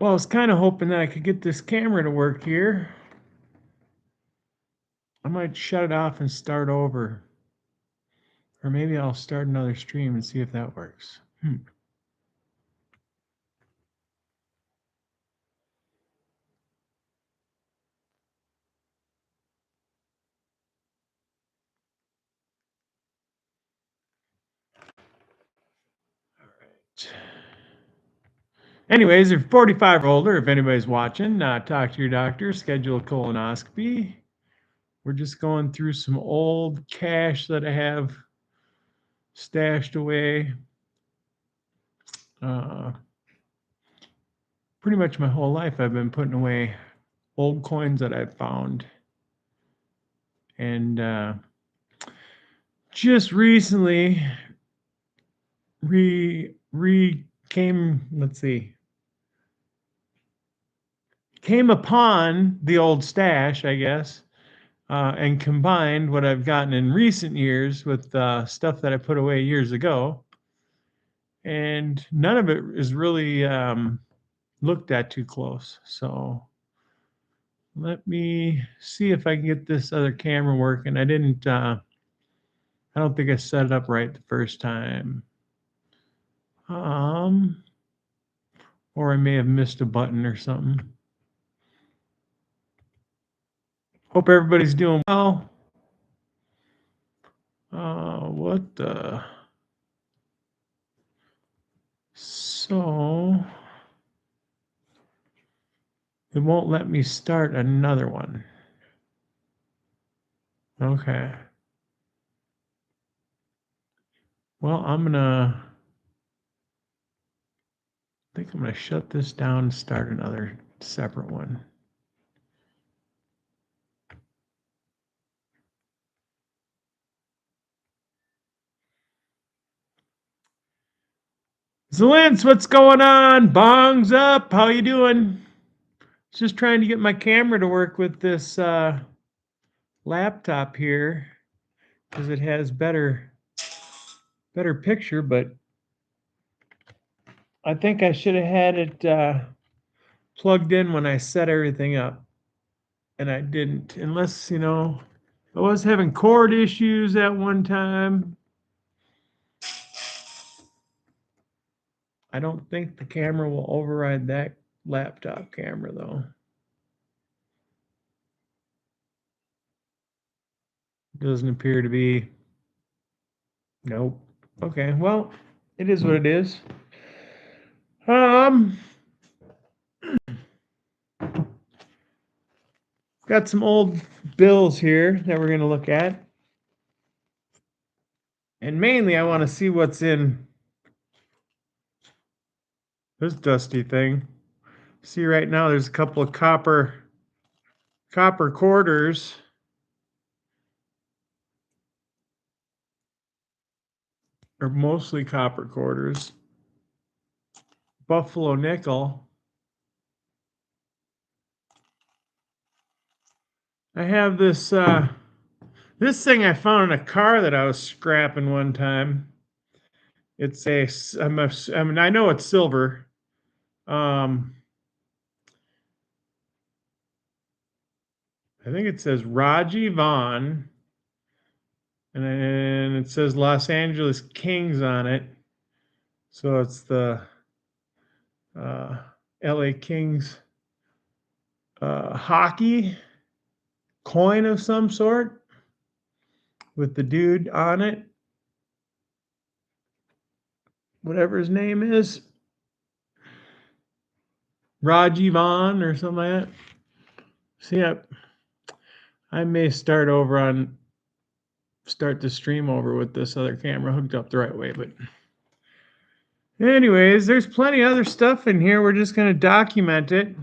Well, I was kind of hoping that I could get this camera to work here. I might shut it off and start over. Or maybe I'll start another stream and see if that works. All right. Anyways, if you're 45 or older, if anybody's watching, talk to your doctor, schedule a colonoscopy. We're just going through some old cash that I have stashed away. Pretty much my whole life, I've been putting away old coins that I've found. And just recently came upon the old stash, I guess, and combined what I've gotten in recent years with stuff that I put away years ago. And none of it is really looked at too close. So let me see if I can get this other camera working. I don't think I set it up right the first time. Or I may have missed a button or something. Hope everybody's doing well. What the? So it won't let me start another one. Okay. Well, I think I'm gonna shut this down and start another separate one. Zelintz, what's going on? Bongs up. How you doing? Just trying to get my camera to work with this laptop here because it has better picture, but I think I should have had it plugged in when I set everything up, and I didn't. Unless, I was having cord issues at one time. I don't think the camera will override that laptop camera, though. Doesn't appear to be. Nope. Okay, well, it is what it is. Got some old bills here that we're going to look at. And mainly, I want to see what's in this dusty thing. See, right now, there's a couple of copper quarters. Or mostly copper quarters. Buffalo nickel. I have this thing I found in a car that I was scrapping one time. It's I mean, I know it's silver. I think it says Raji Vaughn, and it says Los Angeles Kings on it. So it's the LA Kings hockey coin of some sort with the dude on it. Whatever his name is. Raji Vaughn or something like that. See, I may start the stream over with this other camera hooked up the right way, but anyways, there's plenty of other stuff in here. We're just going to document it.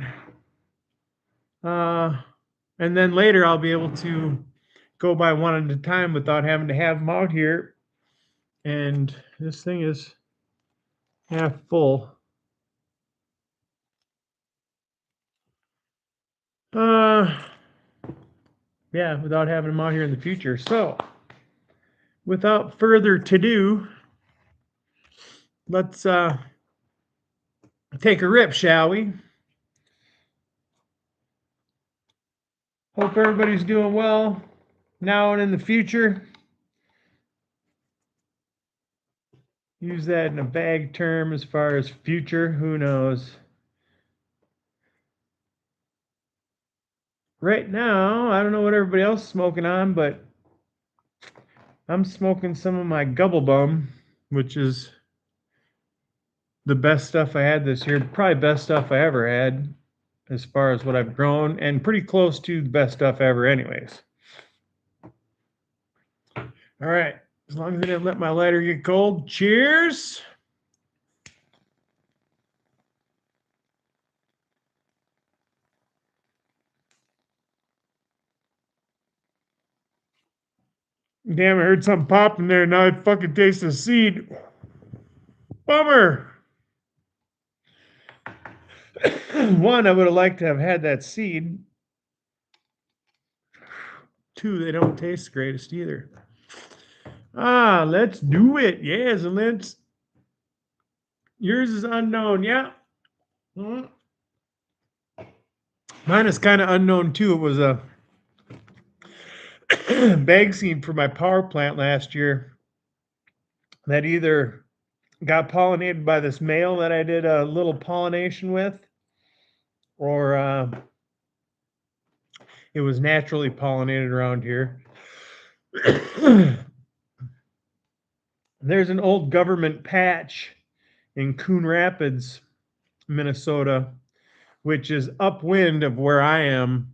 And then later I'll be able to go by one at a time without having to have them out here. And this thing is half full. Yeah, without having them out here in the future. So, without further to do, let's take a rip, shall we? Hope everybody's doing well now and in the future. Use that in a vague term as far as future, who knows. Right now, I don't know what everybody else is smoking on, but I'm smoking some of my Gubble Bum, which is the best stuff I had this year. Probably best stuff I ever had as far as what I've grown, and pretty close to the best stuff ever anyways. All right, as long as I didn't let my lighter get cold, cheers. Damn, I heard something pop in there. Now I fucking taste the seed. Bummer. One, I would have liked to have had that seed. Two, they don't taste the greatest either. Let's do it. Yes, and let's. Yours is unknown. Yeah. Mine is kind of unknown too. It was a bag seed for my power plant last year that either got pollinated by this male that I did a little pollination with, or it was naturally pollinated around here. There's an old government patch in Coon Rapids, Minnesota, which is upwind of where I am.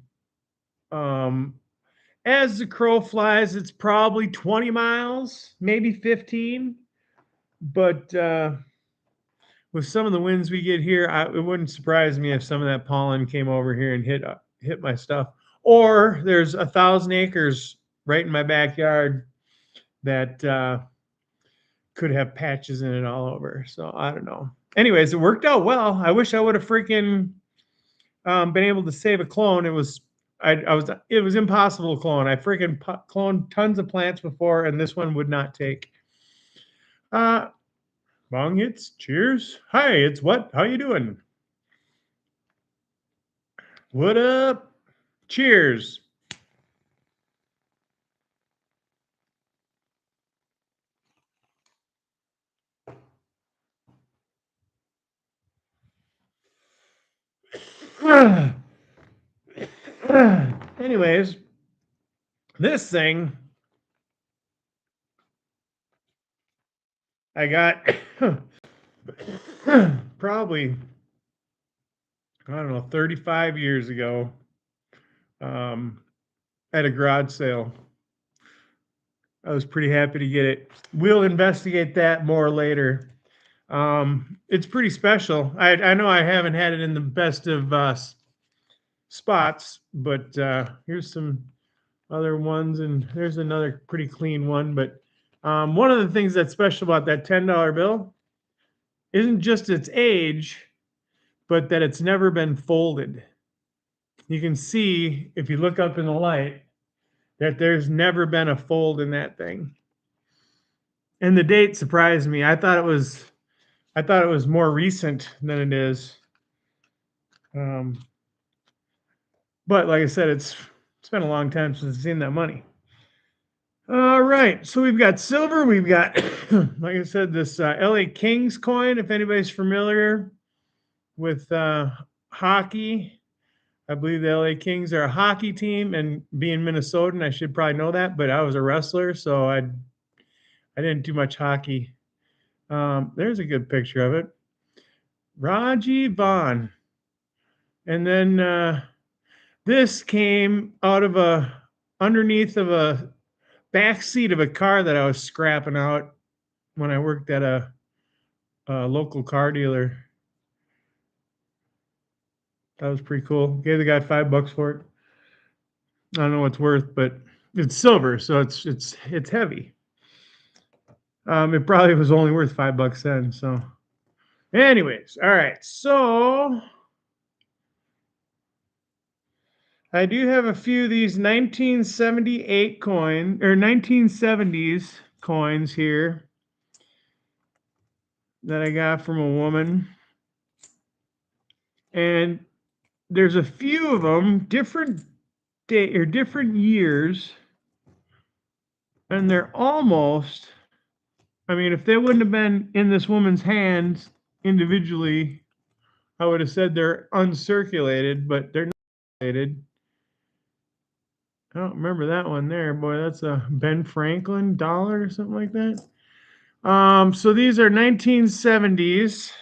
As the crow flies, it's probably 20 miles, maybe 15. But with some of the winds we get here, it wouldn't surprise me if some of that pollen came over here and hit my stuff. Or there's 1,000 acres right in my backyard that could have patches in it all over. So I don't know. Anyways, it worked out well. I wish I would have freaking been able to save a clone. It was impossible to clone. I freaking cloned tons of plants before, and this one would not take. Bong hits. Cheers. Hi, it's what? How you doing? What up? Cheers. Anyways, this thing I got probably, I don't know, 35 years ago at a garage sale. I was pretty happy to get it. We'll investigate that more later. It's pretty special. I know I haven't had it in the best of spots, but here's some other ones, and there's another pretty clean one. But one of the things that's special about that $10 bill isn't just its age, but that it's never been folded. You can see, if you look up in the light, that there's never been a fold in that thing. And the date surprised me. I thought it was more recent than it is. But like I said, it's been a long time since I've seen that money. All right, so we've got silver. We've got, like I said, this LA Kings coin. If anybody's familiar with hockey, I believe the LA Kings are a hockey team, and being Minnesotan, I should probably know that, but I was a wrestler, so I didn't do much hockey. There's a good picture of it. Raji Vaughn. And then this came out of underneath of a back seat of a car that I was scrapping out when I worked at a local car dealer. That was pretty cool. Gave the guy $5 for it. I don't know what it's worth, but it's silver, so it's heavy. It probably was only worth $5 then. So, anyways, all right. So I do have a few of these 1978 coin or 1970s coins here that I got from a woman. And there's a few of them, different day or different years, and they're almost. I mean, if they wouldn't have been in this woman's hands individually, I would have said they're uncirculated, but they're not circulated. I don't remember that one there. Boy, that's a Ben Franklin dollar or something like that. So these are 1970s.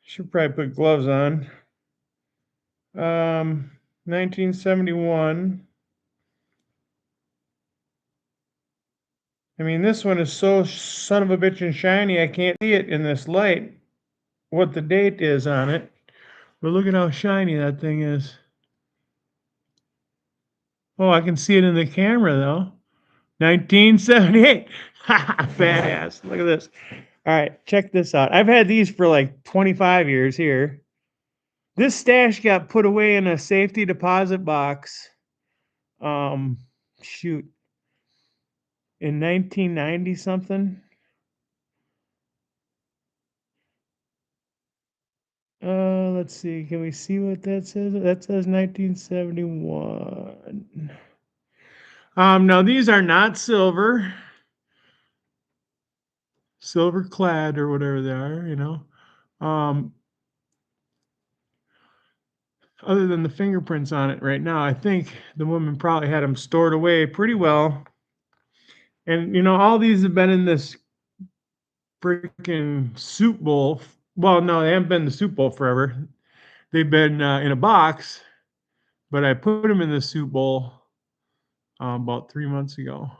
Should probably put gloves on. 1971. I mean, this one is so son of a bitch and shiny, I can't see it in this light what the date is on it. But look at how shiny that thing is. Oh, I can see it in the camera though. 1978. Badass. Look at this. All right, check this out. I've had these for like 25 years here. This stash got put away in a safety deposit box. Um, shoot, in 1990 something. Let's see. Can we see what that says? That says 1971. Now these are not silver clad or whatever they are, you know. Other than the fingerprints on it right now, I think the woman probably had them stored away pretty well. And you know, all these have been in this freaking soup bowl. Well, no, they haven't been in the soup bowl forever. They've been in a box, but I put them in the soup bowl about 3 months ago.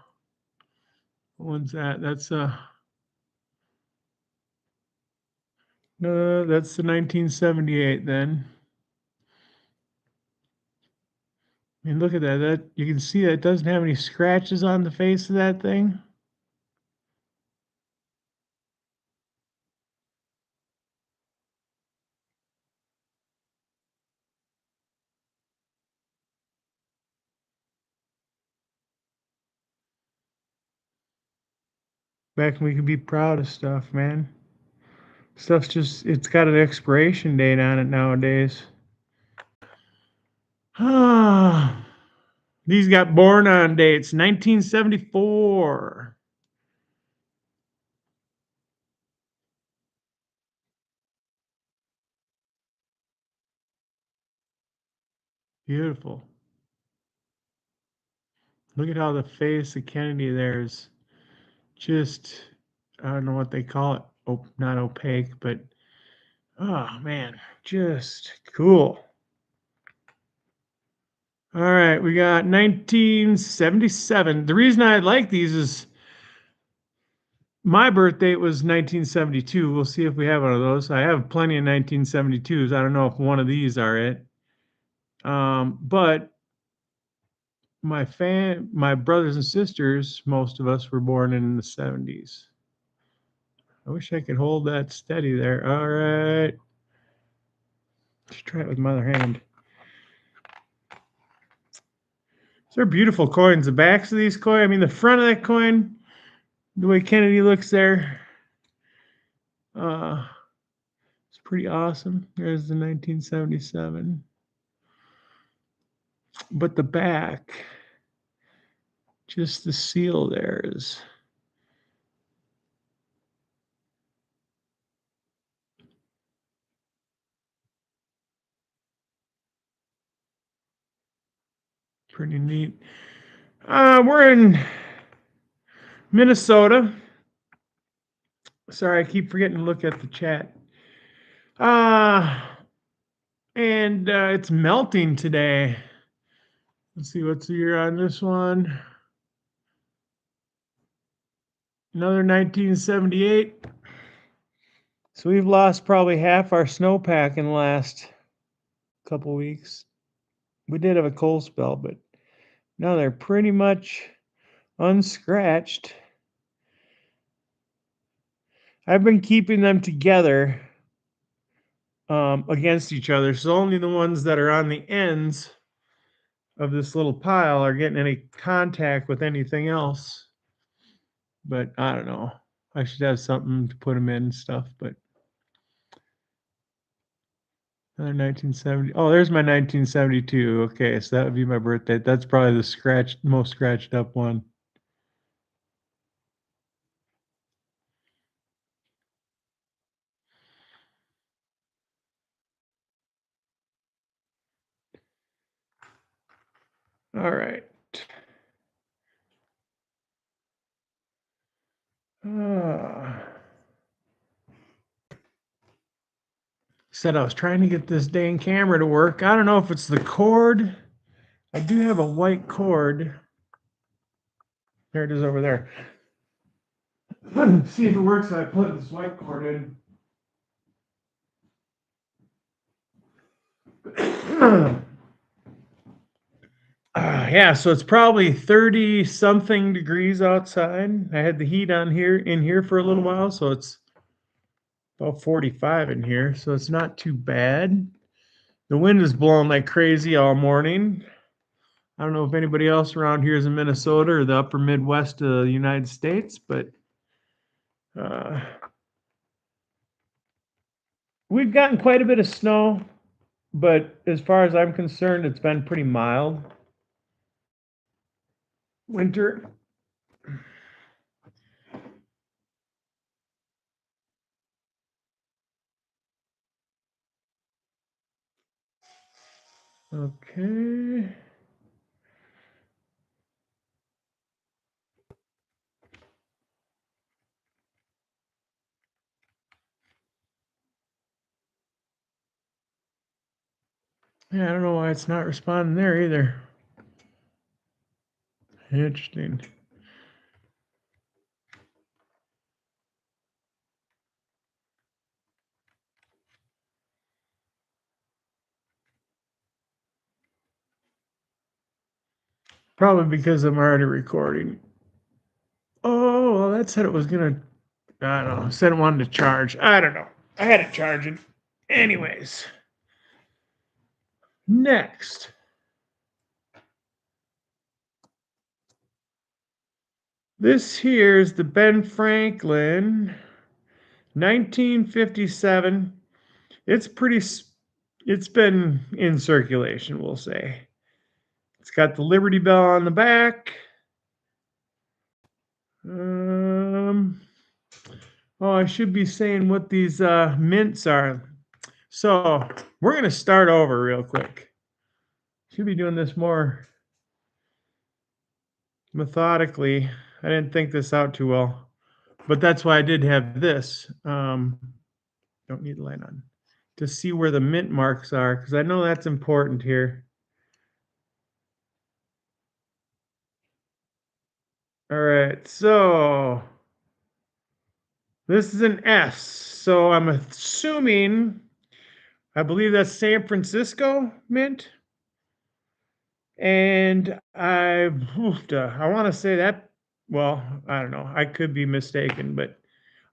What's that? That's no, that's the 1978 then. I mean, look at that. That you can see that it doesn't have any scratches on the face of that thing. Back when we could be proud of stuff, man. Stuff's just, it's got an expiration date on it nowadays. Ah, these got born on dates 1974. Beautiful. Look at how the face of Kennedy there is just, I don't know what they call it. Not opaque, but oh man, just cool. All right, we got 1977. The reason I like these is my birth date was 1972. We'll see if we have one of those. I have plenty of 1972s. I don't know if one of these are it. But my brothers and sisters, most of us were born in the 70s. I wish I could hold that steady there. All right. Let's try it with my other hand. They're beautiful coins. The backs of these coins, I mean, the front of that coin, the way Kennedy looks there, it's pretty awesome. There's the 1977. But the back, just the seal there is pretty neat. We're in Minnesota. Sorry, I keep forgetting to look at the chat. And it's melting today. Let's see what's the year on this one. Another 1978. So we've lost probably half our snowpack in the last couple weeks. We did have a cold spell, but now they're pretty much unscratched. I've been keeping them together against each other, so only the ones that are on the ends of this little pile are getting any contact with anything else. But I don't know. I should have something to put them in and stuff, but Another 1970. Oh, there's my 1972. Okay, so that would be my birthday. That's probably the most scratched up one. All right. Said I was trying to get this dang camera to work. I don't know if it's the cord. I do have a white cord. There it is over there. See if it works if I put this white cord in. Yeah, so it's probably 30 something degrees outside. I had the heat on here in here for a little while, so it's about 45 in here, so it's not too bad. The wind is blowing like crazy all morning. I don't know if anybody else around here is in Minnesota or the upper Midwest of the United States, but we've gotten quite a bit of snow, but as far as I'm concerned, it's been pretty mild winter. Okay. Yeah, I don't know why it's not responding there either. Interesting. Probably because I'm already recording. Oh, well, that said it was gonna. I don't know. Said it wanted to charge. I don't know. I had it charging. Anyways, next. This here's the Ben Franklin 1957. It's pretty. It's been in circulation, we'll say. It's got the Liberty Bell on the back. Oh, I should be saying what these mints are. So we're going to start over real quick. Should be doing this more methodically. I didn't think this out too well, but that's why I did have this. Don't need the light on to see where the mint marks are because I know that's important here. All right, so this is an S. So I'm assuming, I believe that's San Francisco mint. And I want to say that, well, I don't know. I could be mistaken, but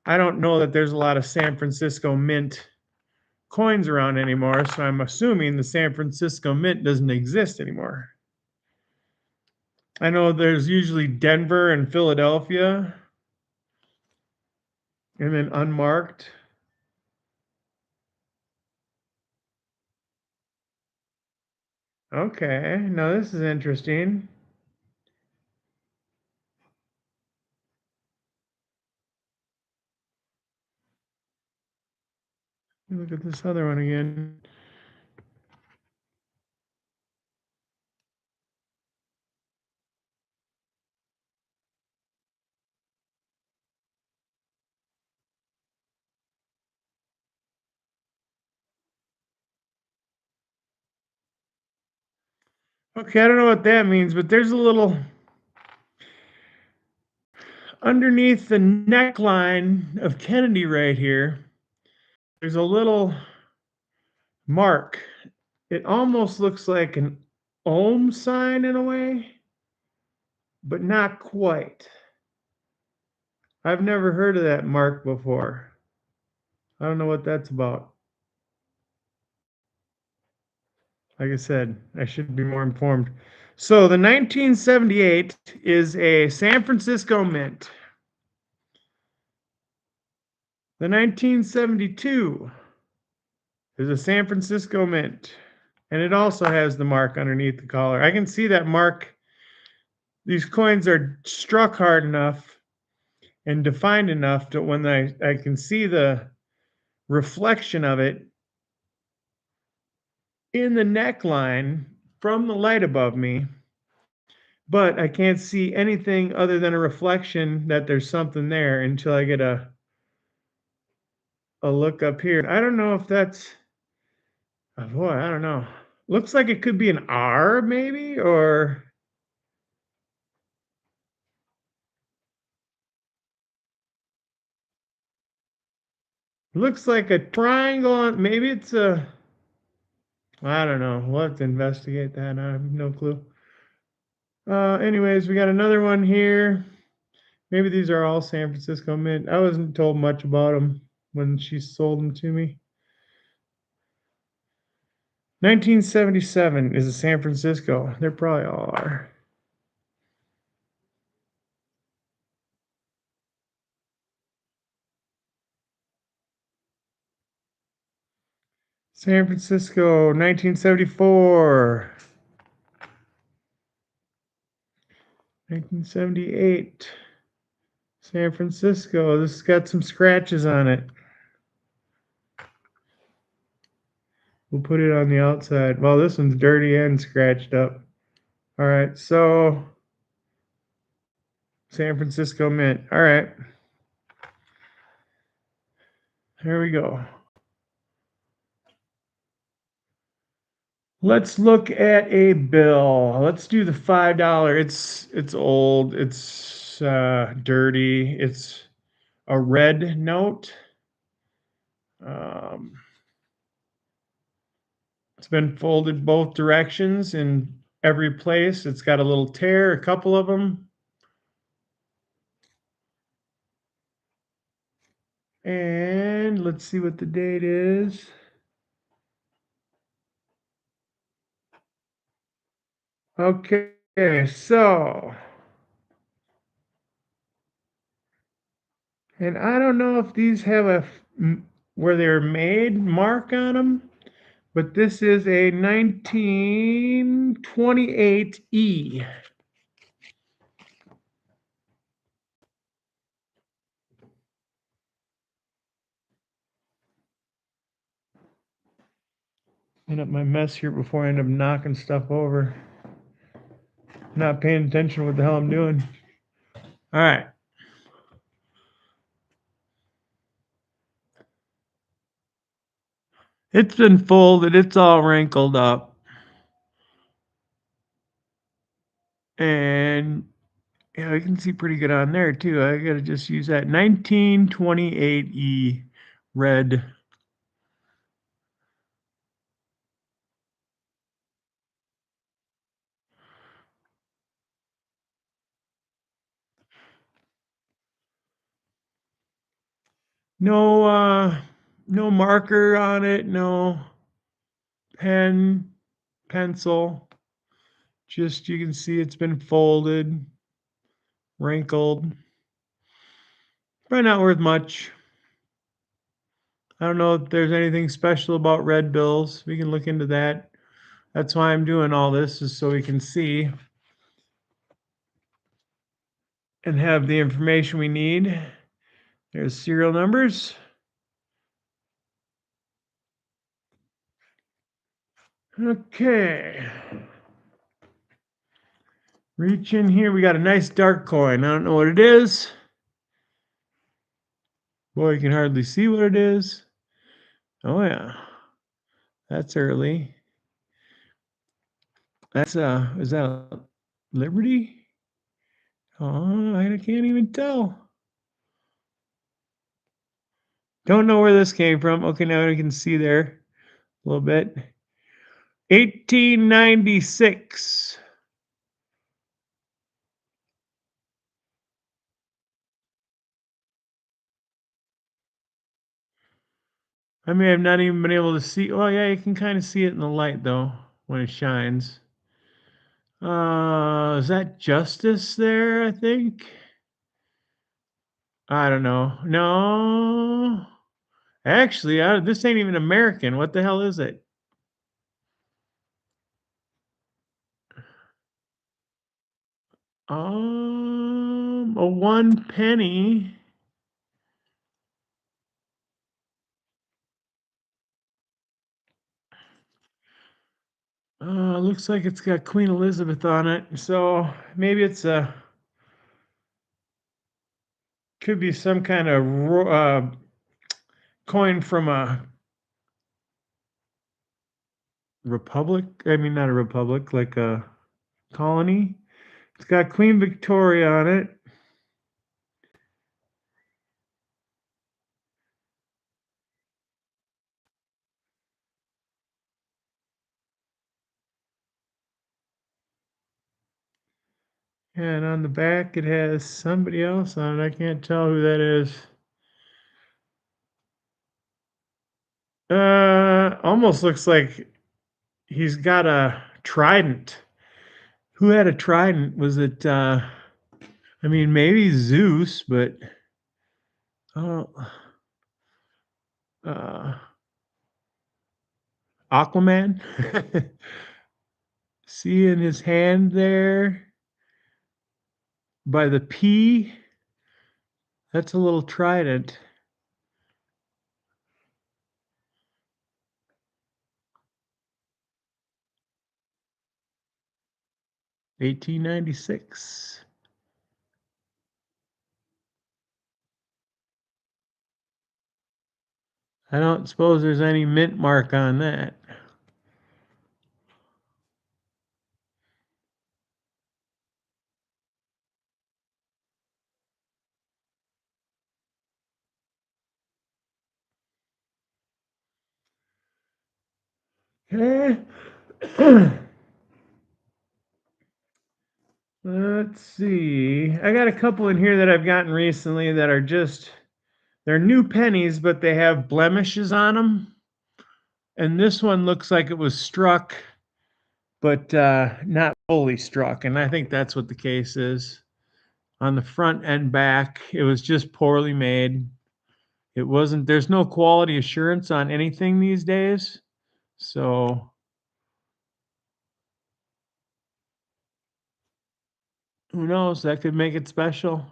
I don't know that there's a lot of San Francisco Mint coins around anymore. So I'm assuming the San Francisco Mint doesn't exist anymore. I know there's usually Denver and Philadelphia, and then unmarked. Okay, now this is interesting. Look at this other one again. Okay, I don't know what that means, but there's a little underneath the neckline of Kennedy right here. There's a little mark. It almost looks like an ohm sign in a way, but not quite. I've never heard of that mark before. I don't know what that's about. Like I said, I should be more informed. So the 1978 is a San Francisco mint. The 1972 is a San Francisco Mint. And it also has the mark underneath the collar. I can see that mark. These coins are struck hard enough and defined enough that when I can see the reflection of it in the neckline from the light above me, but I can't see anything other than a reflection that there's something there until I get a look up here. I don't know if that's, oh boy, I don't know. Looks like it could be an R maybe, or looks like a triangle. Maybe it's a, I don't know. We'll have to investigate that. I have no clue. Anyways, we got another one here. Maybe these are all San Francisco Mint. I wasn't told much about them when she sold them to me. 1977 is a San Francisco. They probably all are. San Francisco, 1974. 1978. San Francisco. This has got some scratches on it. We'll put it on the outside. Well, this one's dirty and scratched up. All right, so San Francisco Mint. All right. Here we go. Let's look at a bill. Let's do the $5. It's old. It's dirty. It's a red note. It's been folded both directions in every place. It's got a little tear, a couple of them. And let's see what the date is. Okay, so, and I don't know if these have a where they're made mark on them, but this is a 1928E. Clean up my mess here before I end up knocking stuff over. Not paying attention to what the hell I'm doing. All right. It's been folded. It's all wrinkled up. And yeah, I can see pretty good on there too. I got to just use that 1928E red. No no marker on it, no pen, pencil. Just you can see it's been folded, wrinkled. Probably not worth much. I don't know if there's anything special about red bills. We can look into that. That's why I'm doing all this, is so we can see and have the information we need. There's serial numbers. Okay. Reach in here. We got a nice dark coin. I don't know what it is. Boy, you can hardly see what it is. Oh yeah. That's early. That's is that a Liberty? Oh, I can't even tell. Don't know where this came from. Okay, now I can see there a little bit. 1896. I may have not even been able to see. Oh yeah, you can kind of see it in the light though when it shines. Is that Justice there? I think. I don't know. No, Actually, this ain't even American. What the hell is it? A 1 penny. Looks like it's got Queen Elizabeth on it. So maybe it's could be some kind of coin from a republic. I mean, not a republic, like a colony. It's got Queen Victoria on it. And on the back, it has somebody else on it. I can't tell who that is. Almost looks like he's got a trident. Who had a trident? Was it, I mean, maybe Zeus, but, oh, uh, Aquaman? See in his hand there by the P? That's a little trident. $18.96. I don't suppose there's any mint mark on that. Okay. Let's see. I got a couple in here that I've gotten recently that are just, they're new pennies, but they have blemishes on them. And this one looks like it was struck, but not fully struck. And I think that's what the case is. On the front and back, it was just poorly made. It wasn't, there's no quality assurance on anything these days. So who knows? That could make it special.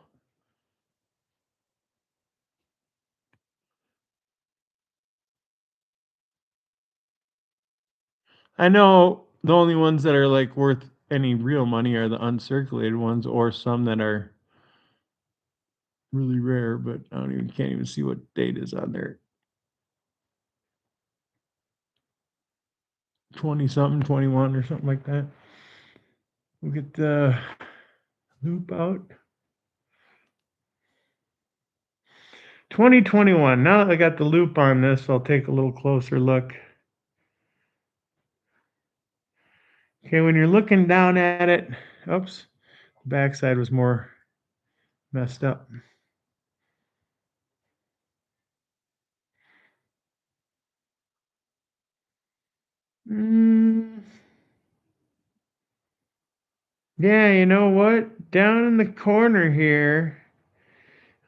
I know the only ones that are like worth any real money are the uncirculated ones or some that are really rare, but I don't even can't even see what date is on there. 20 something, 21 or something like that. We'll get the loop out. 2021. Now that I got the loop on this, I'll take a little closer look. Okay, when you're looking down at it, oops, the backside was more messed up. Yeah, you know what? Down in the corner here,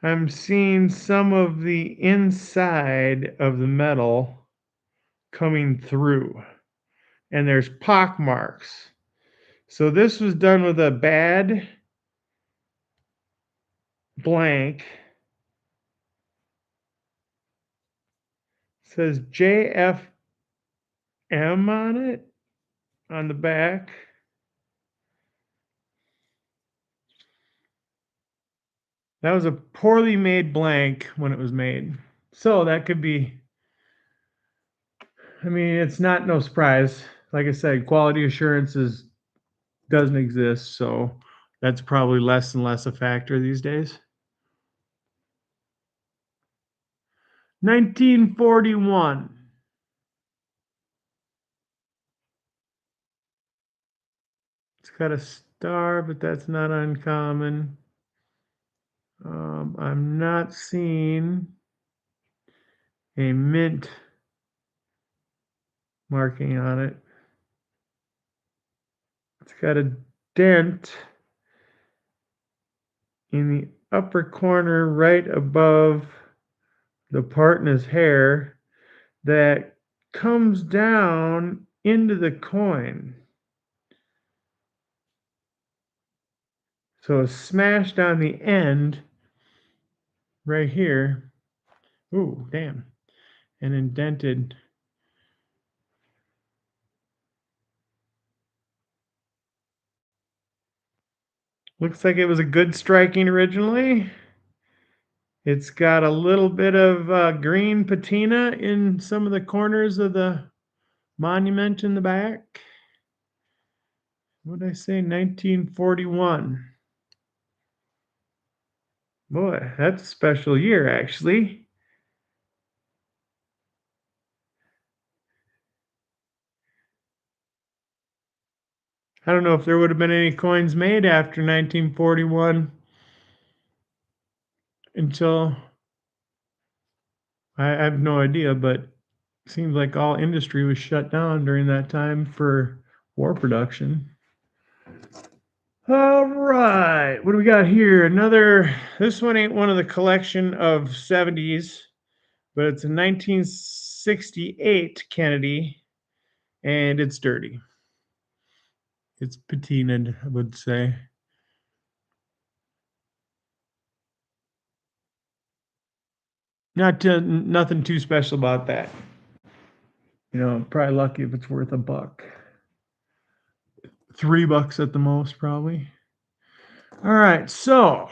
I'm seeing some of the inside of the metal coming through, and there's pock marks. So this was done with a bad blank. It says JFM on it on the back. That was a poorly made blank when it was made. So that could be, I mean, it's not no surprise. Like I said, quality assurance doesn't exist, so that's probably less and less a factor these days. 1941. It's got a star, but that's not uncommon. I'm not seeing a mint marking on it. It's got a dent in the upper corner right above the part in his hair that comes down into the coin. So it's smashed on the end right here. Ooh, damn. And indented. Looks like it was a good striking originally. It's got a little bit of green patina in some of the corners of the monument in the back. What did I say? 1941. Boy, that's a special year, actually. I don't know if there would have been any coins made after 1941 until I have no idea, but it seems like all industry was shut down during that time for war production. All right, what do we got here? This one ain't one of the collection of 70s, but it's a 1968 Kennedy, and it's dirty. It's patinaed, I would say. Nothing too special about that. Probably lucky if it's worth a buck. $3 at the most, probably. All right, so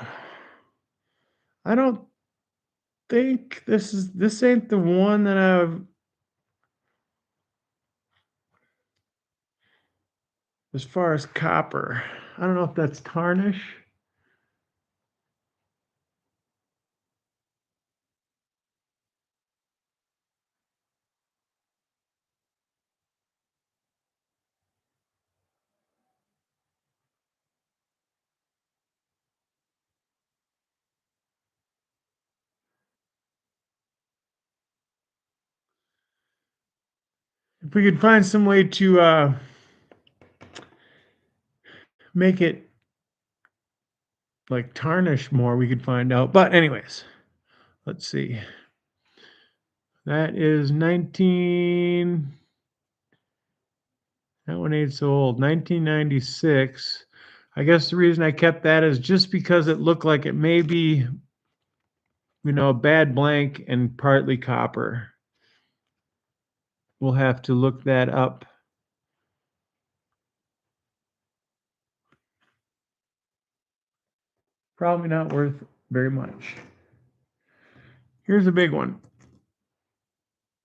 I don't think this ain't the one that as far as copper. I don't know if that's tarnish. If we could find some way to make it like tarnish more, we could find out. But anyways, let's see. That is 19. That one ain't so old. 1996. I guess the reason I kept that is just because it looked like it may be, a bad blank and partly copper. We'll have to look that up. Probably not worth very much. Here's a big one.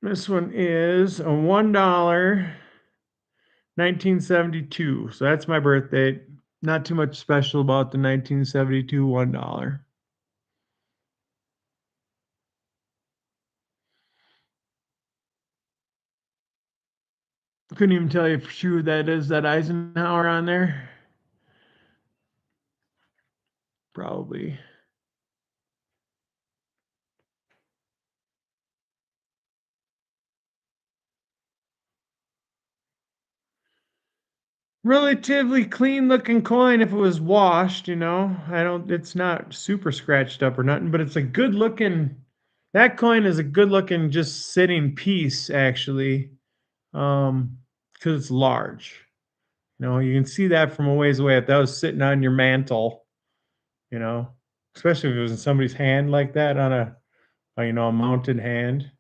This one is a $1, 1972. So that's my birthday. Not too much special about the 1972 $1. Couldn't even tell you for sure that is that Eisenhower on there. Probably. Relatively clean looking coin if it was washed. It's not super scratched up or nothing, but it's a good looking, that coin is a good looking just sitting piece actually. Because it's large. You can see that from a ways away if that was sitting on your mantle, you know, especially if it was in somebody's hand like that on a mounted hand.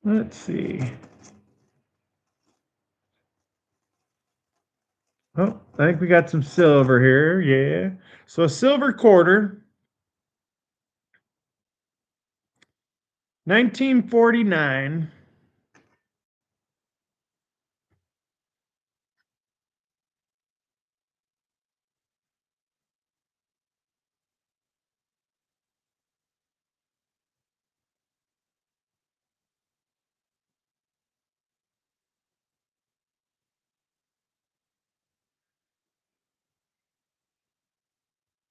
Let's see. Oh, I think we got some silver here. Yeah. So a silver quarter, 1949.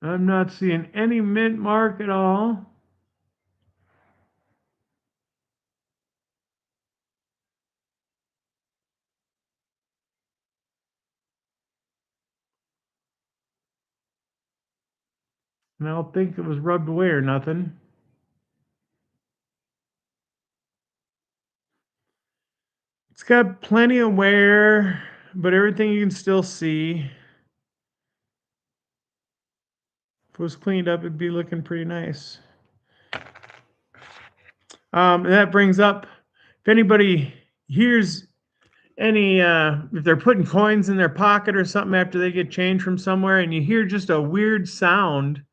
I'm not seeing any mint mark at all. And I don't think it was rubbed away or nothing. It's got plenty of wear, but everything you can still see. If it was cleaned up, it'd be looking pretty nice. And that brings up, if anybody hears any, if they're putting coins in their pocket or something after they get change from somewhere, and you hear just a weird sound,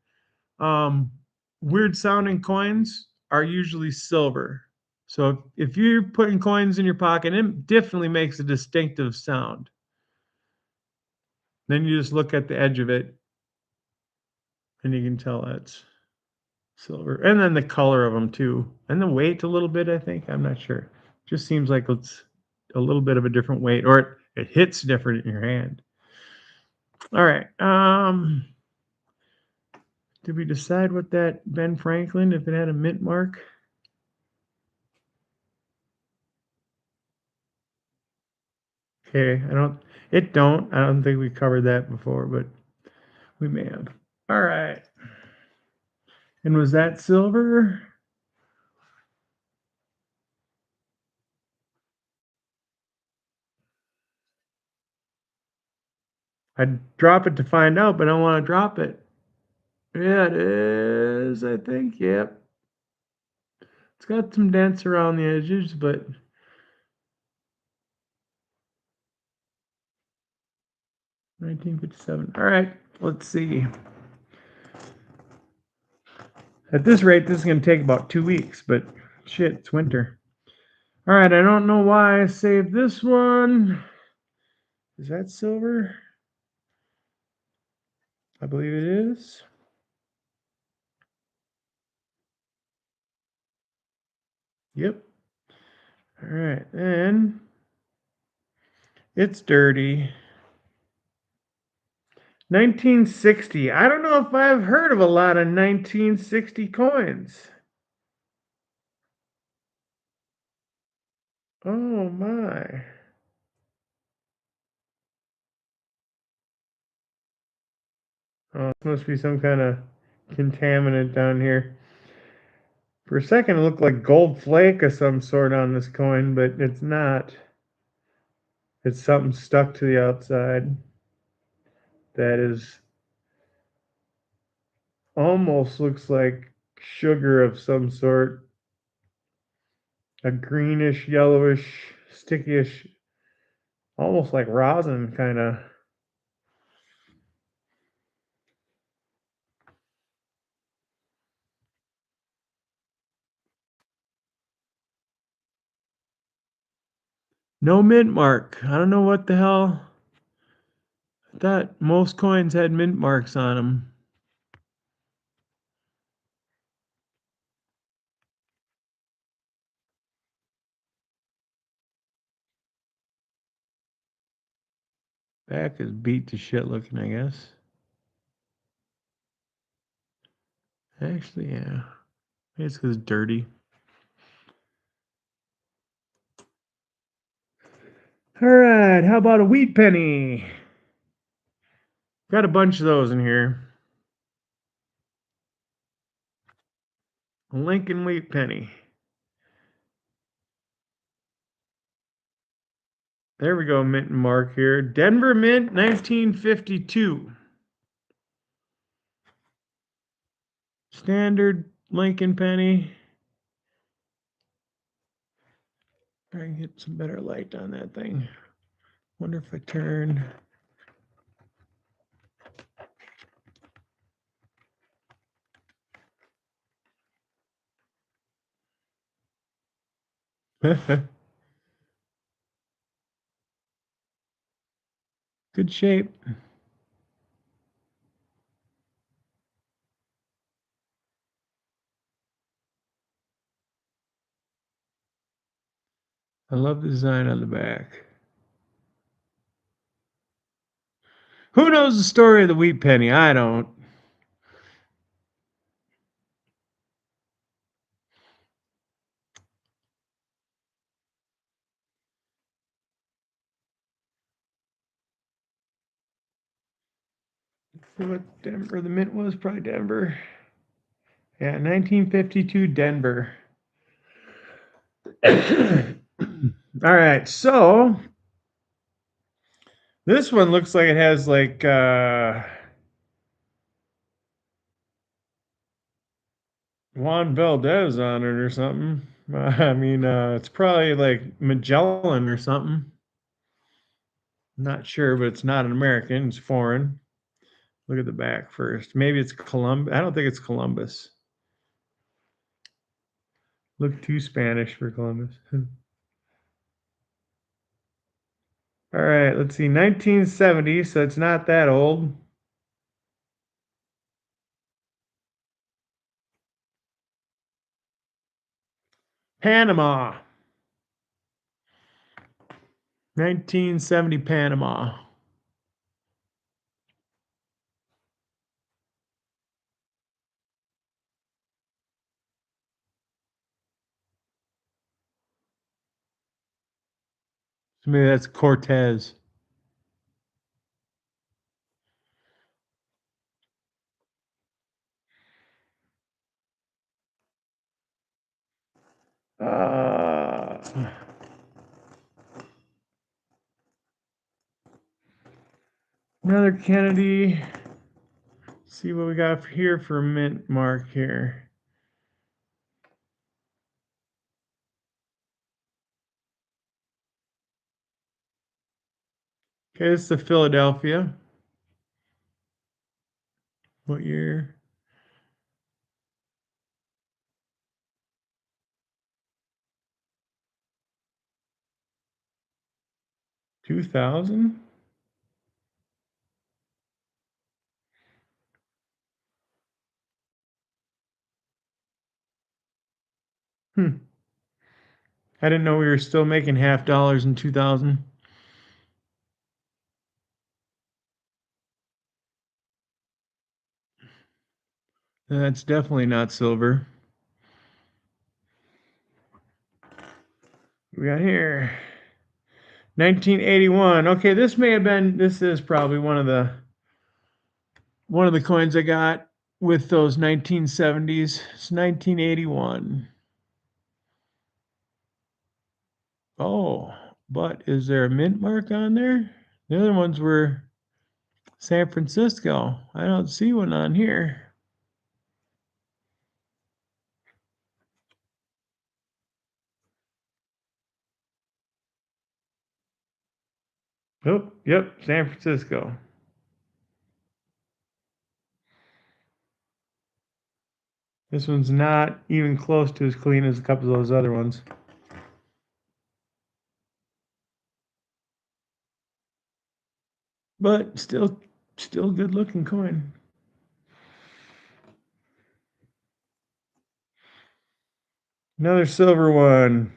weird sounding coins are usually silver. So if you're putting coins in your pocket, it definitely makes a distinctive sound. Then you just look at the edge of it, and you can tell that's silver. And then the color of them too, and the weight a little bit. I think, I'm not sure. Just seems like it's a little bit of a different weight, or it hits different in your hand. All right. Did we decide what that Ben Franklin, if it had a mint mark? Okay, I don't think we covered that before, but we may have. All right. And was that silver? I'd drop it to find out, but I don't want to drop it. Yeah, it is, I think. Yep. It's got some dents around the edges, but 1957. All right, let's see. At this rate, this is going to take about 2 weeks, but shit, it's winter. All right, I don't know why I saved this one. Is that silver? I believe it is. Yep. All right, and it's dirty. 1960. I don't know if I've heard of a lot of 1960 coins. Oh my. Oh, this must be some kind of contaminant down here. For a second, it looked like gold flake of some sort on this coin, but it's not. It's something stuck to the outside that is almost looks like sugar of some sort. A greenish, yellowish, stickish, almost like rosin kind of. No mint mark. I don't know what the hell. I thought most coins had mint marks on them. Back is beat to shit looking, I guess. Actually, yeah. Maybe it's because it's dirty. All right, how about a wheat penny? Got a bunch of those in here. A Lincoln wheat penny. There we go, mint and mark here. Denver Mint, 1952. Standard Lincoln penny. Try and get some better light on that thing. Wonder if I turn. Good shape. I love the design on the back. Who knows the story of the wheat penny? I don't. See what Denver, the mint was probably Denver. Yeah, 1952 Denver. All right, so this one looks like it has like Juan Valdez on it or something. I mean, it's probably like Magellan or something. Not sure, but it's not an American. It's foreign. Look at the back first. Maybe it's Columbus. I don't think it's Columbus. Look too Spanish for Columbus. All right, let's see. 1970, so it's not that old. Panama. 1970 Panama. So maybe that's Cortez. Uh, another Kennedy. See what we got here for mint mark here. Okay, this is the Philadelphia. What year? 2000? Hmm. I didn't know we were still making half dollars in 2000. That's definitely not silver. We got here 1981. Okay, this is probably one of the coins I got with those 1970s. It's 1981. Oh, but is there a mint mark on there? The other ones were San Francisco. I don't see one on here. Oh, yep, San Francisco. This one's not even close to as clean as a couple of those other ones. But still good looking coin. Another silver one.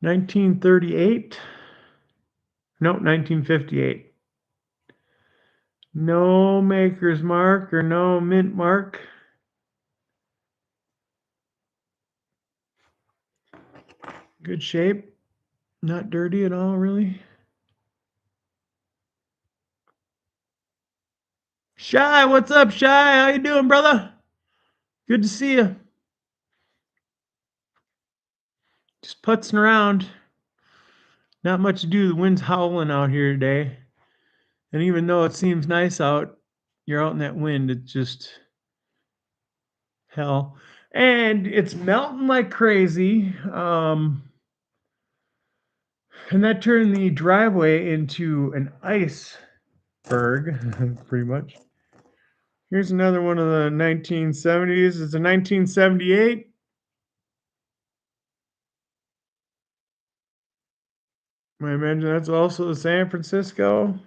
1938. Nope, 1958. No maker's mark or no mint mark. Good shape. Not dirty at all, really. Shy, what's up, Shy? How you doing, brother? Good to see you. Just putzing around. Not much to do. The wind's howling out here today. And even though it seems nice out, you're out in that wind. It's just hell. And it's melting like crazy. And that turned the driveway into an iceberg, pretty much. Here's another one of the 1970s. It's a 1978. I imagine that's also the San Francisco.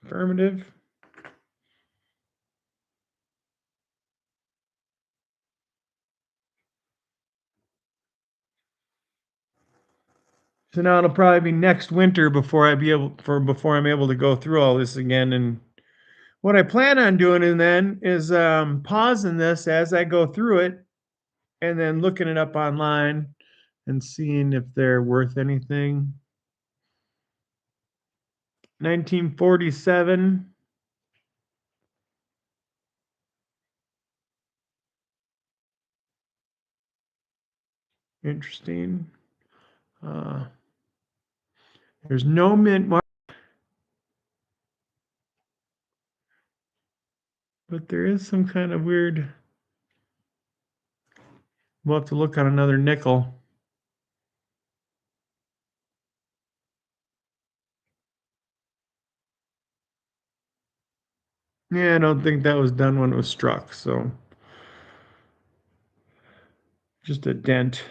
Affirmative. So now it'll probably be next winter before I'm able to go through all this again. And what I plan on doing and then is pausing this as I go through it and then looking it up online and seeing if they're worth anything. 1947. Interesting. There's no mint mark, but there is some kind of weird. We'll have to look on another nickel. Yeah, I don't think that was done when it was struck, so just a dent.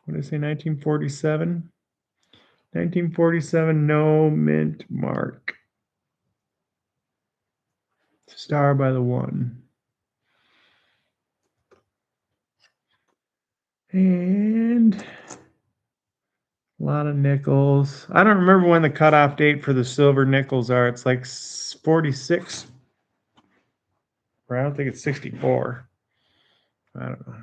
What did I say, 1947? 1947, no mint mark. Star by the one. And a lot of nickels. I don't remember when the cutoff date for the silver nickels are. It's like 46. Or I don't think it's 64. I don't know.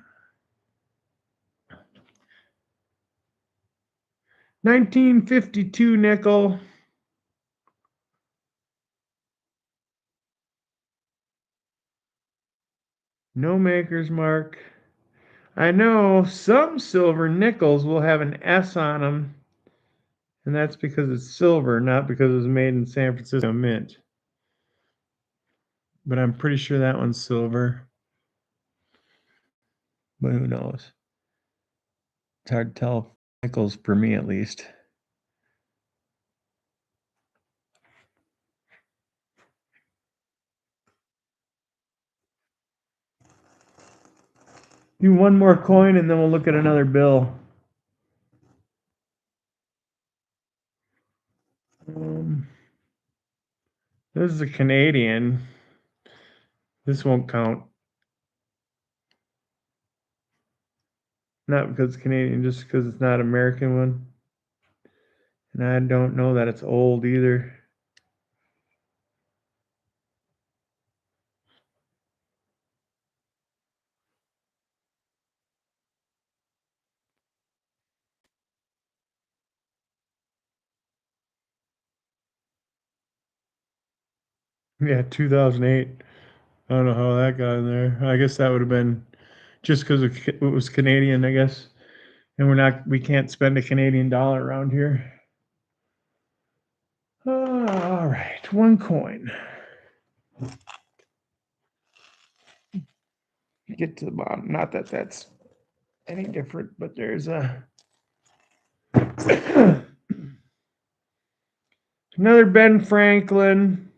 1952 nickel. No maker's mark. I know some silver nickels will have an S on them, and that's because it's silver, not because it was made in San Francisco Mint. But I'm pretty sure that one's silver. But who knows? It's hard to tell nickels for me, at least. Do one more coin, and then we'll look at another bill. This is a Canadian. This won't count. Not because it's Canadian, just because it's not an American one. And I don't know that it's old either. Yeah, 2008. I don't know how that got in there. I guess that would have been just because it was Canadian, I guess. And we can't spend a Canadian dollar around here. All right, one coin. Get to the bottom. Not that that's any different, but there's a another Ben Franklin.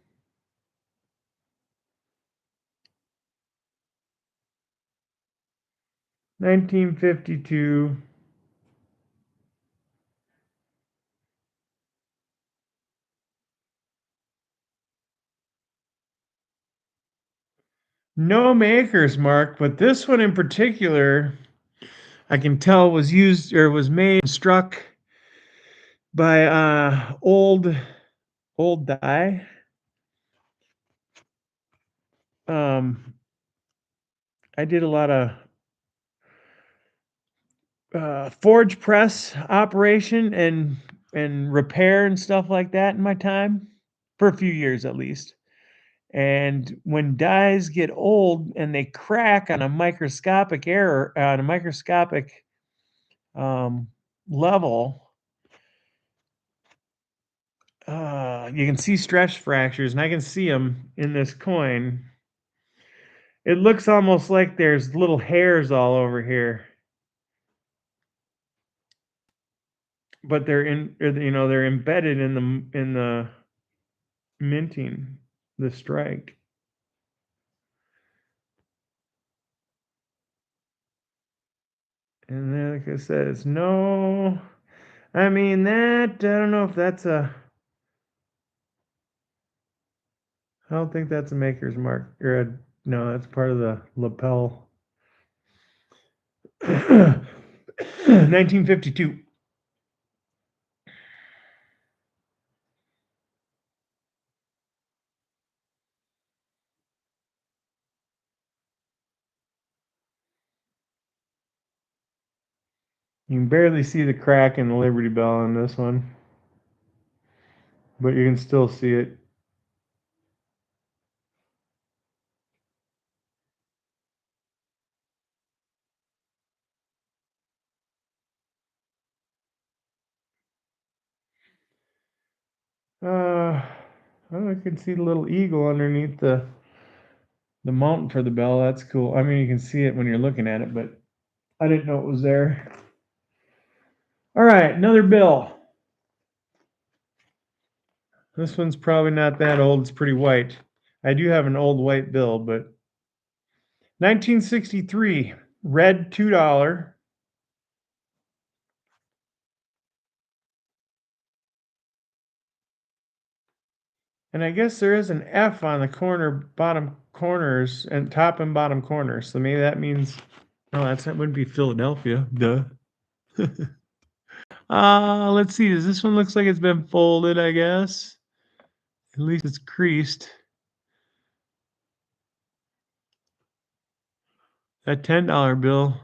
$1952. No maker's mark, but this one in particular, I can tell was used or was made struck by old die. I did a lot of forge press operation and repair and stuff like that in my time, for a few years at least. And when dies get old and they crack on a microscopic level, you can see stress fractures, and I can see them in this coin. It looks almost like there's little hairs all over here, but they're embedded in the minting, the strike. And then, like I said, it's no. I mean, I don't know if that's a. I don't think that's a maker's mark. No, that's part of the lapel. 1952. You can barely see the crack in the Liberty Bell on this one, but you can still see it. Oh, I can see the little eagle underneath the mountain for the bell. That's cool. I mean, you can see it when you're looking at it, but I didn't know it was there. All right, another bill. This one's probably not that old. It's pretty white. I do have an old white bill, but 1963, red $2. And I guess there is an F on the bottom corners, and top and bottom corners. So maybe that means, no, that wouldn't be Philadelphia. Duh. Let's see. This one looks like it's been folded, I guess. At least it's creased. That $10 bill,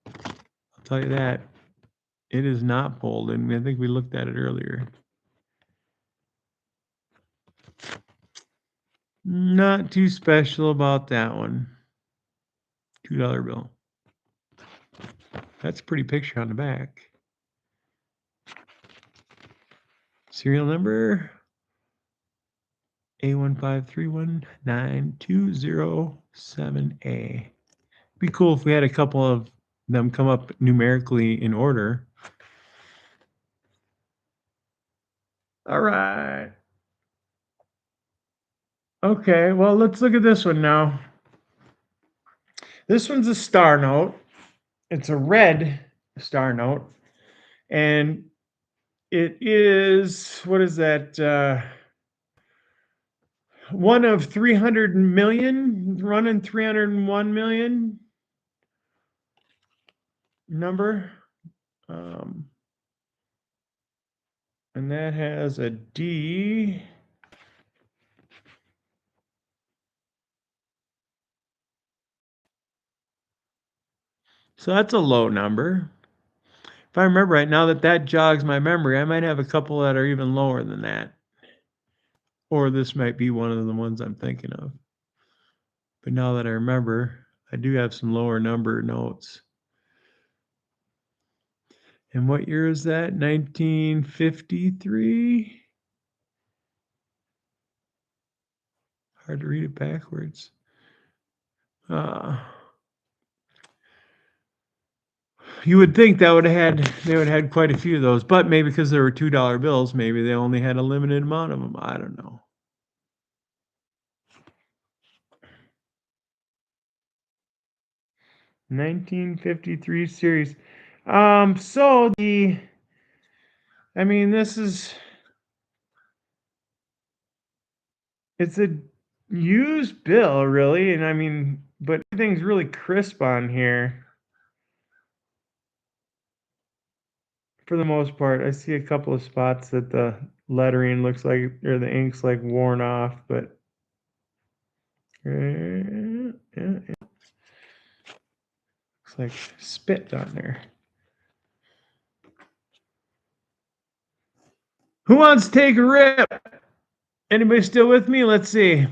I'll tell you that, it is not folded. I think we looked at it earlier. Not too special about that one. $2 bill. That's a pretty picture on the back. Serial number A153192007A. Be cool if we had a couple of them come up numerically in order. All right. Okay, well, let's look at this one now. This one's a star note. It's a red star note. And it is, what is that? One of 300 million, running 301 million number. And that has a D. So that's a low number. If I remember right, now that jogs my memory, I might have a couple that are even lower than that. Or this might be one of the ones I'm thinking of. But now that I remember, I do have some lower number notes. And what year is that? 1953? Hard to read it backwards. You would think they would have had quite a few of those, but maybe because there were $2 bills, maybe they only had a limited amount of them. I don't know. $1953 series. It's a used bill, really, and I mean, but everything's really crisp on here. For the most part, I see a couple of spots that the lettering looks like, or the ink's like worn off, but yeah, looks like spit on there. Who wants to take a rip? Anybody still with me? Let's see.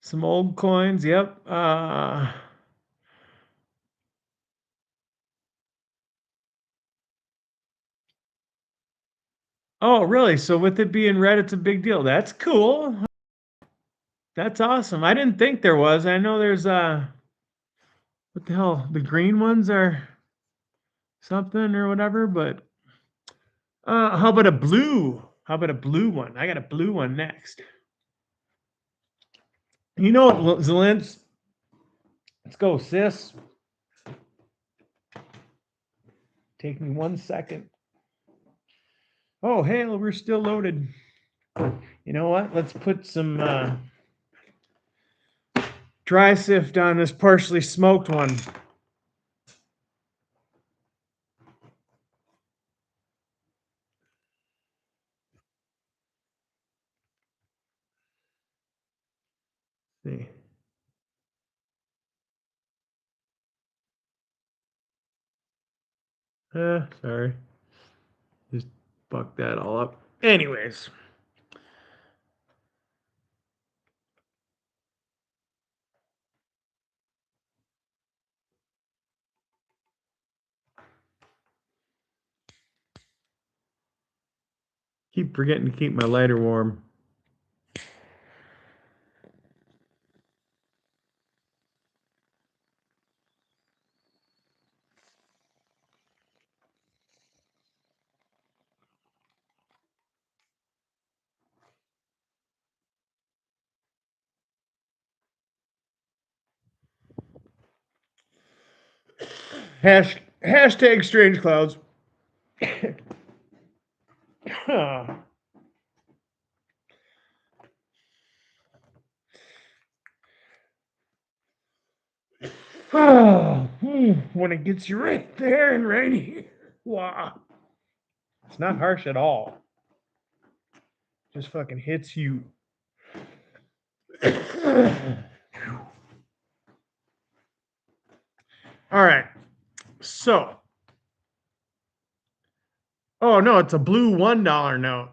Some old coins. Yep. Oh, really? So with it being red, it's a big deal. That's cool. That's awesome. I didn't think there was. I know there's what the hell? The green ones are something or whatever, but how about a blue? How about a blue one? I got a blue one next. You know what, Zelintz? Let's go, sis. Take me 1 second. Oh, hey, we're still loaded. You know what? Let's put some dry sift on this partially smoked one. Let's see. Sorry. Just fucked that all up. Anyways. Keep forgetting to keep my lighter warm. Hashtag strange clouds. When it gets you right there and right here. Wow. It's not harsh at all. Just fucking hits you. All right. So. Oh, no, it's a blue $1 note.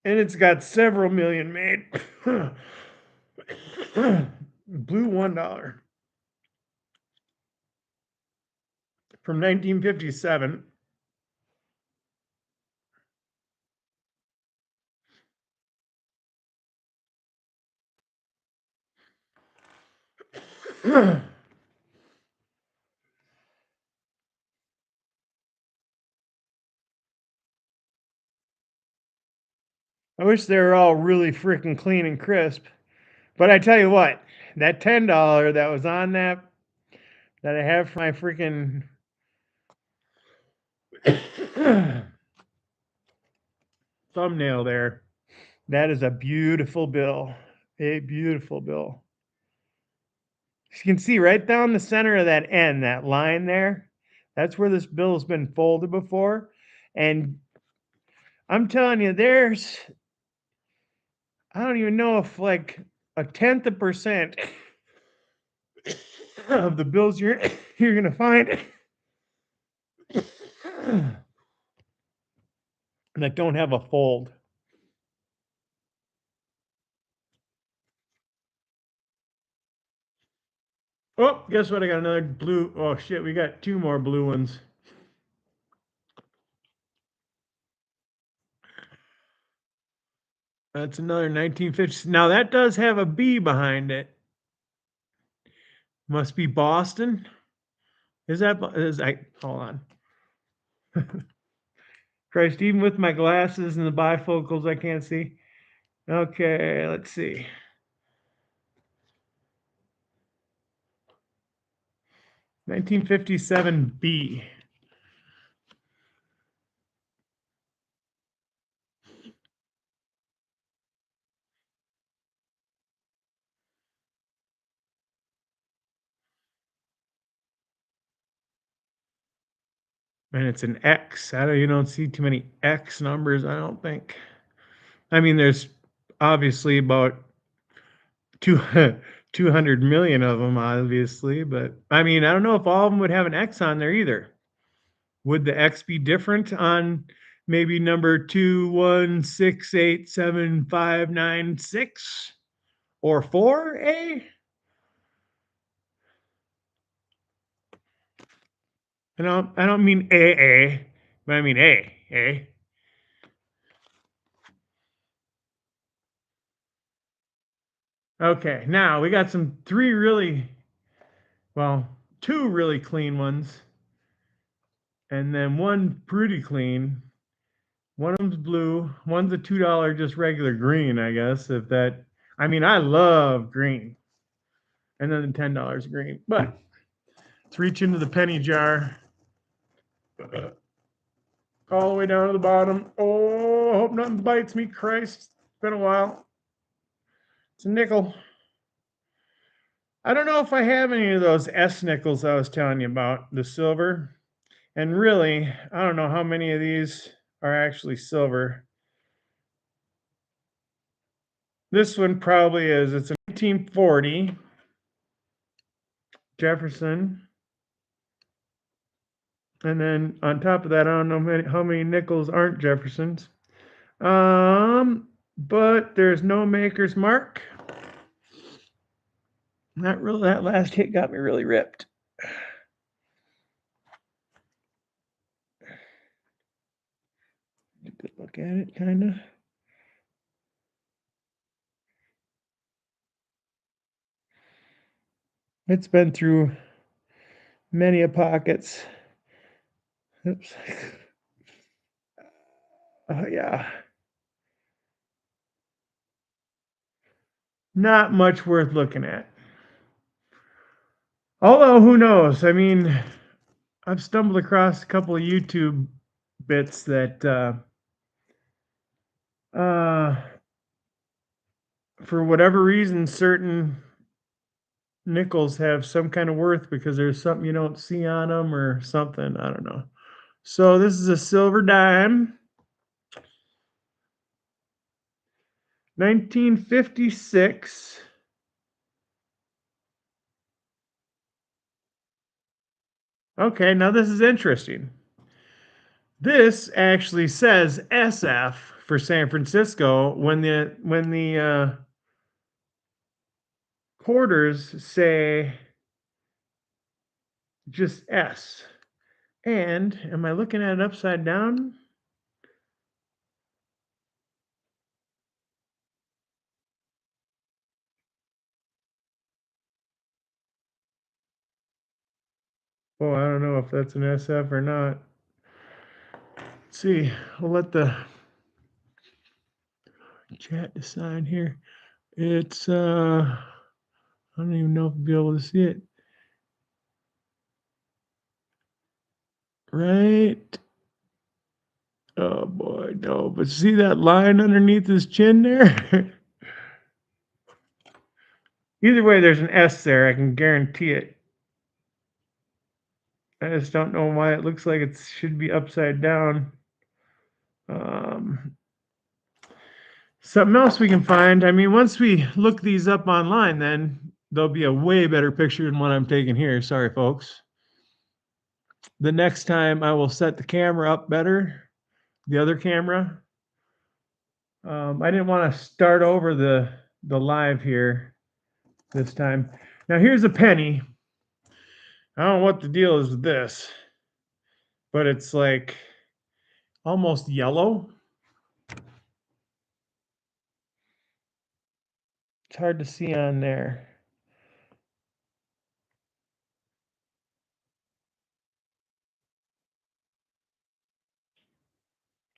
And it's got several million made. Blue $1 from 1957. I wish they were all really freaking clean and crisp. But I tell you what, that $10 that was on that I have for my freaking thumbnail there, that is a beautiful bill. A beautiful bill. As you can see right down the center of that N, that line there, that's where this bill has been folded before. And I'm telling you, I don't even know if like 0.1% of the bills you're gonna find that don't have a fold. Oh, guess what? I got another blue. Oh shit, we got two more blue ones. That's another 1950s. Now that does have a B behind it. Must be Boston. Is that? Hold on. Christ, even with my glasses and the bifocals, I can't see. Okay, let's see. $1957B. And it's an X. You don't see too many X numbers, I don't think. I mean, there's obviously about 200 million of them, obviously, but I mean, I don't know if all of them would have an X on there either. Would the X be different on maybe number 2168756 or 4A? I don't mean AA, but I mean A. Okay, now we got two really clean ones, and then one pretty clean. One of them's blue, one's a $2 just regular green, I guess. I mean, I love green. And then the $10 green. But let's reach into the penny jar. All the way down to the bottom. Oh, I hope nothing bites me, Christ. It's been a while. It's a nickel. I don't know if I have any of those S nickels I was telling you about, the silver. And really, I don't know how many of these are actually silver. This one probably is. It's a 1940 Jefferson. And then on top of that, I don't know how many nickels aren't Jeffersons. But there's no maker's mark. Not really. That last hit got me really ripped. Good look at it, kind of. It's been through many a pockets. Oops. Oh, yeah. Not much worth looking at. Although, who knows? I mean, I've stumbled across a couple of YouTube bits that for whatever reason, certain nickels have some kind of worth because there's something you don't see on them or something. I don't know. So this is a silver dime. 1956. Okay, now this is interesting. This actually says SF for San Francisco when the quarters say just S. And am I looking at it upside down? Oh, I don't know if that's an SF or not. Let's see. I'll let the chat decide here. It's I don't even know if I'll be able to see it. Right. Oh boy, no. But see that line underneath his chin there? Either way, there's an S there. I can guarantee it. I just don't know why it looks like it should be upside down. Something else we can find. I mean, once we look these up online, then there'll be a way better picture than what I'm taking here. Sorry, folks. The next time I will set the camera up better, the other camera. I didn't want to start over the live here this time. Now here's a penny. I don't know what the deal is with this, but it's like almost yellow. It's hard to see on there.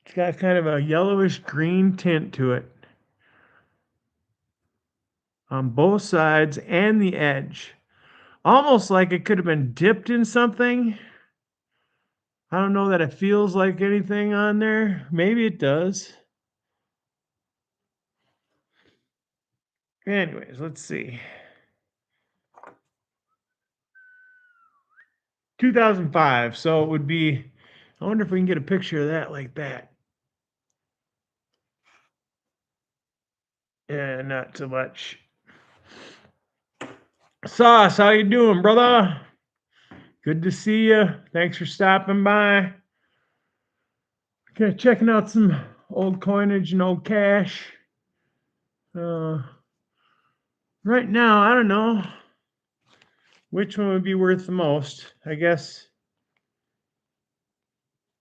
It's got kind of a yellowish green tint to it on both sides and the edge. Almost like it could have been dipped in something. I don't know that it feels like anything on there. Maybe it does. Anyways, let's see. 2005. So it would be, I wonder if we can get a picture of that like that. Yeah, not so much. Sauce, how you doing, brother? Good to see you. Thanks for stopping by. Okay, checking out some old coinage and old cash. Right now, I don't know which one would be worth the most. I guess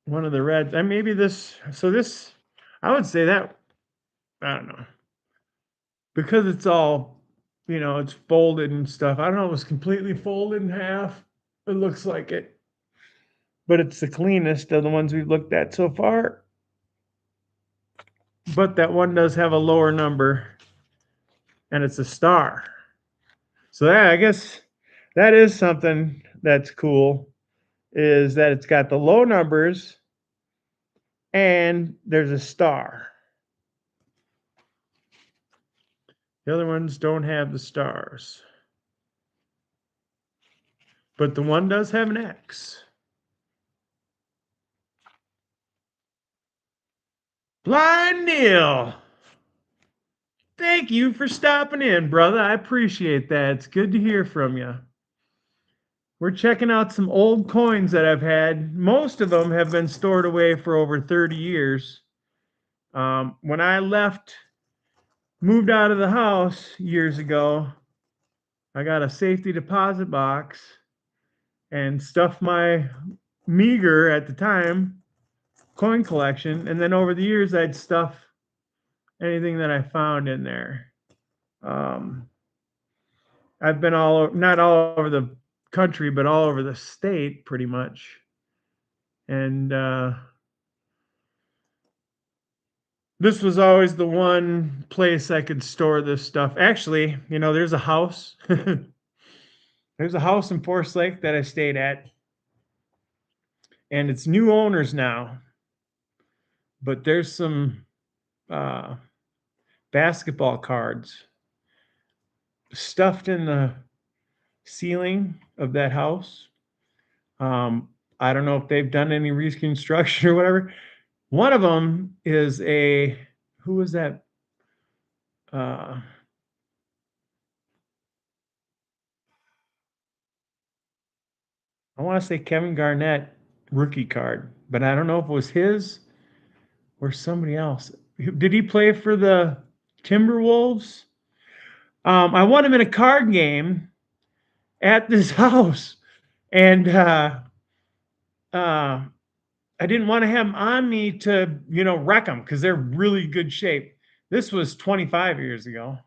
one of the reds. And maybe this. So this, I would say that, I don't know. Because it's all, it's folded and stuff. I don't know if it's completely folded in half. It looks like it. But it's the cleanest of the ones we've looked at so far. But that one does have a lower number. And it's a star. So that, I guess that is something that's cool, is that it's got the low numbers and there's a star. The other ones don't have the stars. But the one does have an X. Blind Neil. Thank you for stopping in, brother. I appreciate that. It's good to hear from you. We're checking out some old coins that I've had. Most of them have been stored away for over 30 years. When I moved out of the house years ago, I got a safety deposit box and stuffed my meager at the time coin collection. And then over the years, I'd stuff anything that I found in there. I've been not all over the country, but all over the state pretty much. And this was always the one place I could store this stuff. Actually, there's a house. There's a house in Forest Lake that I stayed at, and it's new owners now. But there's some basketball cards stuffed in the ceiling of that house. I don't know if they've done any reconstruction or whatever. One of them is who was that? I want to say Kevin Garnett rookie card, but I don't know if it was his or somebody else. Did he play for the Timberwolves? I won him in a card game at this house, and I didn't want to have them on me to, wreck them because they're really good shape. This was 25 years ago.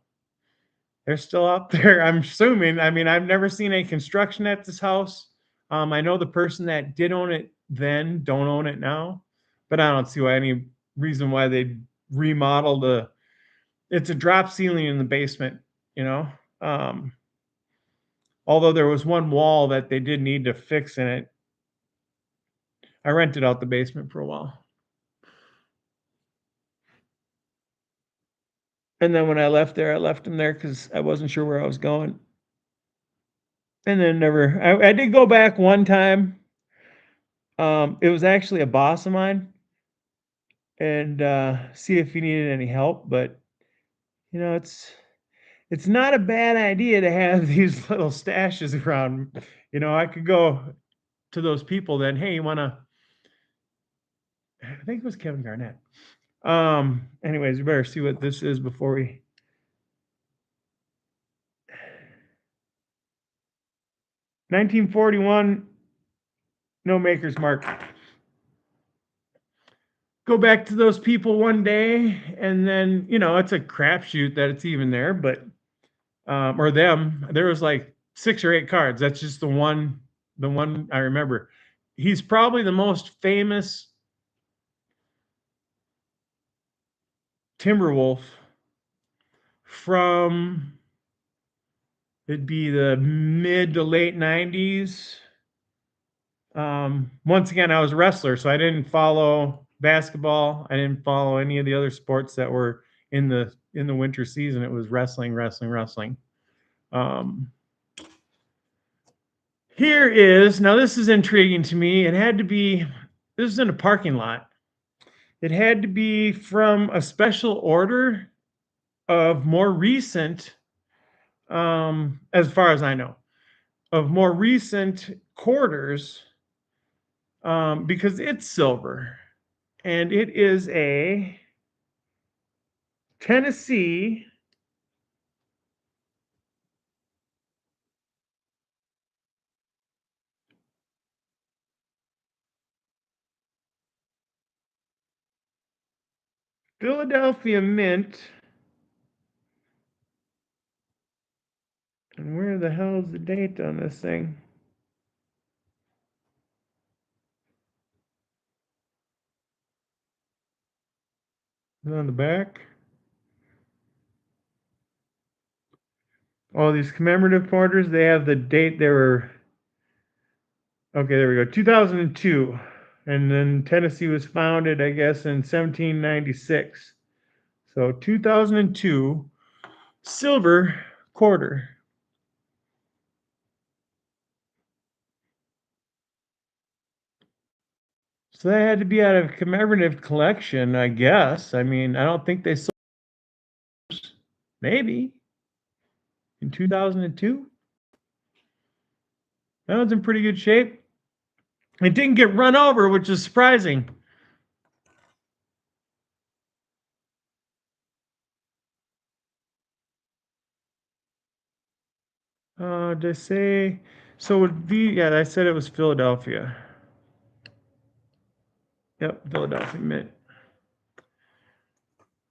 They're still out there, I'm assuming. I mean, I've never seen any construction at this house. I know the person that did own it then don't own it now, but I don't see any reason why they'd remodel it's a drop ceiling in the basement, you know. Although there was one wall that they did need to fix in it. I rented out the basement for a while. And then when I left them there because I wasn't sure where I was going. And then I did go back one time. It was actually a boss of mine, and see if he needed any help. But it's not a bad idea to have these little stashes around. I could go to those people then. Hey, you want to? I think it was Kevin Garnett. Anyways, we better see what this is before we. 1941, no maker's mark. Go back to those people one day, and then it's a crapshoot that it's even there, but or them. There was like 6 or 8 cards. That's just the one I remember. He's probably the most famous Timberwolf from it'd be the mid to late 90s. Once again, I was a wrestler, so I didn't follow basketball. I didn't follow any of the other sports that were in the winter season. It was wrestling. Here is, now this is intriguing to me. This is in a parking lot. It had to be from a special order of more recent, as far as I know, of more recent quarters, because it's silver. And it is a Tennessee Philadelphia Mint. And where the hell is the date on this thing? Is it on the back? All these commemorative quarters, they have the date they were. Okay, there we go. 2002. And then Tennessee was founded, I guess, in 1796. So 2002, silver quarter. So that had to be out of commemorative collection, I guess. I mean, I don't think they sold. maybe in 2002. That one's in pretty good shape. It didn't get run over, which is surprising. Did I say? So would be, yeah, I said it was Philadelphia. Yep, Philadelphia Mint.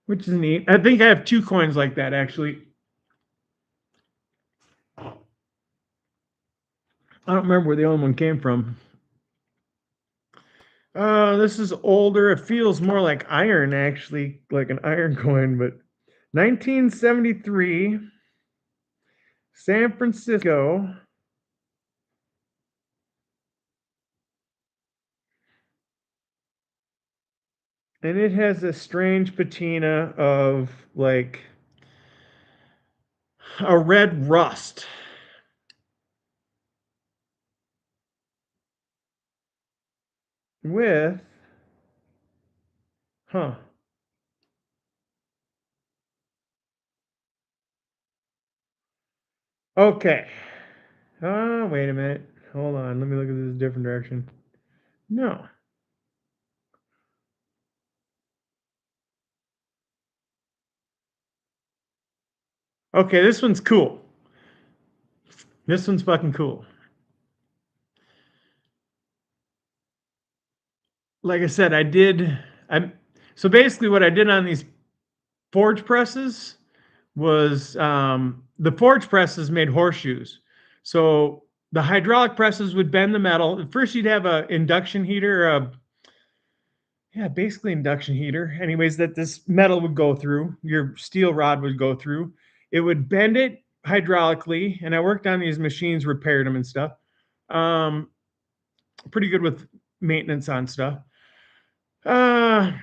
Which is neat. I think I have 2 coins like that, actually. I don't remember where the other one came from. This is older. It feels more like iron, actually, like an iron coin, but 1973, San Francisco. And it has a strange patina of like a red rust. With, huh. Okay. Wait a minute. Hold on. Let me look at this different direction. No. Okay, this one's cool. This one's fucking cool. Like I said, so basically what I did on these forge presses was the forge presses made horseshoes. So the hydraulic presses would bend the metal. First, you'd have an induction heater, basically induction heater. Anyways, that this metal would go through, your steel rod would go through. It would bend it hydraulically, and I worked on these machines, repaired them and stuff. Pretty good with maintenance on stuff. And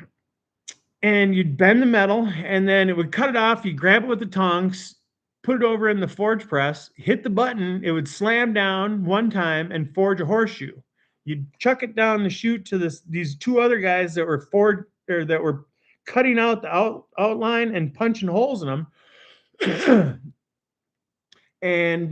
you'd bend the metal, and then it would cut it off. You grab it with the tongs, put it over in the forge press, hit the button, it would slam down one time and forge a horseshoe. You'd chuck it down the chute to these 2 other guys that were cutting out the outline and punching holes in them. And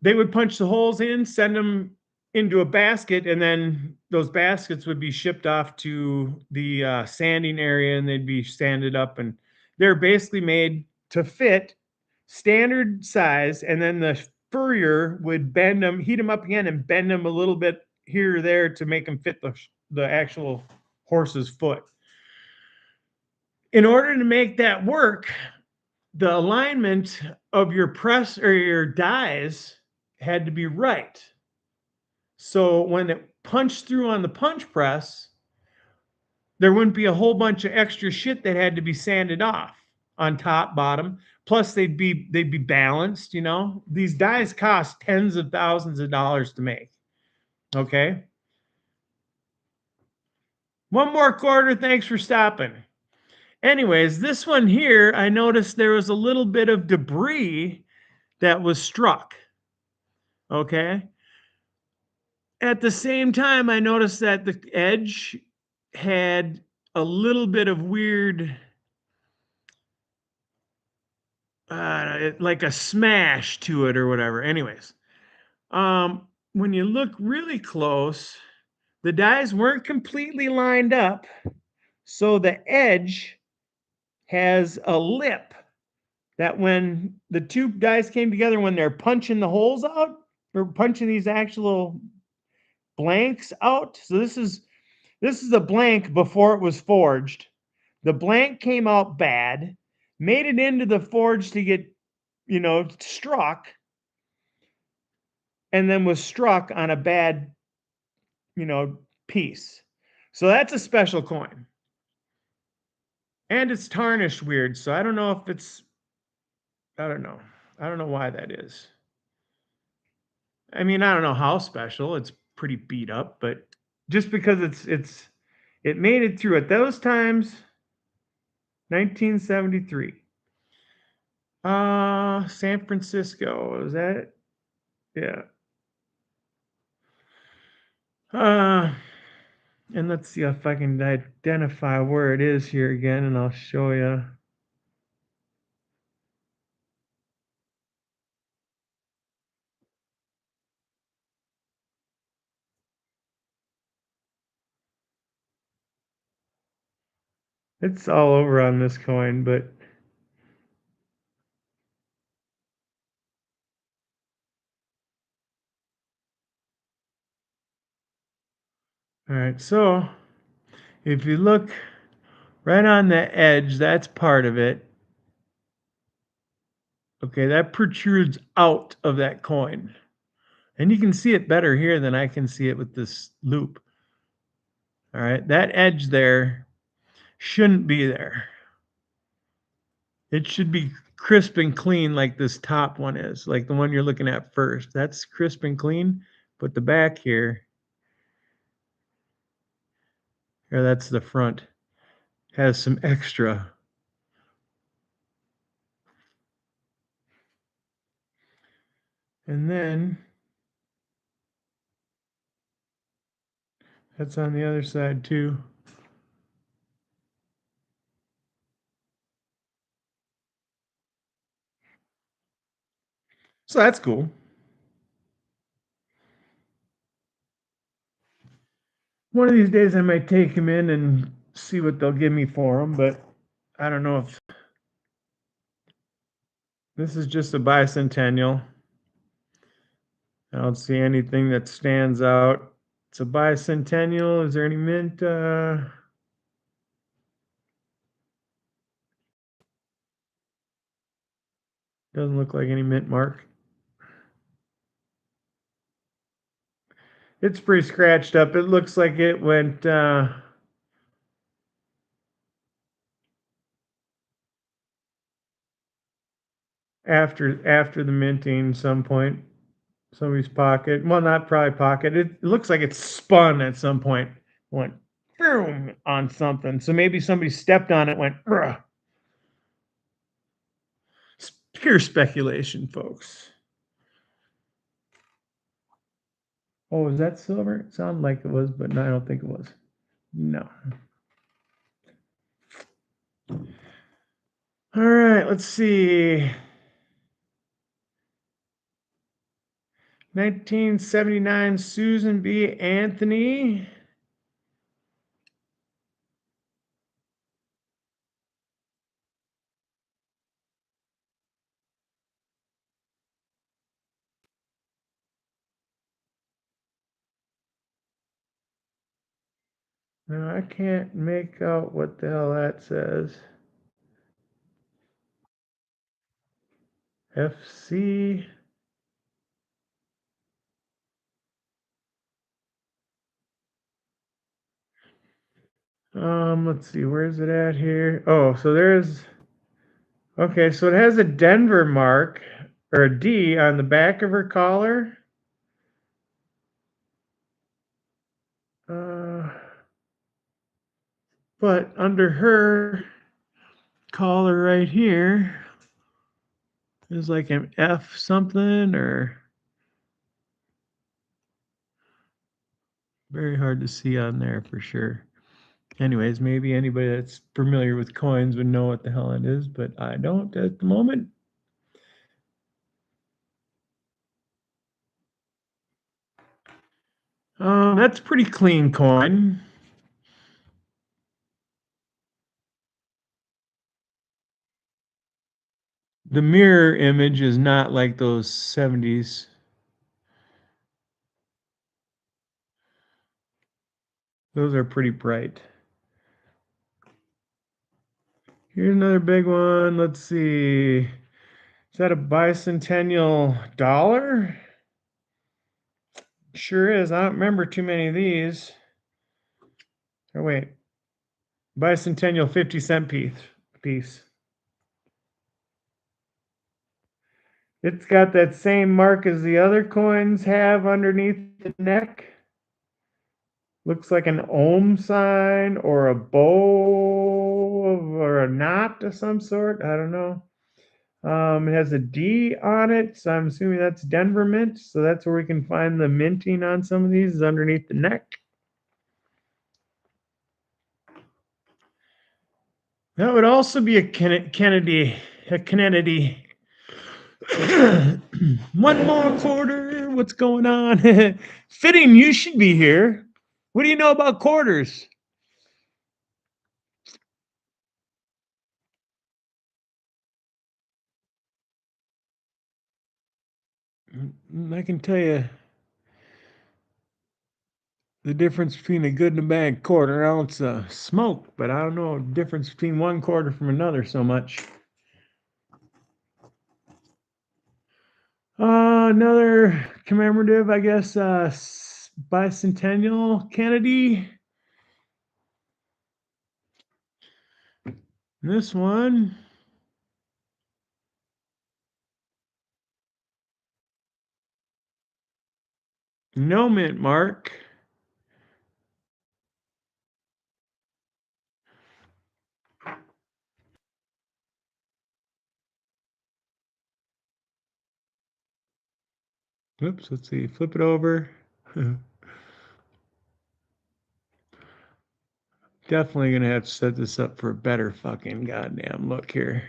they would punch the holes in, send them into a basket, and then those baskets would be shipped off to the sanding area, and they'd be sanded up, and they're basically made to fit standard size. And then the furrier would bend them, heat them up again, and bend them a little bit here or there to make them fit the actual horse's foot. In order to make that work, the alignment of your press or your dies had to be right. So when it punched through on the punch press, there wouldn't be a whole bunch of extra shit that had to be sanded off on top, bottom. Plus they'd be balanced, you know. These dies cost tens of thousands of dollars to make. Okay. One more quarter. Thanks for stopping. Anyways, this one here, I noticed there was a little bit of debris that was struck. Okay. At the same time, I noticed that the edge had a little bit of weird, like a smash to it or whatever. Anyways, when you look really close, the dies weren't completely lined up. So the edge has a lip that when the 2 dies came together, when they're punching the holes out or punching these actual blanks out. So this is a blank before it was forged. The blank came out bad, made it into the forge to get, struck, and then was struck on a bad, piece. So that's a special coin. And it's tarnished weird. So I don't know if it's, I don't know. I don't know why that is. I mean, I don't know how special. It's pretty beat up, but just because it made it through at those times, 1973. San Francisco, is that it? Yeah. And let's see if I can identify where it is here again, and I'll show you. It's all over on this coin, but all right. So if you look right on the edge, that's part of it. Okay, that protrudes out of that coin. And you can see it better here than I can see it with this loop. All right, that edge there shouldn't be there. It should be crisp and clean like this top one is, like the one you're looking at first. That's crisp and clean, but the back here, or that's the front, has some extra. And then that's on the other side too. So that's cool. One of these days I might take them in and see what they'll give me for them, but I don't know if this is just a bicentennial. I don't see anything that stands out. It's a bicentennial. Is there any mint? Doesn't look like any mint mark. It's pretty scratched up. It looks like it went after the minting some point. Somebody's pocket. Well, not probably pocket. It looks like it's spun at some point. Went boom on something. So maybe somebody stepped on it, went bruh. It's pure speculation, folks. Oh, is that silver? It sounded like it was, but no, I don't think it was. No. All right, let's see. 1979 Susan B. Anthony. No, I can't make out what the hell that says. FC. Let's see, where's it at here? Oh, so there's, okay, so it has a Denver mark or a D on the back of her collar. But under her collar right here is like an F something, or very hard to see on there for sure. Anyways, maybe anybody that's familiar with coins would know what the hell it is, but I don't at the moment. That's pretty clean coin. The mirror image is not like those 70s. Those are pretty bright. Here's another big one. Let's see. Is that a bicentennial dollar? Sure is. I don't remember too many of these. Oh, wait. Bicentennial 50-cent piece. It's got that same mark as the other coins have underneath the neck. Looks like an ohm sign or a bow or a knot of some sort. I don't know. It has a D on it, so I'm assuming that's Denver Mint. So that's where we can find the minting on some of these, is underneath the neck. That would also be a Kennedy. One more quarter. What's going on? Fitting, you should be here. What do you know about quarters? I can tell you the difference between a good and a bad quarter ounce of smoke, but I don't know the difference between one quarter from another so much. Another commemorative, I guess, bicentennial Kennedy. This one, no mint mark. Oops, let's see, flip it over. Definitely gonna have to set this up for a better fucking goddamn look here.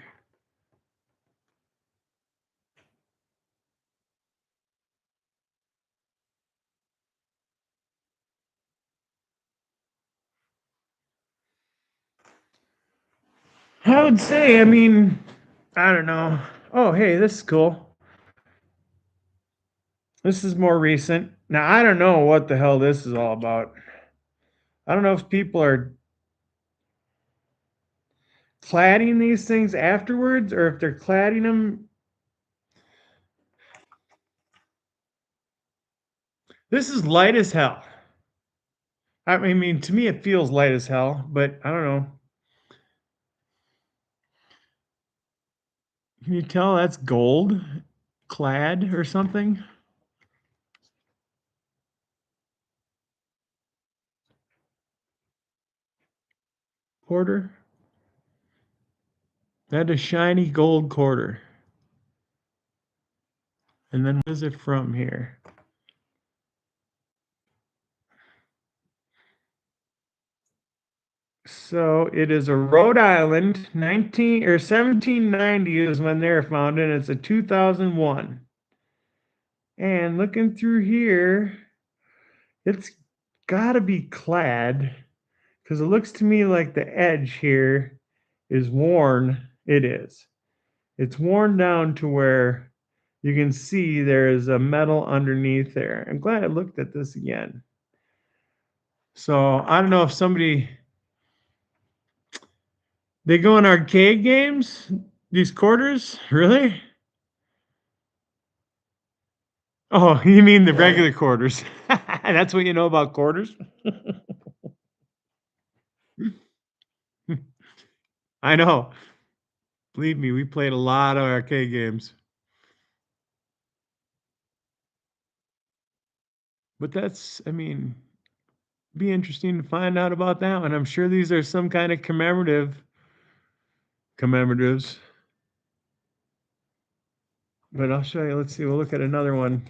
I would say, I mean, I don't know. Oh, hey, this is cool. This is more recent. Now, I don't know what the hell this is all about. I don't know if people are cladding these things afterwards or if they're cladding them. This is light as hell. I mean, to me, it feels light as hell, but I don't know. Can you tell that's gold clad or something? Quarter? That is shiny gold quarter. And then what is it from here? So it is a Rhode Island 19 or 1790 is when they were founded. It's a 2001. And looking through here, it's got to be clad because it looks to me like the edge here is worn. It is. It's worn down to where you can see there is a metal underneath there. I'm glad I looked at this again. So I don't know if somebody they go in arcade games. These quarters, really? Oh, you mean the regular quarters? That's what you know about quarters? I know. Believe me, we played a lot of arcade games. But that's, I mean, be interesting to find out about that one. I'm sure these are some kind of commemoratives. But I'll show you. Let's see. We'll look at another one.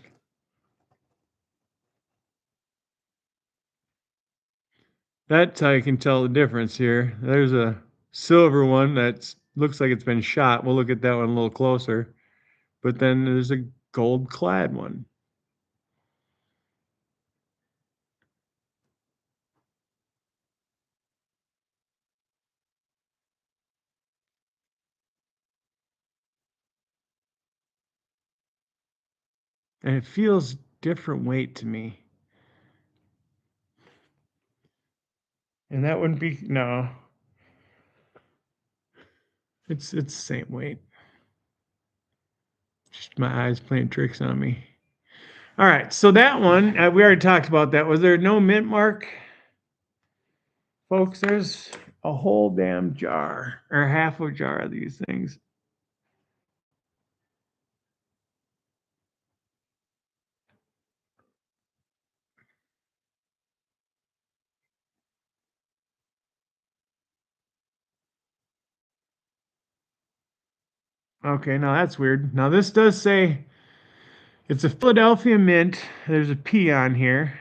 That's how you can tell the difference here. There's a silver one that looks like it's been shot. We'll look at that one a little closer. But then there's a gold clad one. And it feels different weight to me. And that wouldn't be no. It's the same weight. Just my eyes playing tricks on me. All right, so that one we already talked about that. Was there no mint mark, folks? There's a whole damn jar or half a jar of these things. Okay, now that's weird. Now this does say it's a Philadelphia mint. There's a P on here.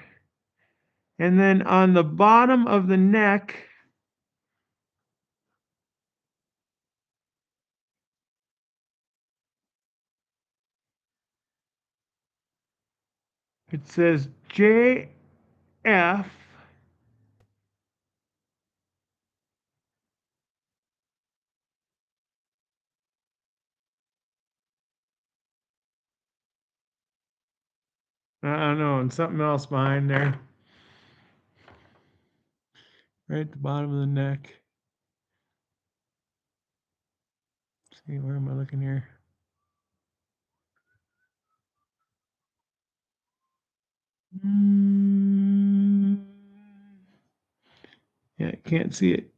And then on the bottom of the neck, it says JF. I don't know, and something else behind there. Right at the bottom of the neck. Let's see, where am I looking here? Yeah, I can't see it.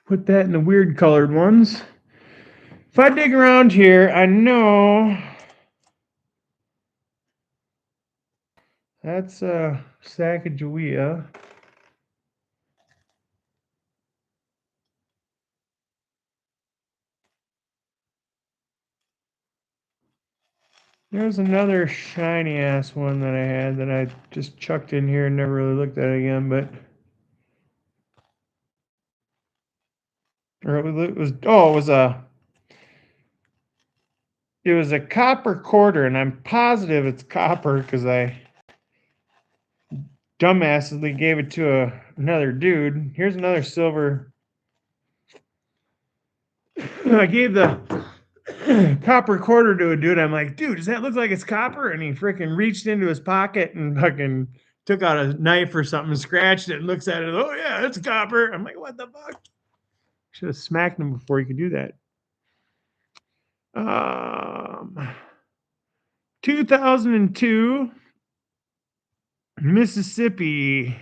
Put that in the weird colored ones. If I dig around here, I know that's Sacagawea. There's another shiny ass one that I had that I just chucked in here and never really looked at it again, but or it was a copper quarter, and I'm positive it's copper because I dumbassly gave it to another dude. Here's another silver. I gave the copper quarter to a dude. I'm like, dude, does that look like it's copper? And he freaking reached into his pocket and fucking took out a knife or something, scratched it, and looks at it. Oh yeah, it's copper. I'm like, what the fuck? Should have smacked him before he could do that. 2002, Mississippi,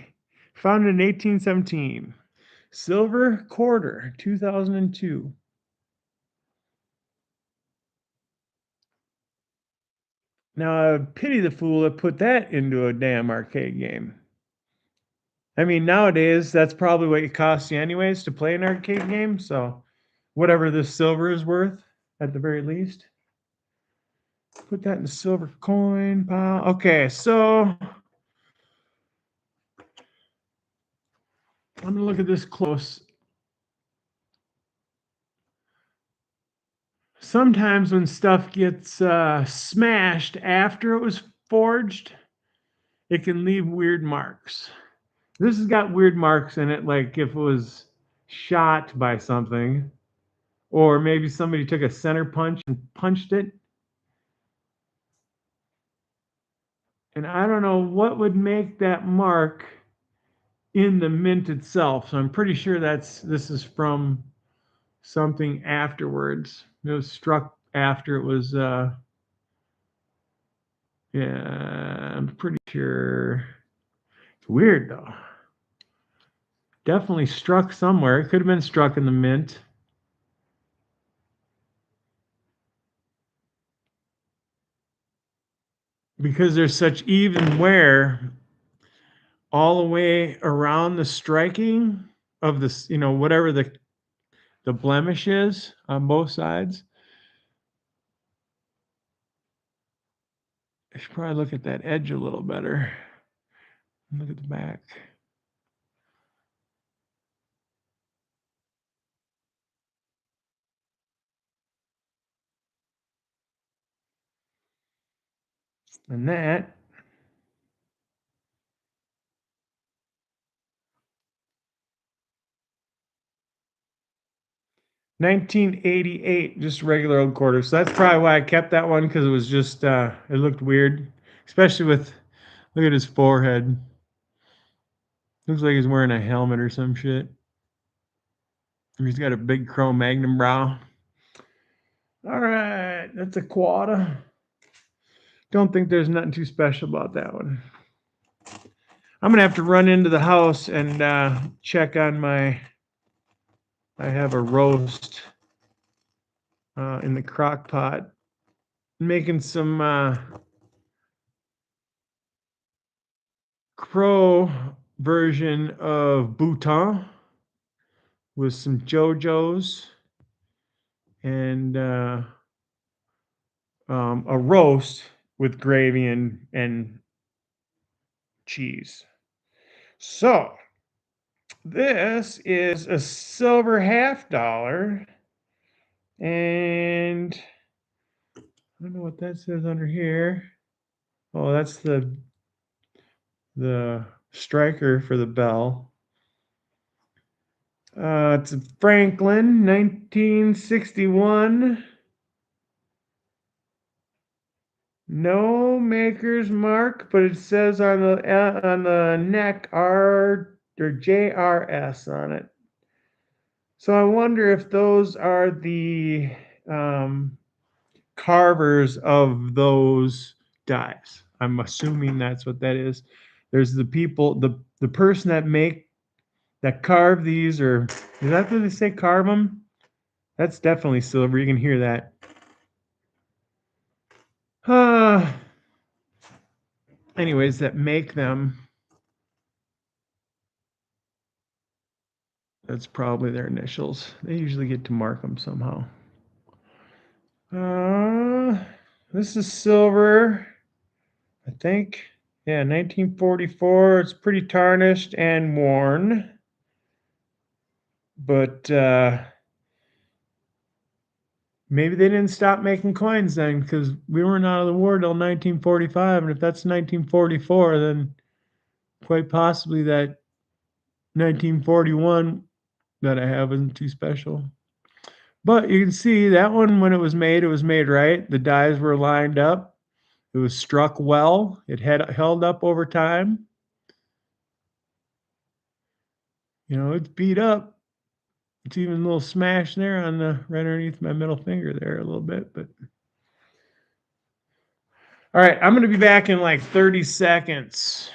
founded in 1817. Silver quarter, 2002. Now, I pity the fool that put that into a damn arcade game. I mean, nowadays, that's probably what it costs you anyways to play an arcade game. So, whatever this silver is worth, at the very least. Put that in the silver coin pile. Okay, so I'm going to look at this close. Sometimes when stuff gets smashed after it was forged, it can leave weird marks. This has got weird marks in it, like if it was shot by something, or maybe somebody took a center punch and punched it. And I don't know what would make that mark in the mint itself. So I'm pretty sure this is from something afterwards. It was struck after it was yeah, I'm pretty sure. It's weird though. Definitely struck somewhere. It could have been struck in the mint. Because there's such even wear all the way around the striking of this, whatever the blemish is on both sides. I should probably look at that edge a little better. Look at the back. And that 1988, just regular old quarter. So that's probably why I kept that one, because it was just it looked weird, especially with look at his forehead. Looks like he's wearing a helmet or some shit. He's got a big chrome magnum brow. All right, that's a quad. Don't think there's nothing too special about that one. I'm gonna have to run into the house and check on my. I have a roast in the crock pot, making some crow version of bouton with some JoJo's and a roast with gravy and cheese. So this is a silver $50, and I don't know what that says under here. Oh, that's the striker for the bell. It's a Franklin, 1961. No maker's mark, but it says on the neck R or JRS on it. So I wonder if those are the carvers of those dies. I'm assuming that's what that is. There's the people, the person that carve these, or is that what they say, carve them? That's definitely silver. You can hear that. Anyways, that make them. That's probably their initials. They usually get to mark them somehow. This is silver, I think. Yeah, 1944. It's pretty tarnished and worn. But maybe they didn't stop making coins then, because we weren't out of the war till 1945. And if that's 1944, then quite possibly that 1941 that I have isn't too special. But you can see that one, when it was made right. The dies were lined up. It was struck well. It had held up over time. You know, it's beat up. It's even a little smashed there on the right underneath my middle finger there a little bit. But all right, I'm going to be back in like 30 seconds.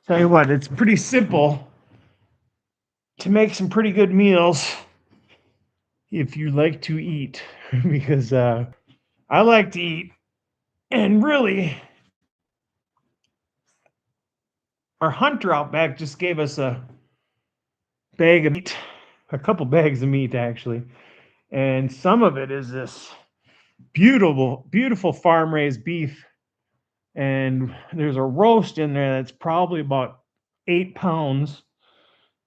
Tell you what, it's pretty simple to make some pretty good meals if you like to eat, because I like to eat. And really, our hunter out back just gave us a bag of meat, a couple bags of meat actually. And some of it is this Beautiful, beautiful farm raised beef. And there's a roast in there that's probably about 8 pounds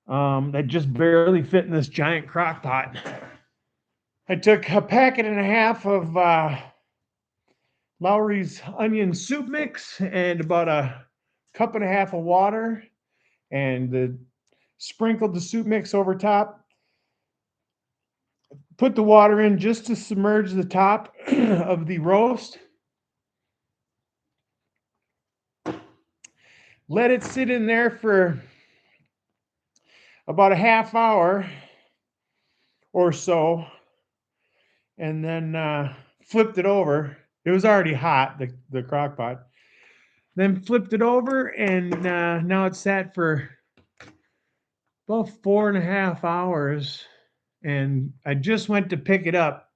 that just barely fit in this giant crock pot. I took a packet and a half of Lowry's onion soup mix and about a cup and a half of water and sprinkled the soup mix over top. Put the water in just to submerge the top of the roast. Let it sit in there for about a half hour or so, and then flipped it over. It was already hot, the crock pot. Then flipped it over, and now it's sat for about 4.5 hours. And I just went to pick it up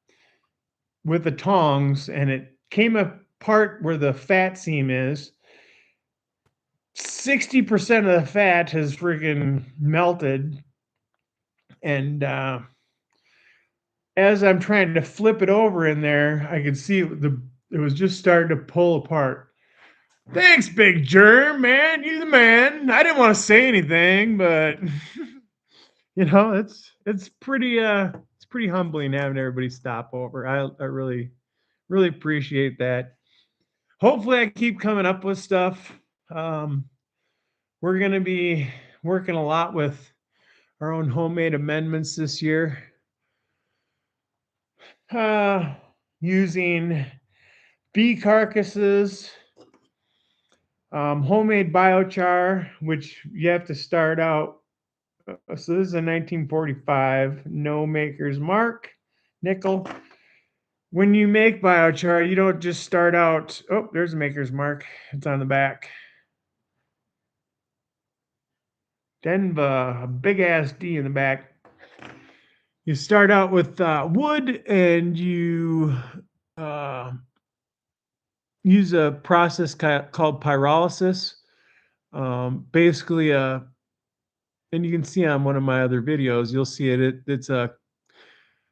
with the tongs, and it came apart where the fat seam is. 60% of the fat has freaking melted. And as I'm trying to flip it over in there, I could see it was just starting to pull apart. Thanks, Big Germ, man. You're the man. I didn't want to say anything, but it's pretty humbling having everybody stop over. I really really appreciate that. Hopefully I keep coming up with stuff. We're going to be working a lot with our own homemade amendments this year. Using bee carcasses, homemade biochar, which you have to start out. So this is a 1945, no maker's mark, nickel. When you make biochar, you don't just start out. Oh, there's a maker's mark. It's on the back. Denver, a big ass D in the back. You start out with wood, and you use a process called pyrolysis. Basically, and you can see on one of my other videos, you'll see it. It's a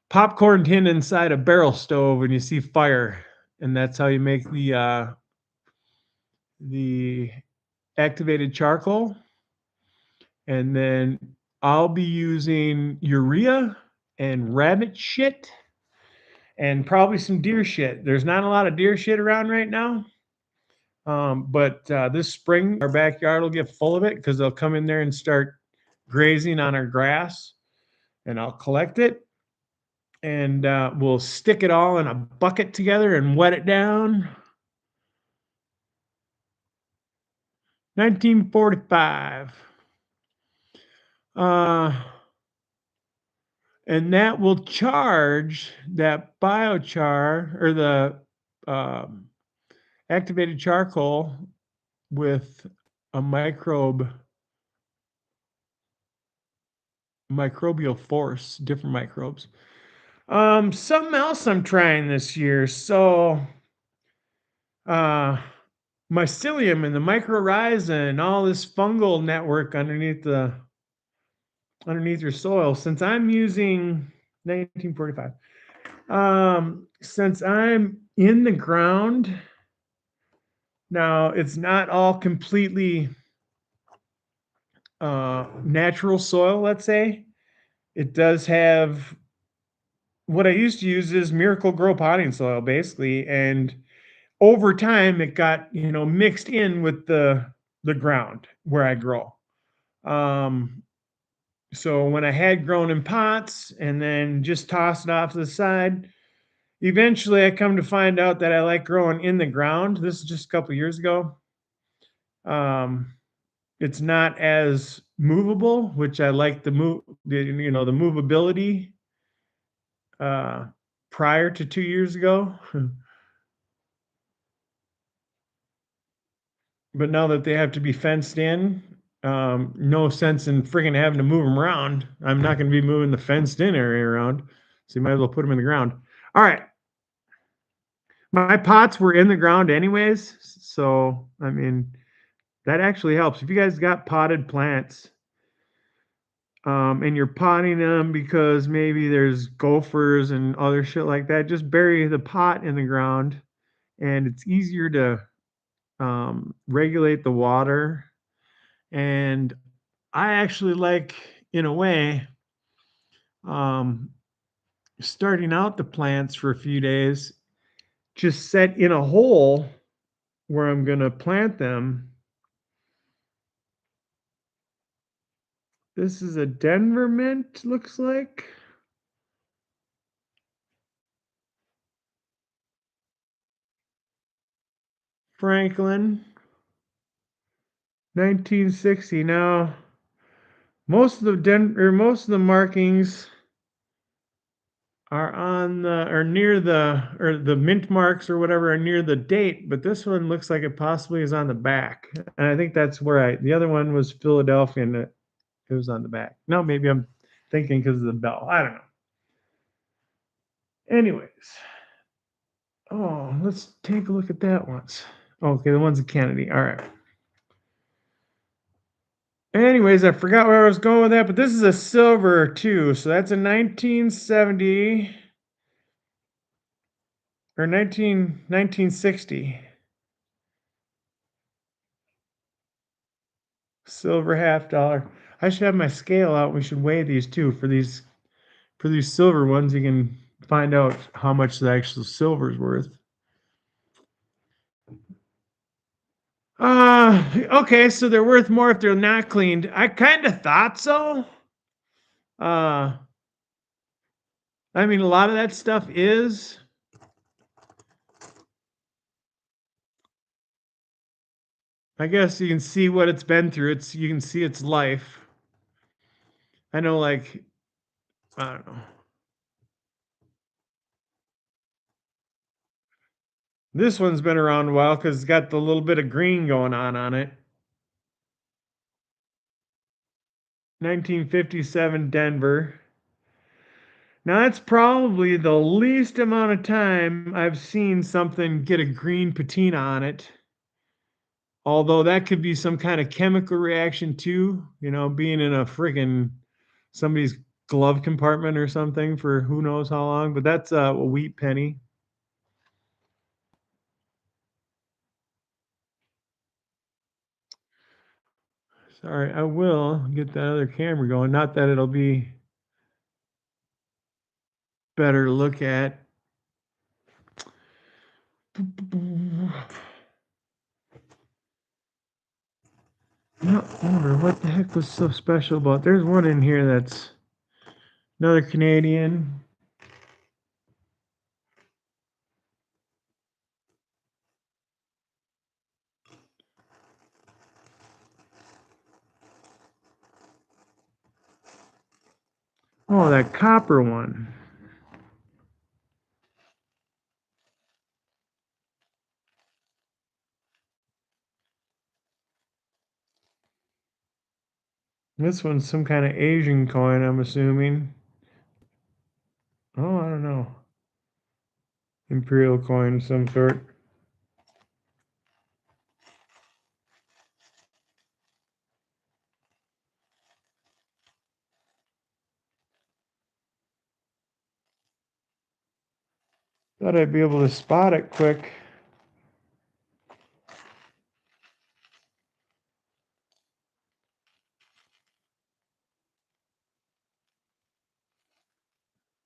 popcorn tin inside a barrel stove, and you see fire, and that's how you make the activated charcoal. And then I'll be using urea and rabbit shit and probably some deer shit. There's not a lot of deer shit around right now. But this spring, our backyard will get full of it because they'll come in there and start grazing on our grass, and I'll collect it, and we'll stick it all in a bucket together and wet it down. 1945. And that will charge that biochar or the activated charcoal with a microbial force, different microbes. Something else I'm trying this year. So mycelium and the mycorrhiza and all this fungal network underneath your soil. Since I'm using 1945, since I'm in the ground now, it's not all completely natural soil, let's say. It does have what I used to use is Miracle-Gro potting soil, basically, and over time it got mixed in with the ground where I grow. So when I had grown in pots and then just tossed it off to the side, eventually I come to find out that I like growing in the ground. This is just a couple of years ago. It's not as movable, which I like the movability prior to 2 years ago. But now that they have to be fenced in, no sense in freaking having to move them around. I'm not going to be moving the fenced in area around. So you might as well put them in the ground. All right. My pots were in the ground anyways. So, I mean, that actually helps. If you guys got potted plants, and you're potting them because maybe there's gophers and other shit like that, just bury the pot in the ground, and it's easier to regulate the water. And I actually like, in a way, um, starting out the plants for a few days, just set in a hole where I'm going to plant them. This is a Denver mint, looks like. Franklin, 1960. Now, most of the markings are on the or near the mint marks or whatever are near the date, but this one looks like it possibly is on the back. And I think that's where the other one was Philadelphia and it was on the back. No, maybe I'm thinking because of the bell. I don't know. Anyways, oh, let's take a look at that once. Okay, the one's a Kennedy. All right. Anyways, I forgot where I was going with that, but this is a silver too. So that's a 1970 or 1960 silver $50. I should have my scale out. We should weigh these too for these silver ones. You can find out how much the actual silver is worth. Okay, so they're worth more if they're not cleaned. I kind of thought so. Uh, I mean, a lot of that stuff is. I guess you can see what it's been through. You can see its life. I know, like, I don't know. This one's been around a while because it's got the little bit of green going on it. 1957 Denver. Now that's probably the least amount of time I've seen something get a green patina on it. Although that could be some kind of chemical reaction too, being in a friggin' somebody's glove compartment or something for who knows how long. But that's a wheat penny. Sorry, I will get that other camera going. Not that it'll be better to look at. No, wonder what the heck was so special about. There's one in here that's another Canadian. Oh, that copper one. This one's some kind of Asian coin, I'm assuming. Oh, I don't know. Imperial coin of some sort. Thought I'd be able to spot it quick.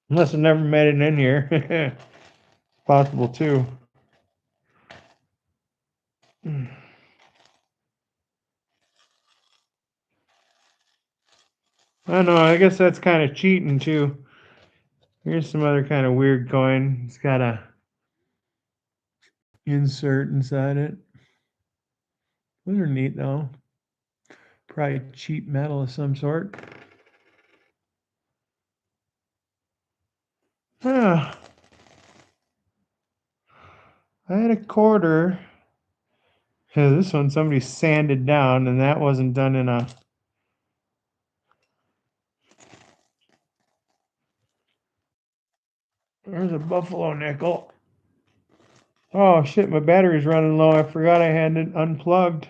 Unless I've never made it in here. Possible too. I don't know. I guess that's kind of cheating too. Here's some other kind of weird coin. It's got a insert inside it. Those are neat though. Probably cheap metal of some sort. Ah, I had a quarter. Yeah, this one somebody sanded down, and that wasn't done in a. There's a buffalo nickel. Oh shit, my battery's running low. I forgot I had it unplugged.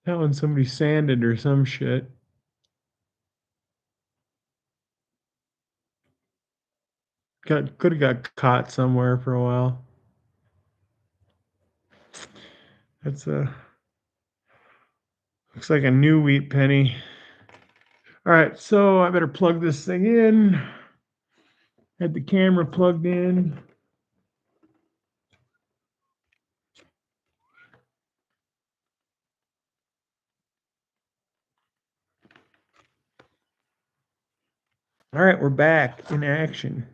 That one somebody sanded or some shit. Could have got caught somewhere for a while. That's a looks like a new wheat penny. All right, so I better plug this thing in. Had the camera plugged in. All right, we're back in action.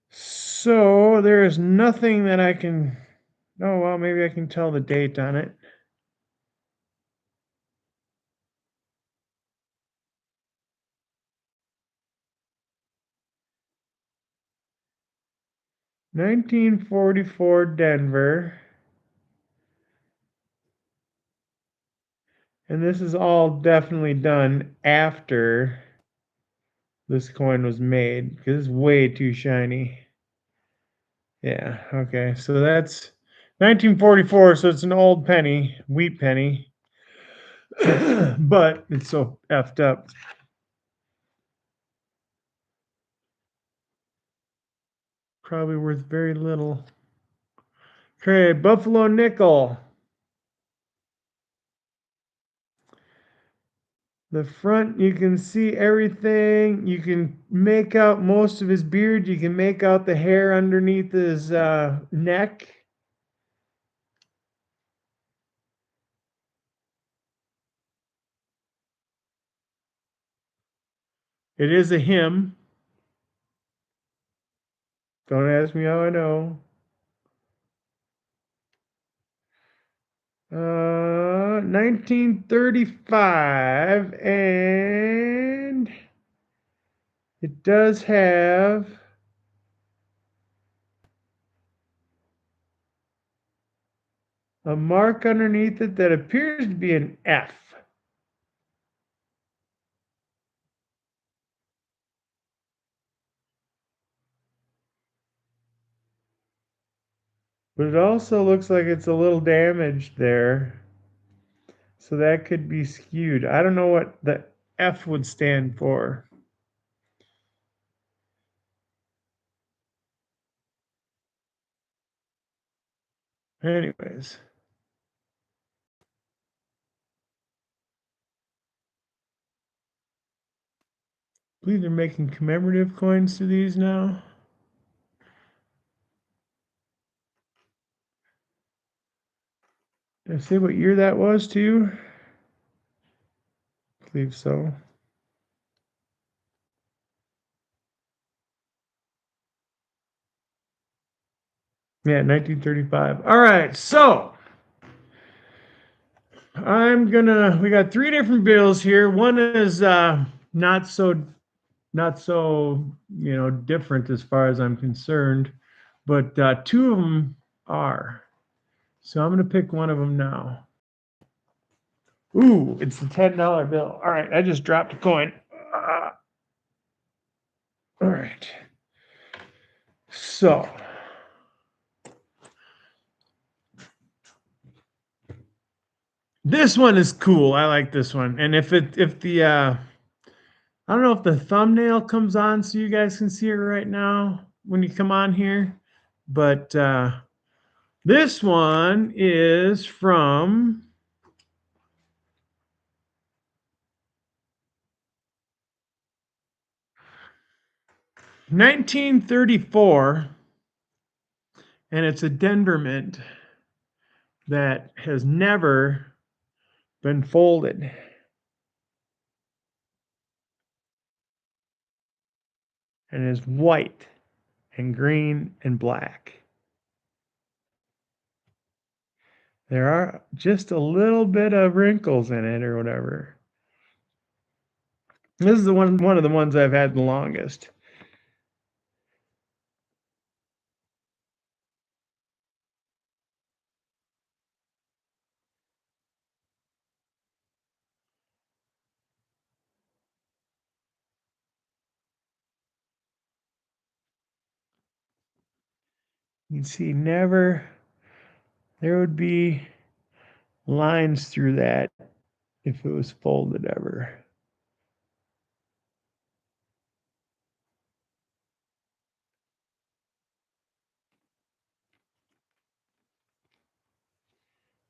So there is nothing that I can. Oh, well, maybe I can tell the date on it. "1944 Denver." And this is all definitely done after this coin was made because it's way too shiny. Yeah, okay. So that's 1944, so it's an old penny, wheat penny. But it's so effed up. Probably worth very little. Okay, Buffalo nickel. The front, you can see everything. You can make out most of his beard. You can make out the hair underneath his neck. It is a him. Don't ask me how I know. 1935, and it does have a mark underneath it that appears to be an F. But it also looks like it's a little damaged there. So that could be skewed. I don't know what the F would stand for. Anyways. I believe they're making commemorative coins to these now. Did I say what year that was too? I believe so. Yeah, 1935. All right, so we got three different bills here. One is not so different as far as I'm concerned, but two of them are. So I'm gonna pick one of them now. Ooh, it's the $10 bill. All right, I just dropped a coin. All right. So this one is cool. I like this one. And if the I don't know if the thumbnail comes on so you guys can see it right now when you come on here, but this one is from 1934, and it's a Denver mint that has never been folded. And is white and green and black. There are just a little bit of wrinkles in it or whatever. This is the one of the ones I've had the longest. You can see there would be lines through that if it was folded ever.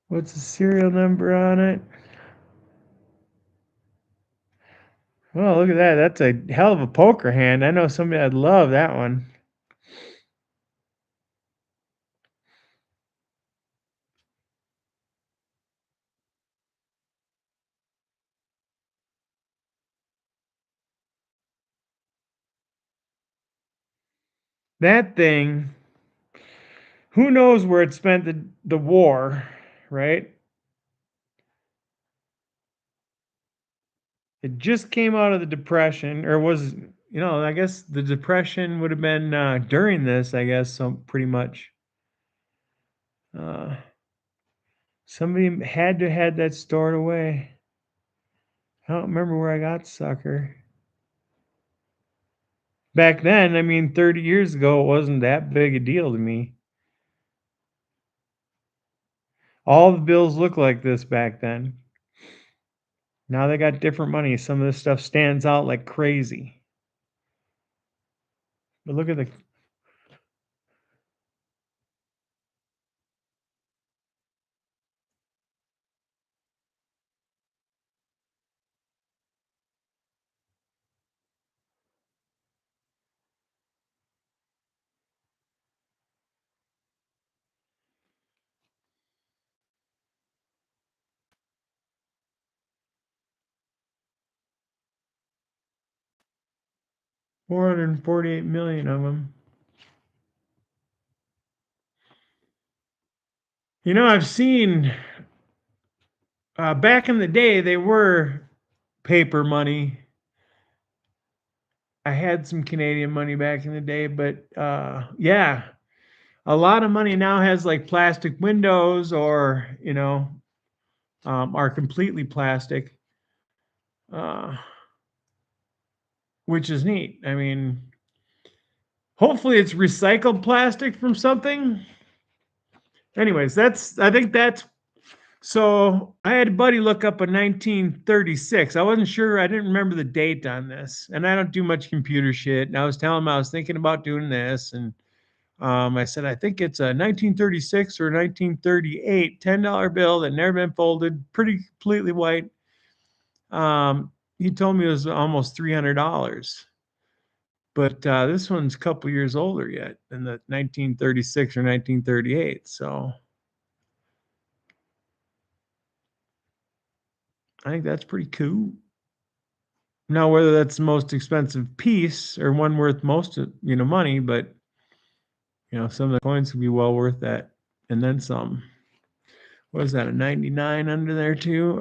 What's the serial number on it? Well, look at that. That's a hell of a poker hand. I know somebody I'd love that one. That thing, who knows where it spent the war, right? It just came out of the depression, or was, I guess the depression would have been during this, I guess, so pretty much. Uh, Somebody had to had that stored away. I don't remember where I got sucker. Back then, I mean, 30 years ago, it wasn't that big a deal to me. All the bills looked like this back then. Now they got different money. Some of this stuff stands out like crazy. But look at the 448 million of them. I've seen back in the day, they were paper money. I had some Canadian money back in the day, but yeah, a lot of money now has like plastic windows or, are completely plastic, uh, which is neat. I mean, hopefully it's recycled plastic from something. Anyways, I think that's so I had a buddy look up a 1936. I wasn't sure, I didn't remember the date on this. And I don't do much computer shit. And I was telling him I was thinking about doing this. And I said, I think it's a 1936 or 1938 $10 bill that never been folded, pretty completely white. He told me it was almost $300. But this one's a couple years older yet than the 1936 or 1938. So I think that's pretty cool. Now, whether that's the most expensive piece or one worth most, money, but some of the coins could be well worth that, and then some. What is that? A 99 under there too?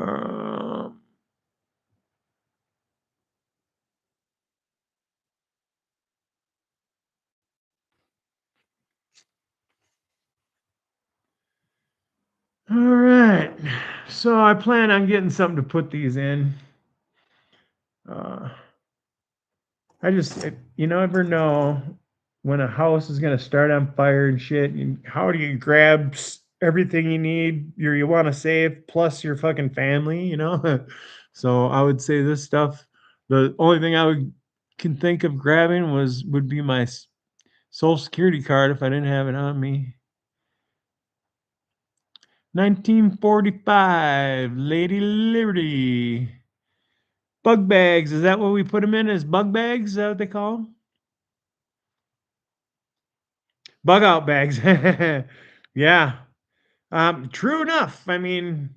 All right. So I plan on getting something to put these in. Uh, I just, you never know when a house is going to start on fire and shit. How do you grab everything you need, you want to save, plus your fucking family, So I would say this stuff, the only thing can think of grabbing would be my social security card if I didn't have it on me. 1945, Lady Liberty. Bug bags, is that what we put them in as bug bags? Is that what they call them? Bug out bags. Yeah. True enough. I mean,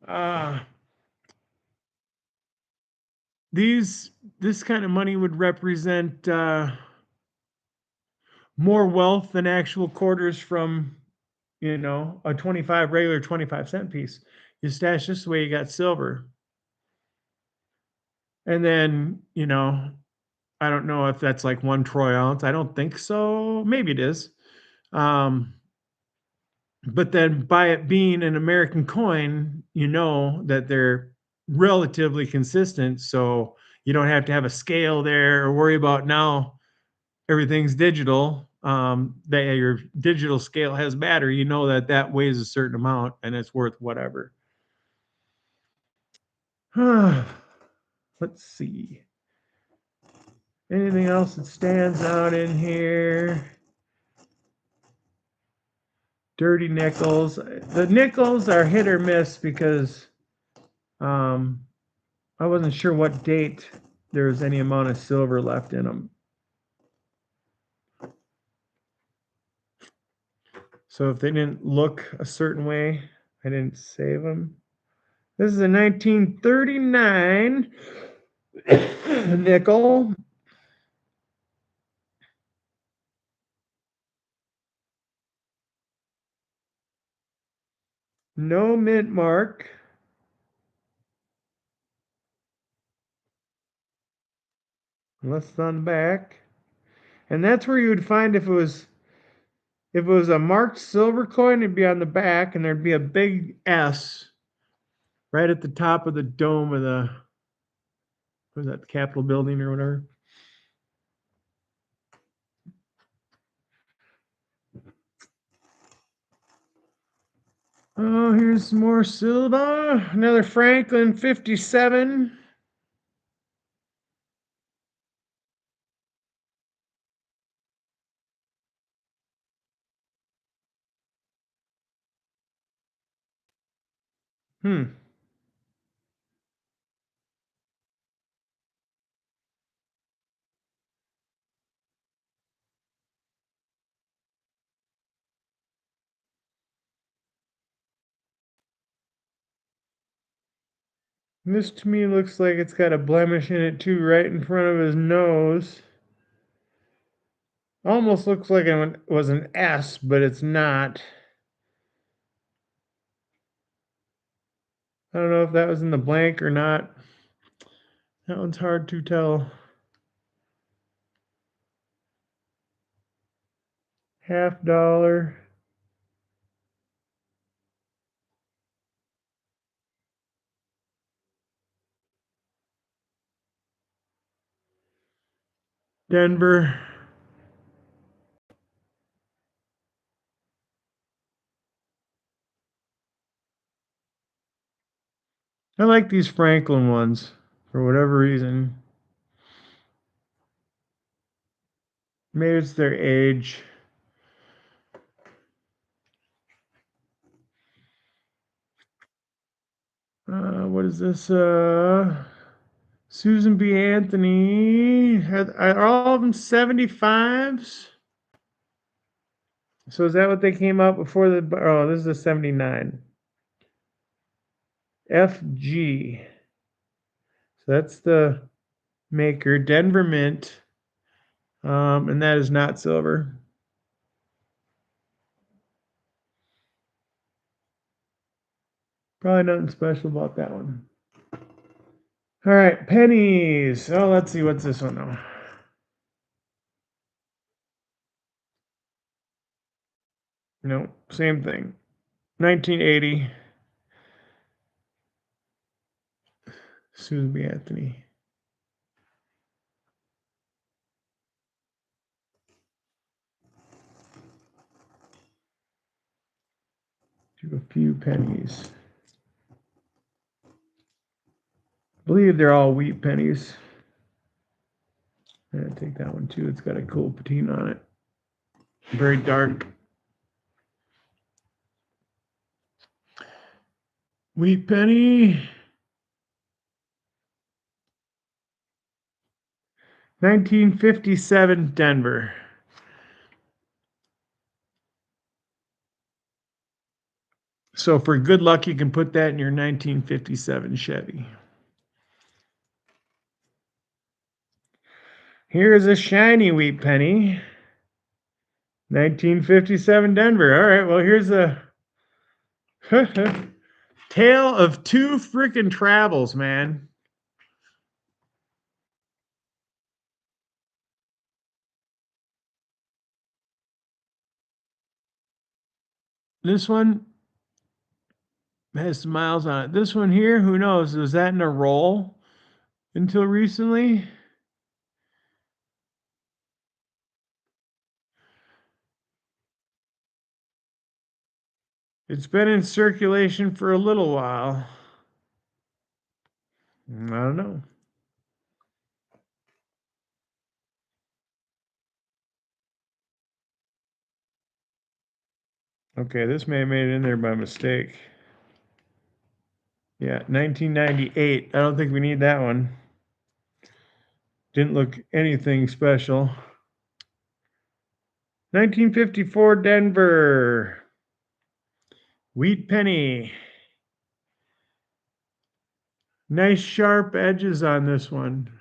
uh, these this kind of money would represent more wealth than actual quarters from, a 25 regular 25-cent piece. You stash this way, you got silver. And then, I don't know if that's like 1 troy ounce. I don't think so. Maybe it is. Um, but then by it being an American coin, that they're relatively consistent. So you don't have to have a scale there or worry about now everything's digital, that your digital scale has battery, you know that that weighs a certain amount and it's worth whatever. Let's see. Anything else that stands out in here? Dirty nickels. The nickels are hit or miss because I wasn't sure what date there was any amount of silver left in them. So if they didn't look a certain way, I didn't save them. This is a 1939 nickel. No mint mark. Unless it's on the back. And that's where you would find if it was a marked silver coin, it'd be on the back and there'd be a big S right at the top of the dome of the, what was that, the Capitol building or whatever. Oh, here's some more silver. Another Franklin 57. This to me looks like it's got a blemish in it too, right in front of his nose. Almost looks like it was an S, but it's not. I don't know if that was in the blank or not. That one's hard to tell. $50. Denver. I like these Franklin ones for whatever reason. Maybe it's their age. What is this? Susan B. Anthony. Are all of them 75s? So is that what they came out before the? Oh, this is a 79. FG. So that's the maker, Denver Mint. And that is not silver. Probably nothing special about that one. All right, pennies. Oh, let's see. What's this one though? No, same thing. 1980. Susan B. Anthony. Do a few pennies. I believe they're all wheat pennies. I'm gonna take that one too. It's got a cool patina on it. Very dark. Wheat penny. 1957 Denver. So for good luck, you can put that in your 1957 Chevy. Here's a shiny wheat penny. 1957 Denver. All right, well, here's a tale of two freaking travels, man. This one has some miles on it. This one here, who knows? Was that in a roll until recently? It's been in circulation for a little while. I don't know. Okay, this may have made it in there by mistake. Yeah, 1998. I don't think we need that one. Didn't look anything special. 1954 Denver. Wheat penny. Nice sharp edges on this one.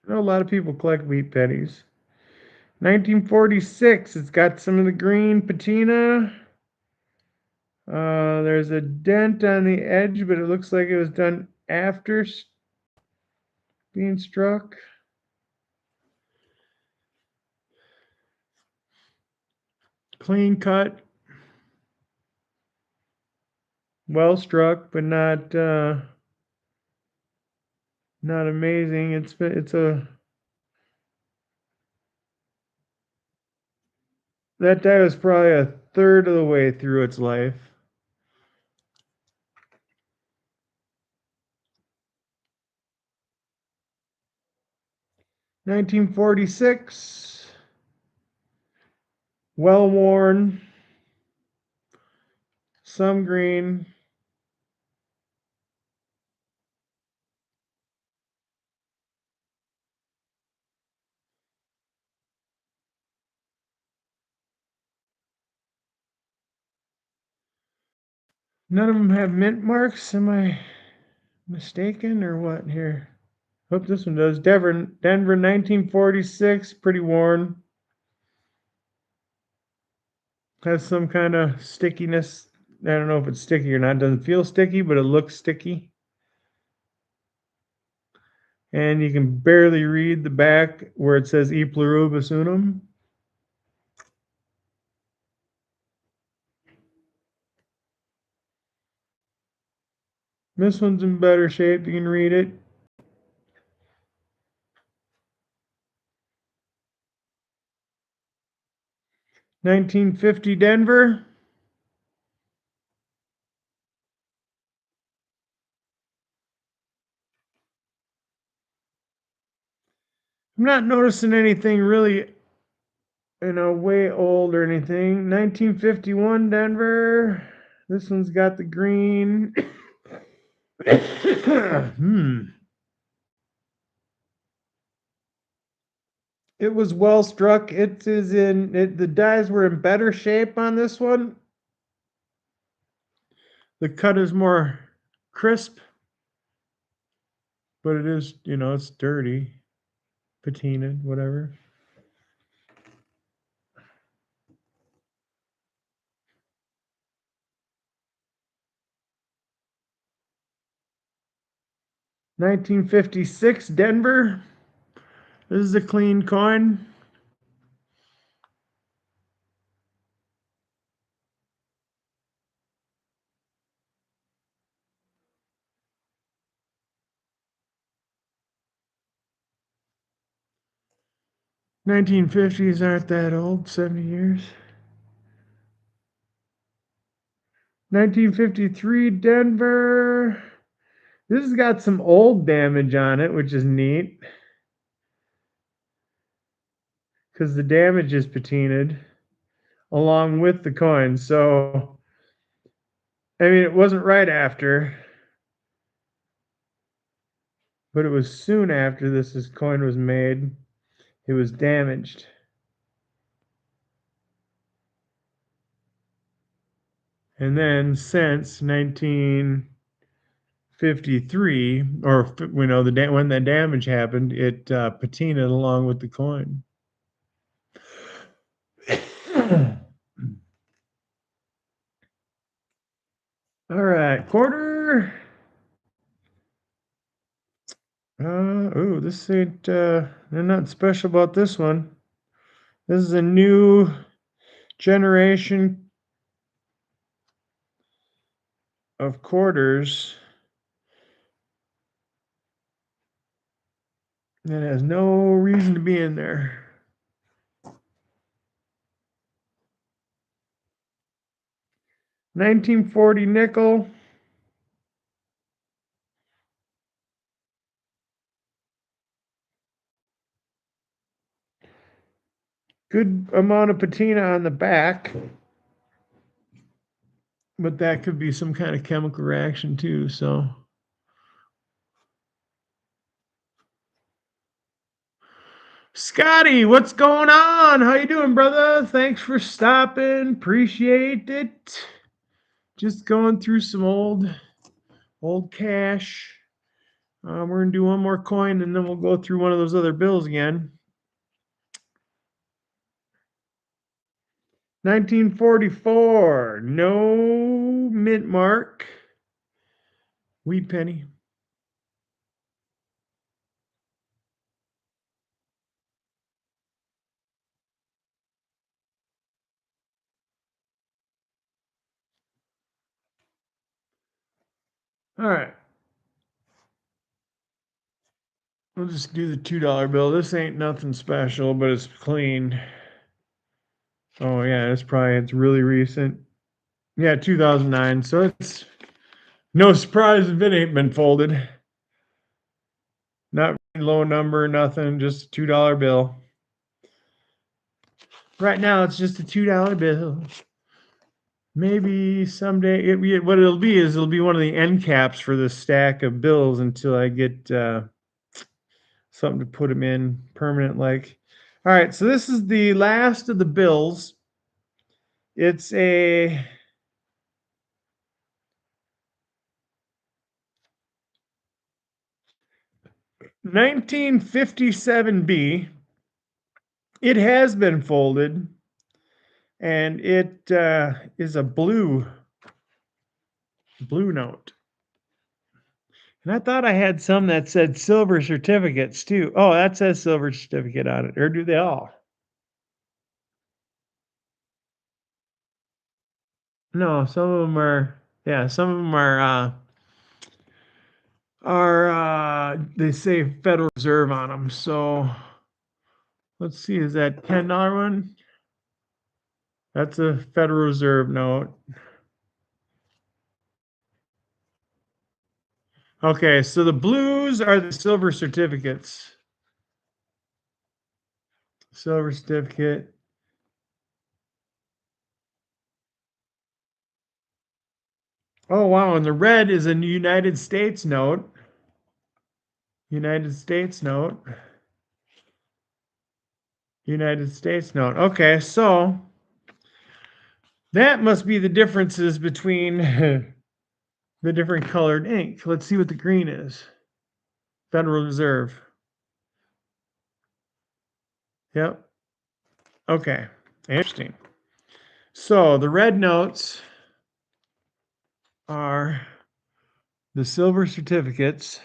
I know a lot of people collect wheat pennies. 1946. It's got some of the green patina. There's a dent on the edge, but it looks like it was done after being struck. Clean cut. Well struck, but not amazing. It's a that die was probably a third of the way through its life. $1946. Well worn. Some green. None of them have mint marks. Am I mistaken or what here? Hope this one does. Denver 1946. Pretty worn. Has some kind of stickiness. I don't know if it's sticky or not. It doesn't feel sticky, but it looks sticky. And you can barely read the back where it says E pluribus unum. This one's in better shape. You can read it. $1950 Denver. I'm not noticing anything really, way old or anything. 1951 Denver. This one's got the green. It was well struck. It is in it, the dies were in better shape on this one. The cut is more crisp, but it is, it's dirty, patinaed, whatever. $1956 Denver. This is a clean coin. $1950s aren't that old, 70 years. 1953 Denver. This has got some old damage on it, which is neat. Because the damage is patinaed along with the coin. So, I mean, it wasn't right after, but it was soon after this coin was made. It was damaged. And then since 1953, or when that damage happened, it patinaed along with the coin. All right, quarter. This ain't. They're not special about this one. This is a new generation of quarters. It has no reason to be in there. $19.40 nickel. Good amount of patina on the back. But that could be some kind of chemical reaction too, so. Scotty, what's going on? How you doing, brother? Thanks for stopping. Appreciate it. Just going through some old cash. We're gonna do one more coin and then we'll go through one of those other bills again. 1944, no mint mark. Wheat penny. All right. We'll just do the $2 bill. This ain't nothing special, but it's clean. Oh yeah, it's really recent. Yeah, 2009. So it's no surprise if it ain't been folded. Not low number, nothing, just a $2 bill. Right now, it's just a $2 bill. Maybe someday, what it'll be is it'll be one of the end caps for this stack of bills until I get something to put them in permanent like. All right, so this is the last of the bills. It's a 1957B. It has been folded, and it is a blue note. And I thought I had some that said silver certificates too. Oh, that says silver certificate on it, or do they all? No, some of them are. Yeah, some of them are they say Federal Reserve on them. So let's see, is that $10 one? That's a Federal Reserve note. Okay, so the blues are the silver certificates. Silver certificate. Oh wow, and the red is a United States note. United States note. United States note. Okay, so that must be the differences between the different colored ink. Let's see what the green is. Federal Reserve. Yep. Okay. Interesting. So the red notes are the silver certificates,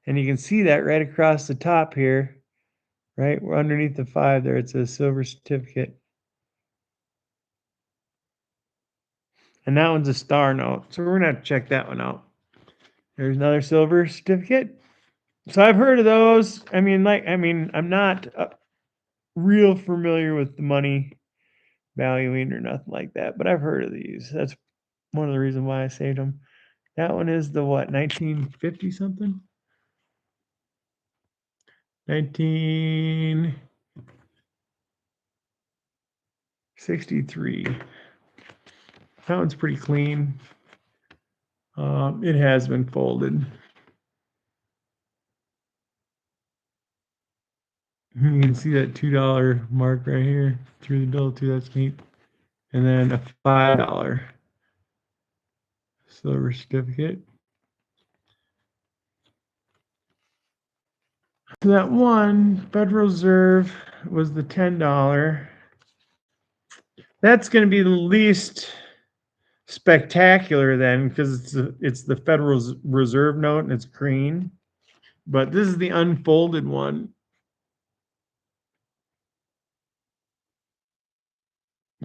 and you can see that right across the top here, right? We're underneath the 5 there. It says silver certificate. And that one's a star note. So we're gonna have to check that one out. There's another silver certificate. So I've heard of those. I'm not real familiar with the money valuing or nothing like that, but I've heard of these. That's one of the reasons why I saved them. That one is the what, 1950 something? 1963. That one's pretty clean. It has been folded. You can see that $2 mark right here through the bill too. That's neat. And then a $5 silver certificate. So that one, Federal Reserve, was the $10. That's going to be the least spectacular then, because it's the Federal Reserve note and it's green. But this is the unfolded one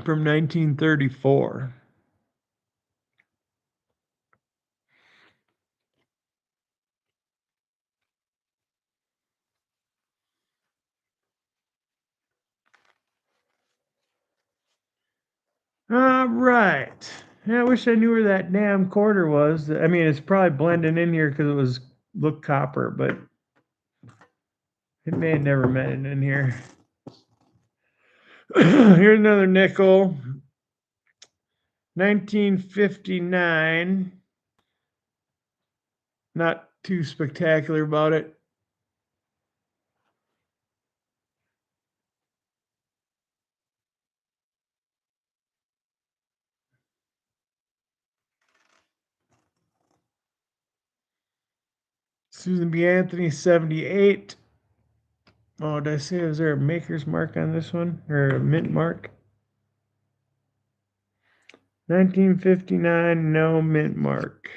from 1934. All right. Yeah, I wish I knew where that damn quarter was. I mean, it's probably blending in here because it was look copper, but it may have never met it in here. Here's another nickel. 1959. Not too spectacular about it. Susan B. Anthony, 78. Oh, did I say, is there a maker's mark on this one? Or a mint mark? 1959, no mint mark.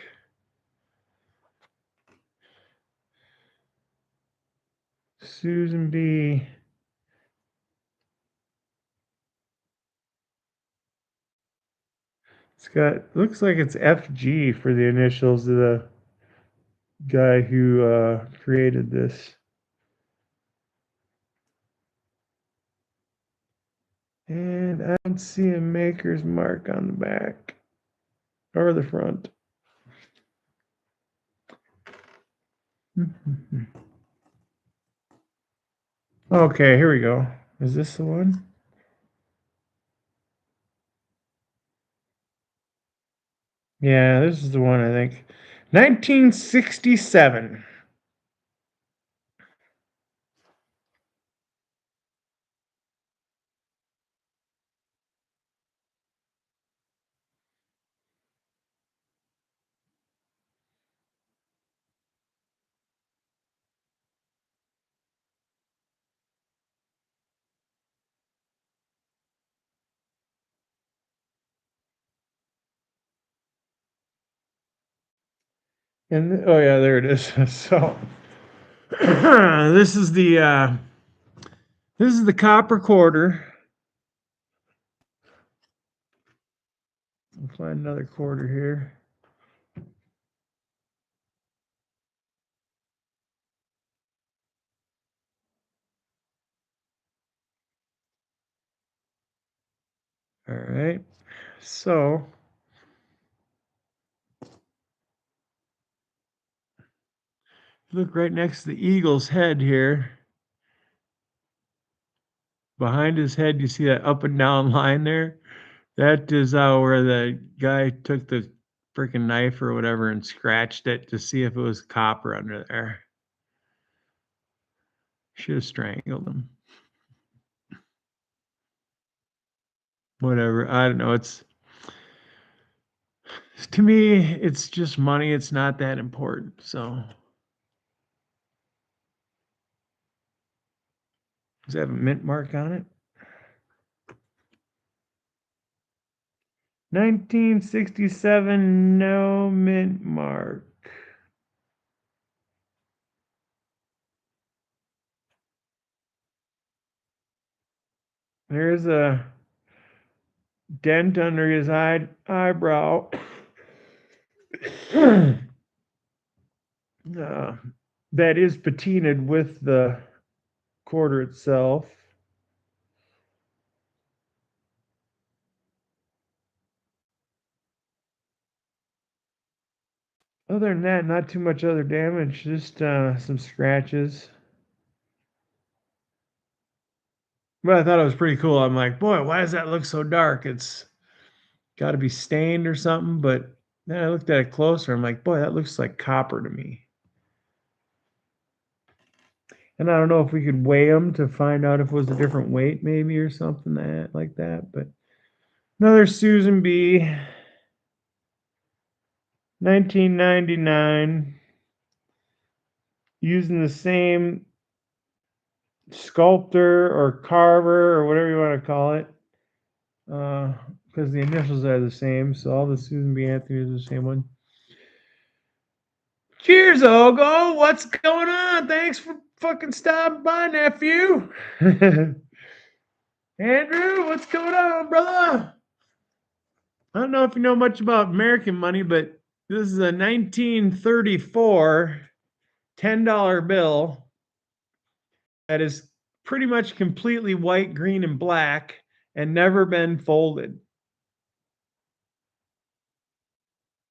Susan B. It's got, looks like it's FG for the initials of the guy who created this. And I don't see a maker's mark on the back or the front. Okay, here we go. Is this the one? Yeah, this is the one, I think. 1967. And oh yeah, there it is. So this is the copper quarter. I'll find another quarter here. All right. So look right next to the eagle's head here. Behind his head, you see that up and down line there? That is where the guy took the freaking knife or whatever and scratched it to see if it was copper under there. Should have strangled him. Whatever. I don't know. It's to me, it's just money. It's not that important. So does it have a mint mark on it? 1967, no mint mark. There's a dent under his eyebrow. That is patinaed with the quarter itself. Other than that, not too much other damage, just some scratches. But I thought it was pretty cool. I'm like, boy, why does that look so dark? It's got to be stained or something. But then I looked at it closer. I'm like, boy, that looks like copper to me. And I don't know if we could weigh them to find out if it was a different weight, maybe, or something like that. But another Susan B. 1999. Using the same sculptor or carver or whatever you want to call it. Because the initials are the same. So all the Susan B. Anthony is the same one. Cheers, Ogo. What's going on? Thanks for fucking stopping by, nephew. Andrew, what's going on, brother? I don't know if you know much about American money, but this is a 1934 $10 bill that is pretty much completely white, green, and black and never been folded.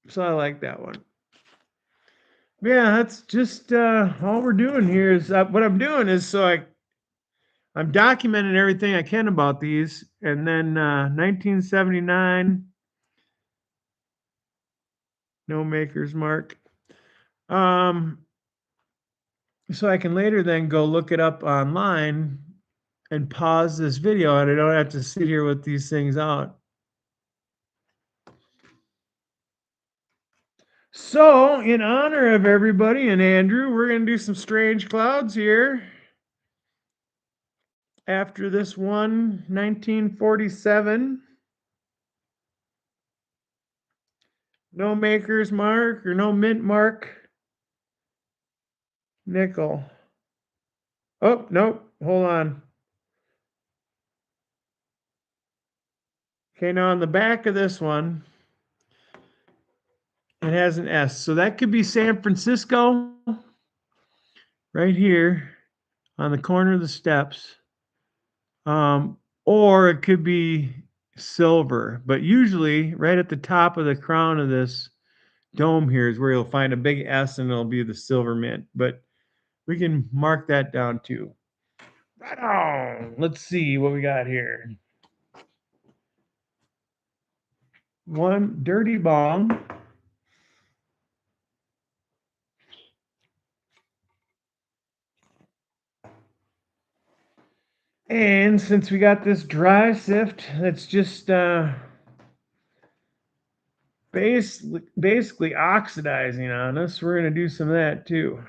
So I like that one. Yeah, that's just all we're doing here is what I'm doing is I'm documenting everything I can about these, and then 1979, no maker's mark. So I can later then go look it up online and pause this video, and I don't have to sit here with these things out. So, in honor of everybody and Andrew, we're going to do some strange clouds here. After this one, 1947. No maker's mark or no mint mark. Nickel. Oh, nope. Hold on. Okay, now on the back of this one, it has an S. So that could be San Francisco right here on the corner of the steps. Or it could be silver. But usually, right at the top of the crown of this dome here is where you'll find a big S and it'll be the silver mint. But we can mark that down too. Right on. Let's see what we got here. One dirty bong. And since we got this dry sift that's just basically oxidizing on us, we're going to do some of that too.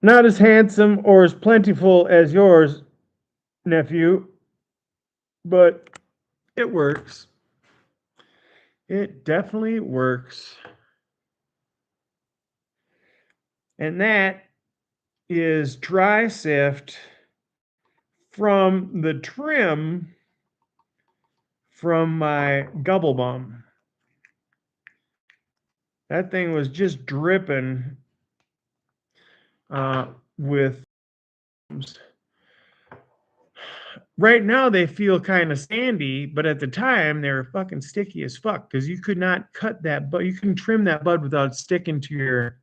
Not as handsome or as plentiful as yours, nephew, but it works. It definitely works. And that is dry sift from the trim from my Gubble Bum. That thing was just dripping with. Right now they feel kind of sandy, but at the time they were fucking sticky as fuck because you could not cut that bud. You couldn't trim that bud without sticking to your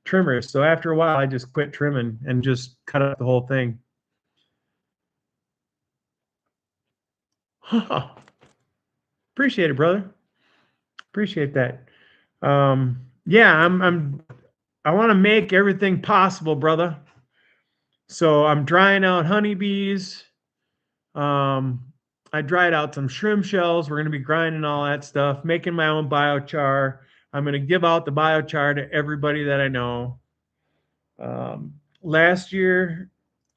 trimmers. So after a while, I just quit trimming and just cut up the whole thing. Appreciate it, brother. Appreciate that. Yeah, I want to make everything possible, brother. So I'm drying out honeybees. I dried out some shrimp shells. We're going to be grinding all that stuff, making my own biochar. I'm going to give out the biochar to everybody that I know. Last year,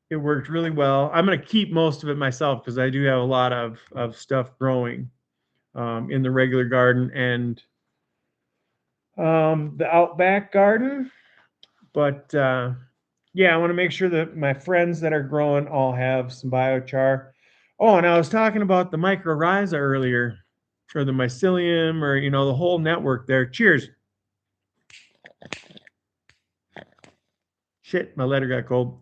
it worked really well. I'm going to keep most of it myself because I do have a lot of stuff growing in the regular garden and the outback garden. But yeah, I want to make sure that my friends that are growing all have some biochar. Oh, and I was talking about the mycorrhiza earlier, or the mycelium, or the whole network there. Cheers. Shit, my letter got cold.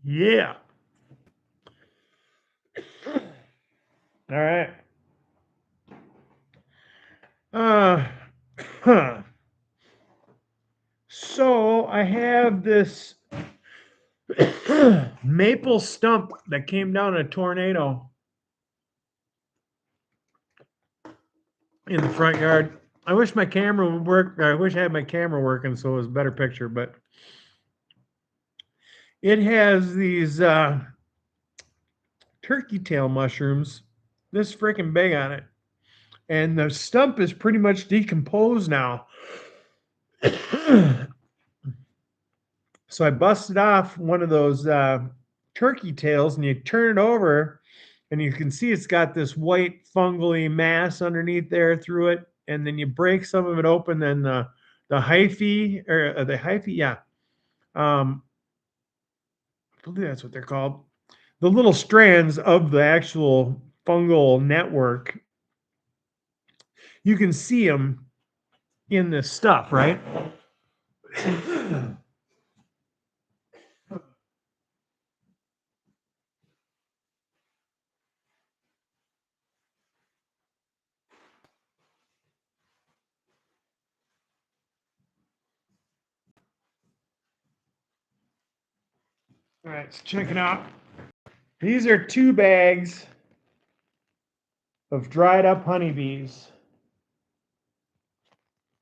Yeah. All right. Huh. So I have this maple stump that came down in a tornado in the front yard. I wish my camera would work. I wish I had my camera working so it was a better picture, but it has these turkey tail mushrooms this freaking big on it. And the stump is pretty much decomposed now. So I busted off one of those turkey tails and you turn it over and you can see it's got this white fungally mass underneath there through it. And then you break some of it open, then the the hyphae, or the hyphae, yeah. I believe that's what they're called. The little strands of the actual fungal network, you can see them in this stuff, right? All right, so check it out. These are 2 bags of dried up honeybees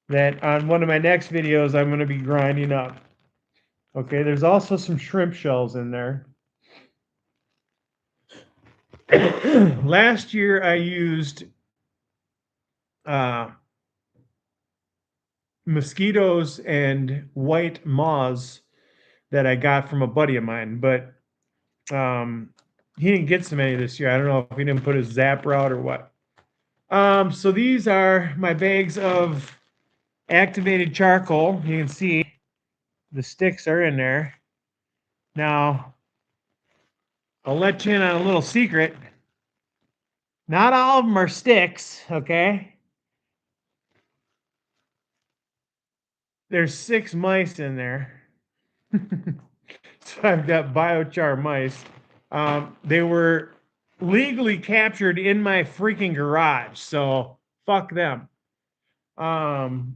that on one of my next videos I'm going to be grinding up. Okay, there's also some shrimp shells in there. Last year I used mosquitoes and white moths that I got from a buddy of mine, but he didn't get so many this year. I don't know if he didn't put his zapper out or what. So these are my bags of activated charcoal. You can see the sticks are in there. Now, I'll let you in on a little secret. Not all of them are sticks, okay? There's 6 mice in there. So I've got biochar mice. They were legally captured in my freaking garage, so fuck them.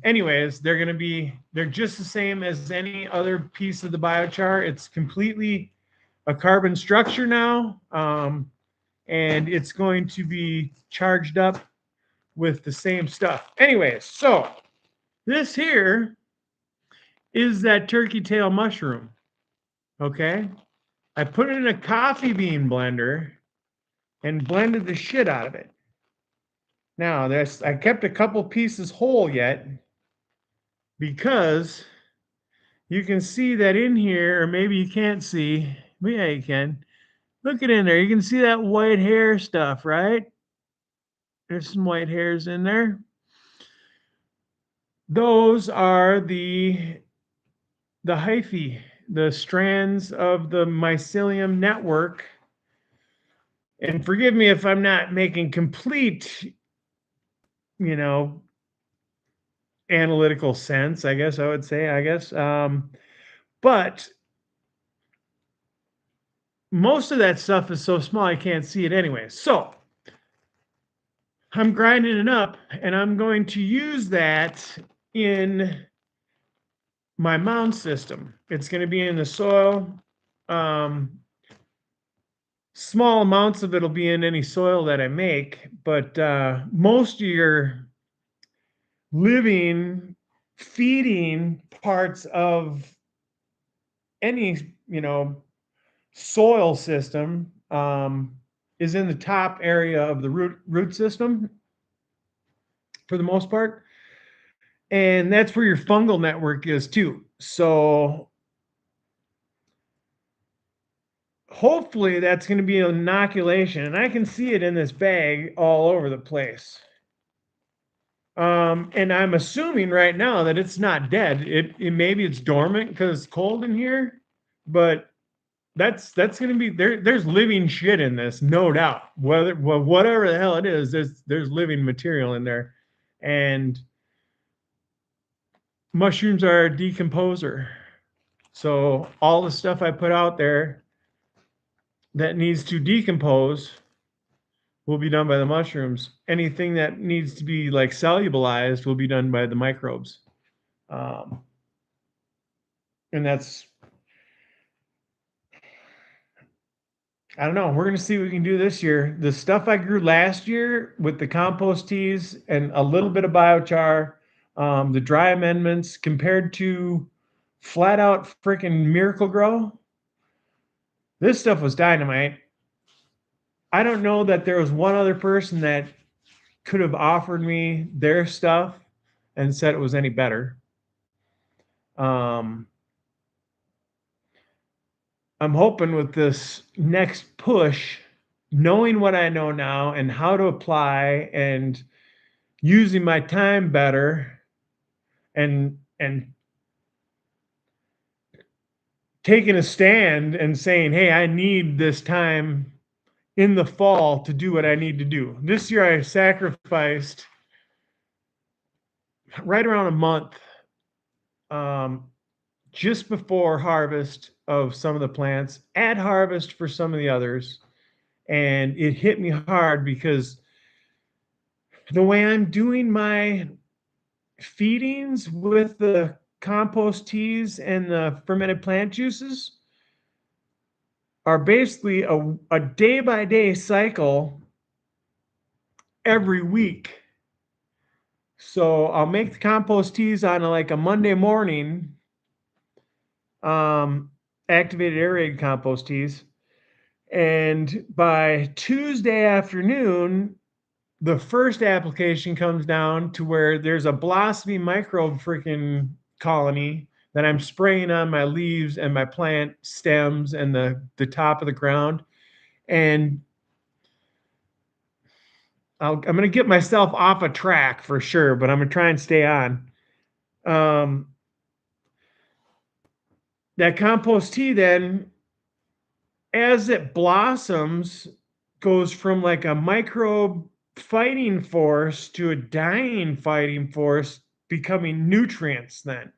Anyways, they're just the same as any other piece of the biochar. It's completely a carbon structure now, and it's going to be charged up with the same stuff. Anyways, so this here is that turkey tail mushroom. Okay, I put it in a coffee bean blender and blended the shit out of it. Now, I kept a couple pieces whole yet because you can see that in here, or maybe you can't see. Yeah, you can. Look it in there. You can see that white hair stuff, right? There's some white hairs in there. Those are the hyphae, the strands of the mycelium network. And forgive me if I'm not making complete, analytical sense, I guess I would say, but most of that stuff is so small I can't see it anyway. So I'm grinding it up, and I'm going to use that in my mound system. It's going to be in the soil. Small amounts of it will be in any soil that I make, but most of your living, feeding parts of any, soil system is in the top area of the root system for the most part. And that's where your fungal network is too. So hopefully that's going to be an inoculation, and I can see it in this bag all over the place. And I'm assuming right now that it's not dead. It maybe it's dormant because it's cold in here, but that's going to be there's living shit in this, no doubt. Whatever the hell it is, there's living material in there. And mushrooms are a decomposer. So all the stuff I put out there that needs to decompose will be done by the mushrooms. Anything that needs to be like solubilized will be done by the microbes. And that's, I don't know. We're going to see what we can do this year. The stuff I grew last year with the compost teas and a little bit of biochar, the dry amendments compared to flat out freaking Miracle-Gro, this stuff was dynamite. I don't know that there was one other person that could have offered me their stuff and said it was any better. I'm hoping with this next push, knowing what I know now and how to apply and using my time better and and taking a stand and saying, hey, I need this time in the fall to do what I need to do. This year I sacrificed right around a month just before harvest of some of the plants, at harvest for some of the others. And it hit me hard because the way I'm doing my feedings with the compost teas and the fermented plant juices are basically a day by day cycle every week. So I'll make the compost teas on like a Monday morning, activated aerated compost teas. And by Tuesday afternoon, the first application comes down to where there's a blossoming microbe freaking colony that I'm spraying on my leaves and my plant stems and the top of the ground. And I'm going to get myself off a track for sure, but I'm going to try and stay on. That compost tea then, as it blossoms, goes from like a microbe fighting force to a dying fighting force, becoming nutrients then.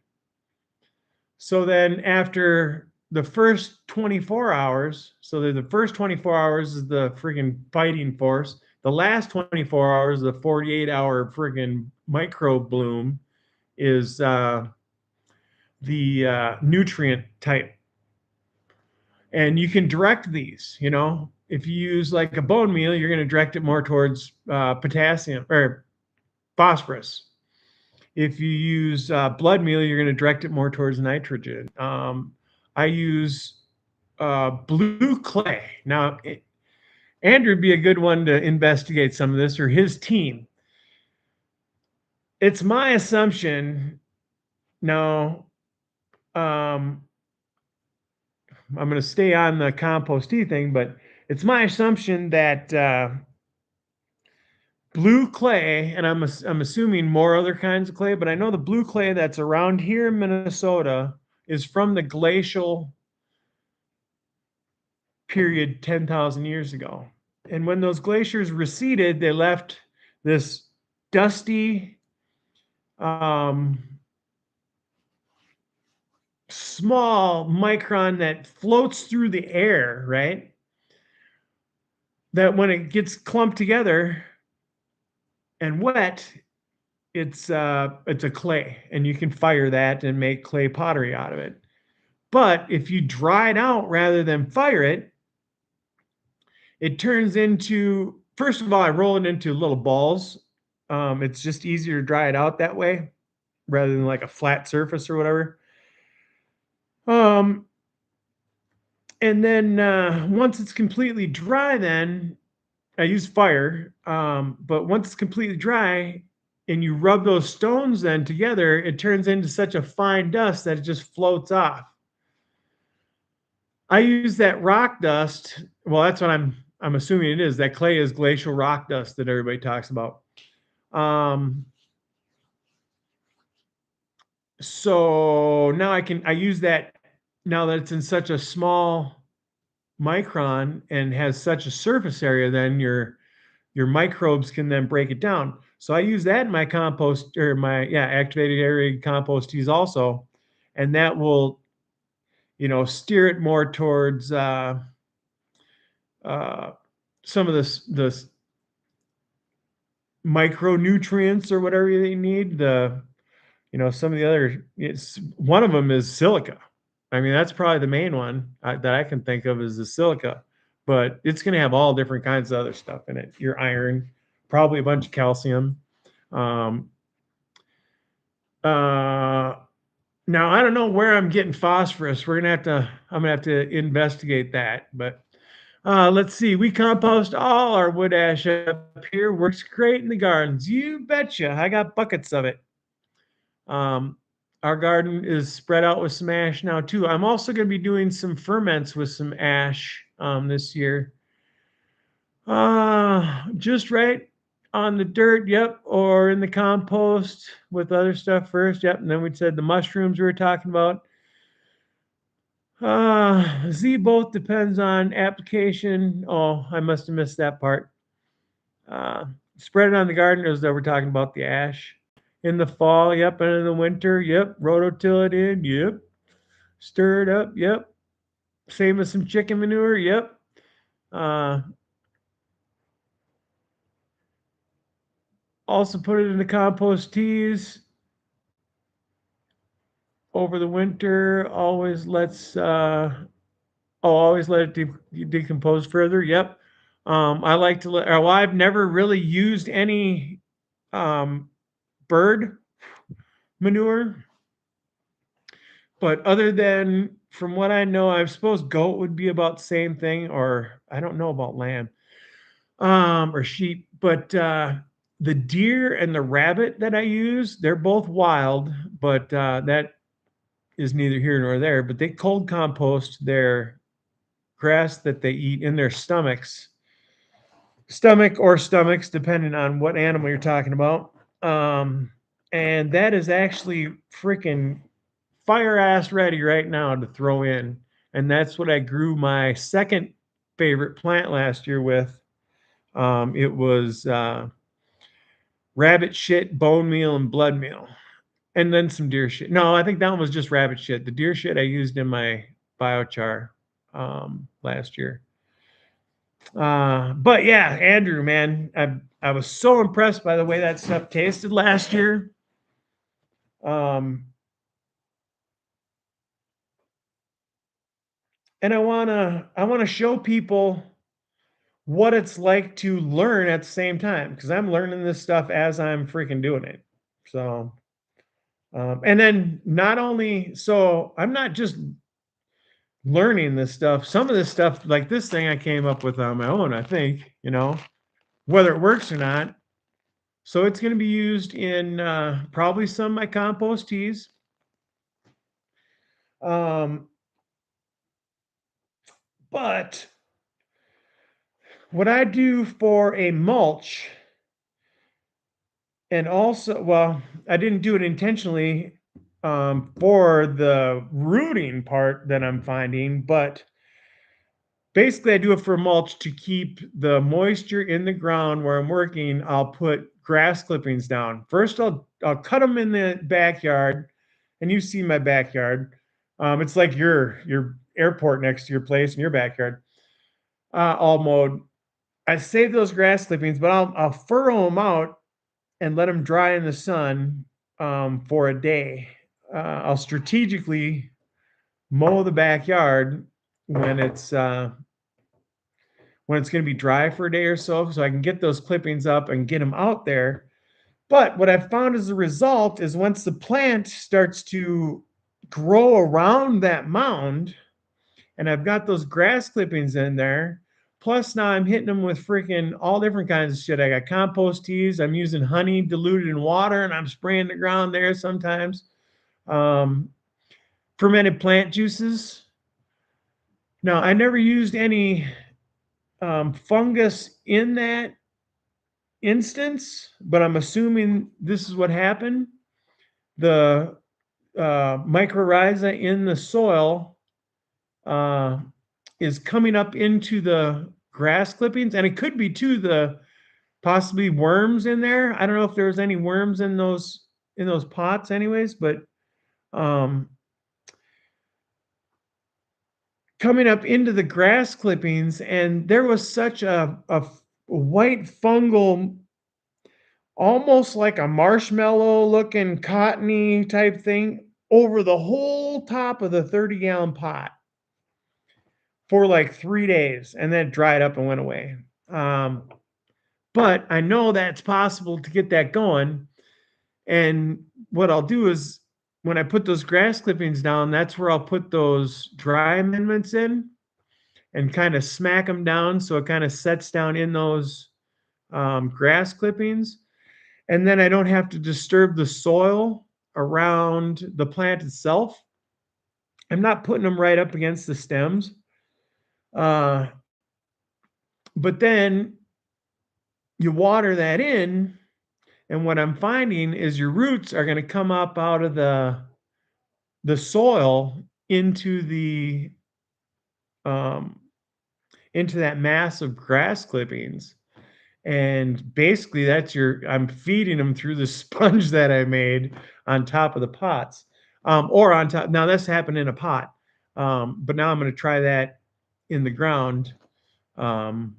So then after the first 24 hours, so the first 24 hours is the freaking fighting force. The last 24 hours, the 48-hour freaking microbe bloom, is the nutrient type. And you can direct these, you know, if you use like a bone meal, you're going to direct it more towards potassium or phosphorus. If you use blood meal, you're going to direct it more towards nitrogen. I use blue clay. Now, Andrew would be a good one to investigate some of this, or his team. It's my assumption. Now, I'm going to stay on the compost tea thing, but it's my assumption that blue clay, and I'm assuming more other kinds of clay, but I know the blue clay that's around here in Minnesota is from the glacial period 10,000 years ago. And when those glaciers receded, they left this dusty, small micron that floats through the air, right? That when it gets clumped together and wet, it's a clay, and you can fire that and make clay pottery out of it. But if you dry it out rather than fire it, it turns into, first of all, I roll it into little balls. It's just easier to dry it out that way rather than like a flat surface or whatever. And then once it's completely dry, then I use fire. But once it's completely dry and you rub those stones then together, it turns into such a fine dust that it just floats off. I use that rock dust. Well, that's what I'm assuming it is. That clay is glacial rock dust that everybody talks about. So now I use that now that it's in such a small micron and has such a surface area, then your microbes can then break it down. So I use that in my compost, or my activated aerated compost teas also, and that will, you know, steer it more towards some of the micronutrients or whatever you need. Some of the other, one of them is silica. I mean, that's probably the main one that I can think of is the silica, but it's going to have all different kinds of other stuff in it. Your iron, probably a bunch of calcium. Now I don't know where I'm getting phosphorus. I'm gonna have to investigate that. But let's see. We compost all our wood ash up here. Works great in the gardens. You betcha. I got buckets of it. Our garden is spread out with some ash now too. I'm also going to be doing some ferments with some ash this year. Just right. on the dirt, yep, or in the compost with other stuff first, yep. And then we said the mushrooms we were talking about. Z both depends on application. Oh, I must have missed that part. Uh, Spread it on the garden as though we're talking about the ash. In the fall, yep, and in the winter, yep. Rototill it in, yep. Stir it up, yep. Same as some chicken manure, yep. Uh, Also put it in the compost teas over the winter. Always let it decompose further. Yep. I like to let. Well, I've never really used any um, bird manure, but other than from what I know, I suppose goat would be about the same thing, or I don't know about lamb or sheep, but the deer and the rabbit that I use, they're both wild, but that is neither here nor there. But they cold compost their grass that they eat in their stomachs, depending on what animal you're talking about. Um, and that is actually freaking fire ass ready right now to throw in. And that's what I grew my second favorite plant last year with. It was rabbit shit, bone meal, and blood meal, and then some deer shit. No, I think that one was just rabbit shit. The deer shit I used in my biochar last year. But yeah, Andrew, man, I was so impressed by the way that stuff tasted last year. Um, and I wanna show people what it's like to learn at the same time because I'm learning this stuff as I'm freaking doing it. So, and then not only so I'm not just learning this stuff. Some of this stuff, like this thing, I came up with on my own. I think whether it works or not. So it's going to be used in probably some of my compost teas. Um, but what I do for a mulch, and also, well, I didn't do it intentionally for the rooting part that I'm finding, but basically I do it for mulch to keep the moisture in the ground where I'm working. I'll put grass clippings down. First, I'll cut them in the backyard, and you see my backyard. It's like your airport next to your place in your backyard, all mowed. I save those grass clippings, but I'll furrow them out and let them dry in the sun for a day. I'll strategically mow the backyard when it's going to be dry for a day or so I can get those clippings up and get them out there. But what I've found as a result is once the plant starts to grow around that mound, and I've got those grass clippings in there, plus now I'm hitting them with freaking all different kinds of shit. I got compost teas, I'm using honey diluted in water, and I'm spraying the ground there sometimes. Um, Fermented plant juices. Now, I never used any fungus in that instance, but I'm assuming this is what happened. The mycorrhiza in the soil uh, is coming up into the grass clippings, and it could be too the possibly worms in there. I don't know if there was any worms in those pots, anyways, but um, coming up into the grass clippings, and there was such a white fungal, almost like a marshmallow looking cottony type thing over the whole top of the 30-gallon pot for like 3 days, and then it dried up and went away. But I know that's possible to get that going. And what I'll do is when I put those grass clippings down, that's where I'll put those dry amendments in and kind of smack them down so it kind of sets down in those grass clippings. And then I don't have to disturb the soil around the plant itself. I'm not putting them right up against the stems. But then you water that in, and what I'm finding is your roots are going to come up out of the soil um, into that mass of grass clippings. And basically I'm feeding them through the sponge that I made on top of the pots. Or on top. Now this happened in a pot. But now I'm going to try that in the ground. Um,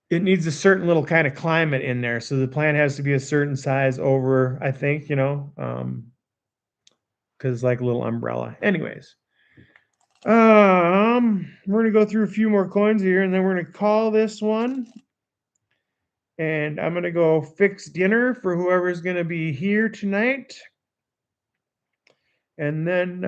it needs a certain little kind of climate in there. So the plant has to be a certain size over, I think, because it's like a little umbrella. Anyways, we're gonna go through a few more coins here, and then we're gonna call this one. And I'm gonna go fix dinner for whoever's gonna be here tonight. And then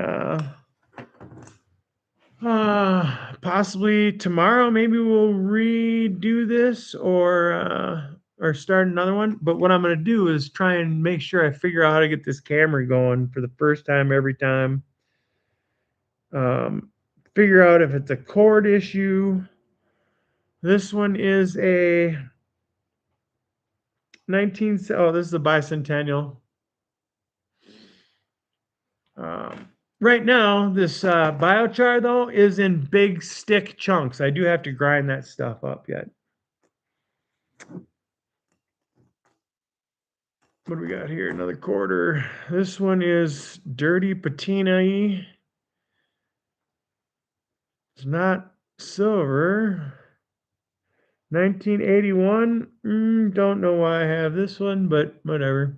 possibly tomorrow, maybe we'll redo this or start another one. But what I'm gonna do is try and make sure I figure out how to get this camera going for the first time every time. Figure out if it's a cord issue. This one is a this is a bicentennial. Right now, this biochar though is in big stick chunks. I do have to grind that stuff up yet. What do we got here? Another quarter. This one is dirty patina-y. It's not silver. 1981. Don't know why I have this one, but whatever.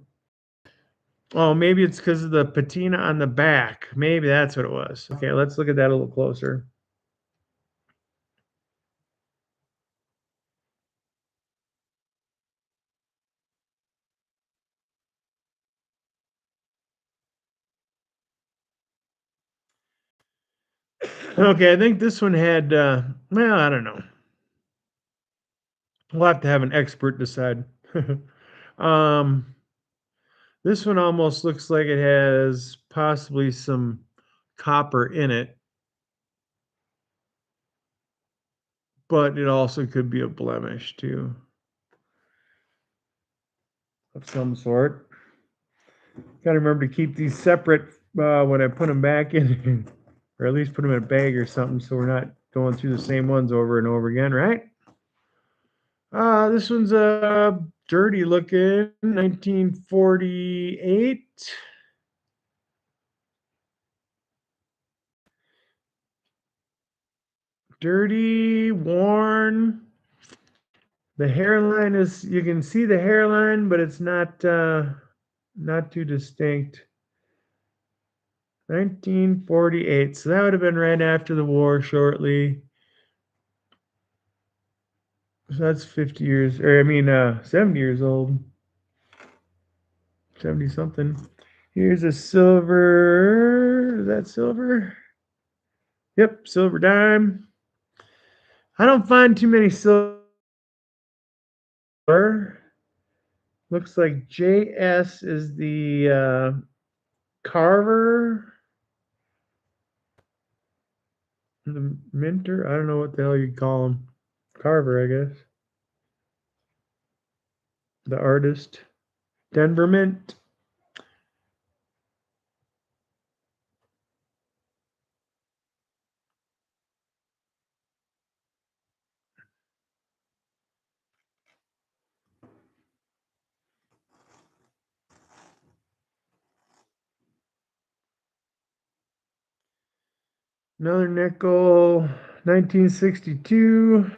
Oh, maybe it's because of the patina on the back. Maybe that's what it was. Okay, let's look at that a little closer. Okay, I think this one had, well, I don't know. We'll have to have an expert decide. um, this one almost looks like it has possibly some copper in it, but it also could be a blemish too of some sort. Got to remember to keep these separate when I put them back in, or at least put them in a bag or something, so we're not going through the same ones over and over again, right? This one's a dirty looking 1948. Dirty, worn. The hairline is, you can see the hairline, but it's not too distinct. 1948. So that would have been right after the war, shortly. So that's 50 years, or I mean, 70 years old. 70 something. Here's a silver. Is that silver? Yep, silver dime. I don't find too many silver. Looks like JS is the carver. The minter. I don't know what the hell you'd call him. Carver, I guess. The artist. Denver Mint. Another nickel. 1962.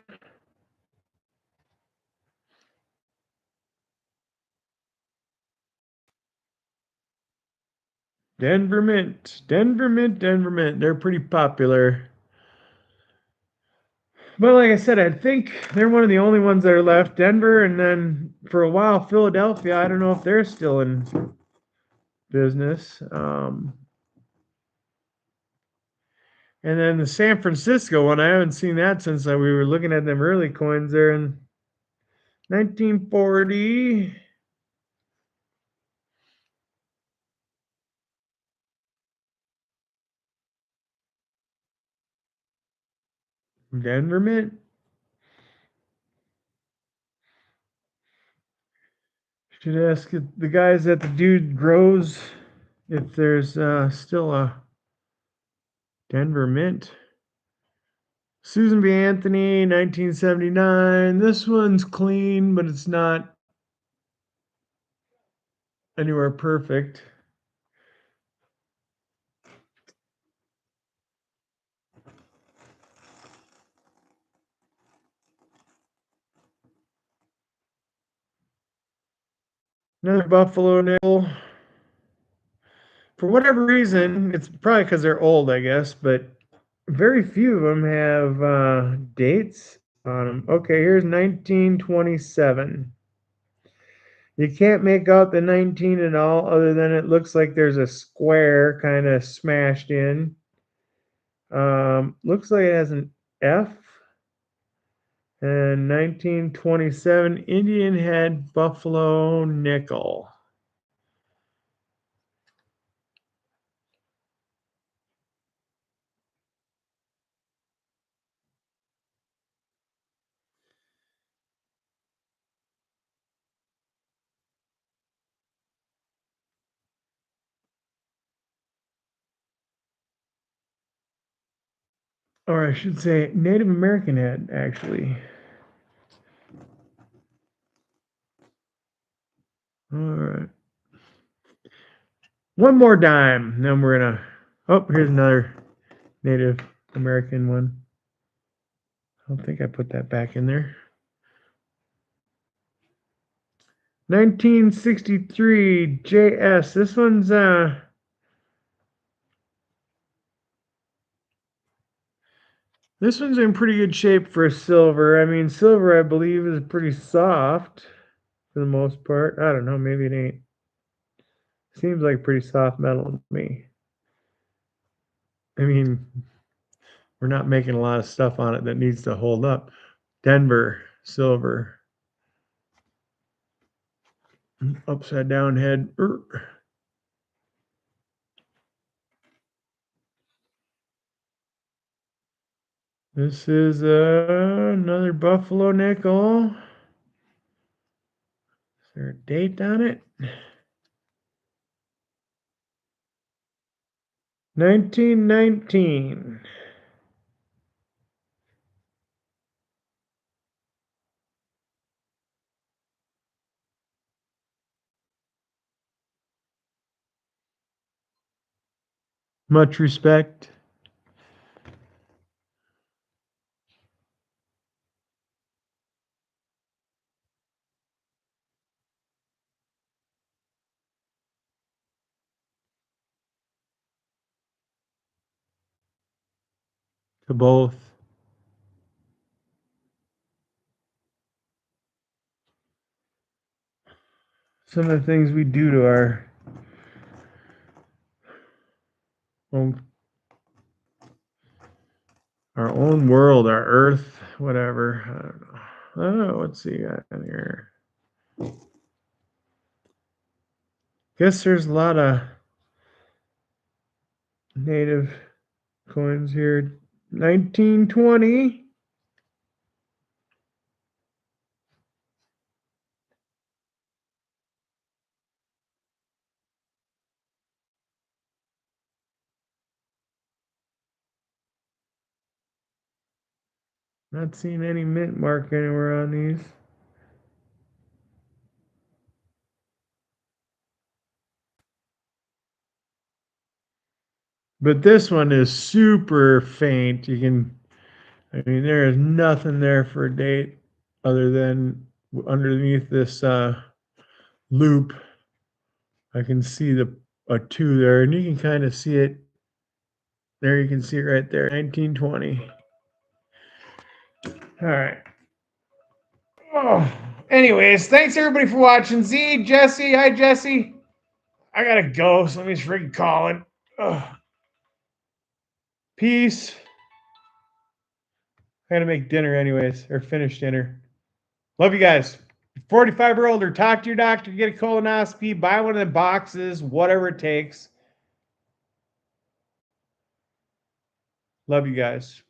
Denver Mint. Denver Mint. Denver Mint. They're pretty popular. But like I said, I think they're one of the only ones that are left. Denver, and then for a while, Philadelphia. I don't know if they're still in business. And then the San Francisco one, I haven't seen that since we were looking at them early coins there in 1940. Denver Mint. Should ask the guys that the dude grows if there's still a Denver mint. Susan B. Anthony, 1979. This one's clean, but it's not anywhere perfect. Another Buffalo nickel. For whatever reason, it's probably because they're old, I guess, but very few of them have dates on them. Okay, here's 1927. You can't make out the 19 at all, other than it looks like there's a square kind of smashed in. Looks like it has an F. And 1927, Indian Head Buffalo nickel. Or I should say Native American head, actually. All right. One more dime. Then we're going to. Oh, here's another Native American one. I don't think I put that back in there. 1963 JS. This one's in pretty good shape for a silver. I mean, silver, I believe, is pretty soft for the most part. I don't know, maybe it ain't. Seems like pretty soft metal to me. I mean, we're not making a lot of stuff on it that needs to hold up. Denver, silver. Upside down head. This is another Buffalo nickel. Is there a date on it? 1919. Much respect. To both. Some of the things we do to our own world, our earth, whatever. I don't know. Oh, let's see got in here. Guess there's a lot of native coins here. 1920. Not seeing any mint mark anywhere on these. But this one is super faint. I mean, there is nothing there for a date other than underneath this loop. I can see a 2 there, and you can kind of see it. There, you can see it right there, 1920. All right. Oh, anyways, thanks everybody for watching. Z, Jesse, hi Jesse. I gotta go, so let me freaking call it. Peace. I gotta make dinner anyways, or finish dinner. Love you guys. 45 or older, talk to your doctor, get a colonoscopy, buy one of the boxes, whatever it takes. Love you guys.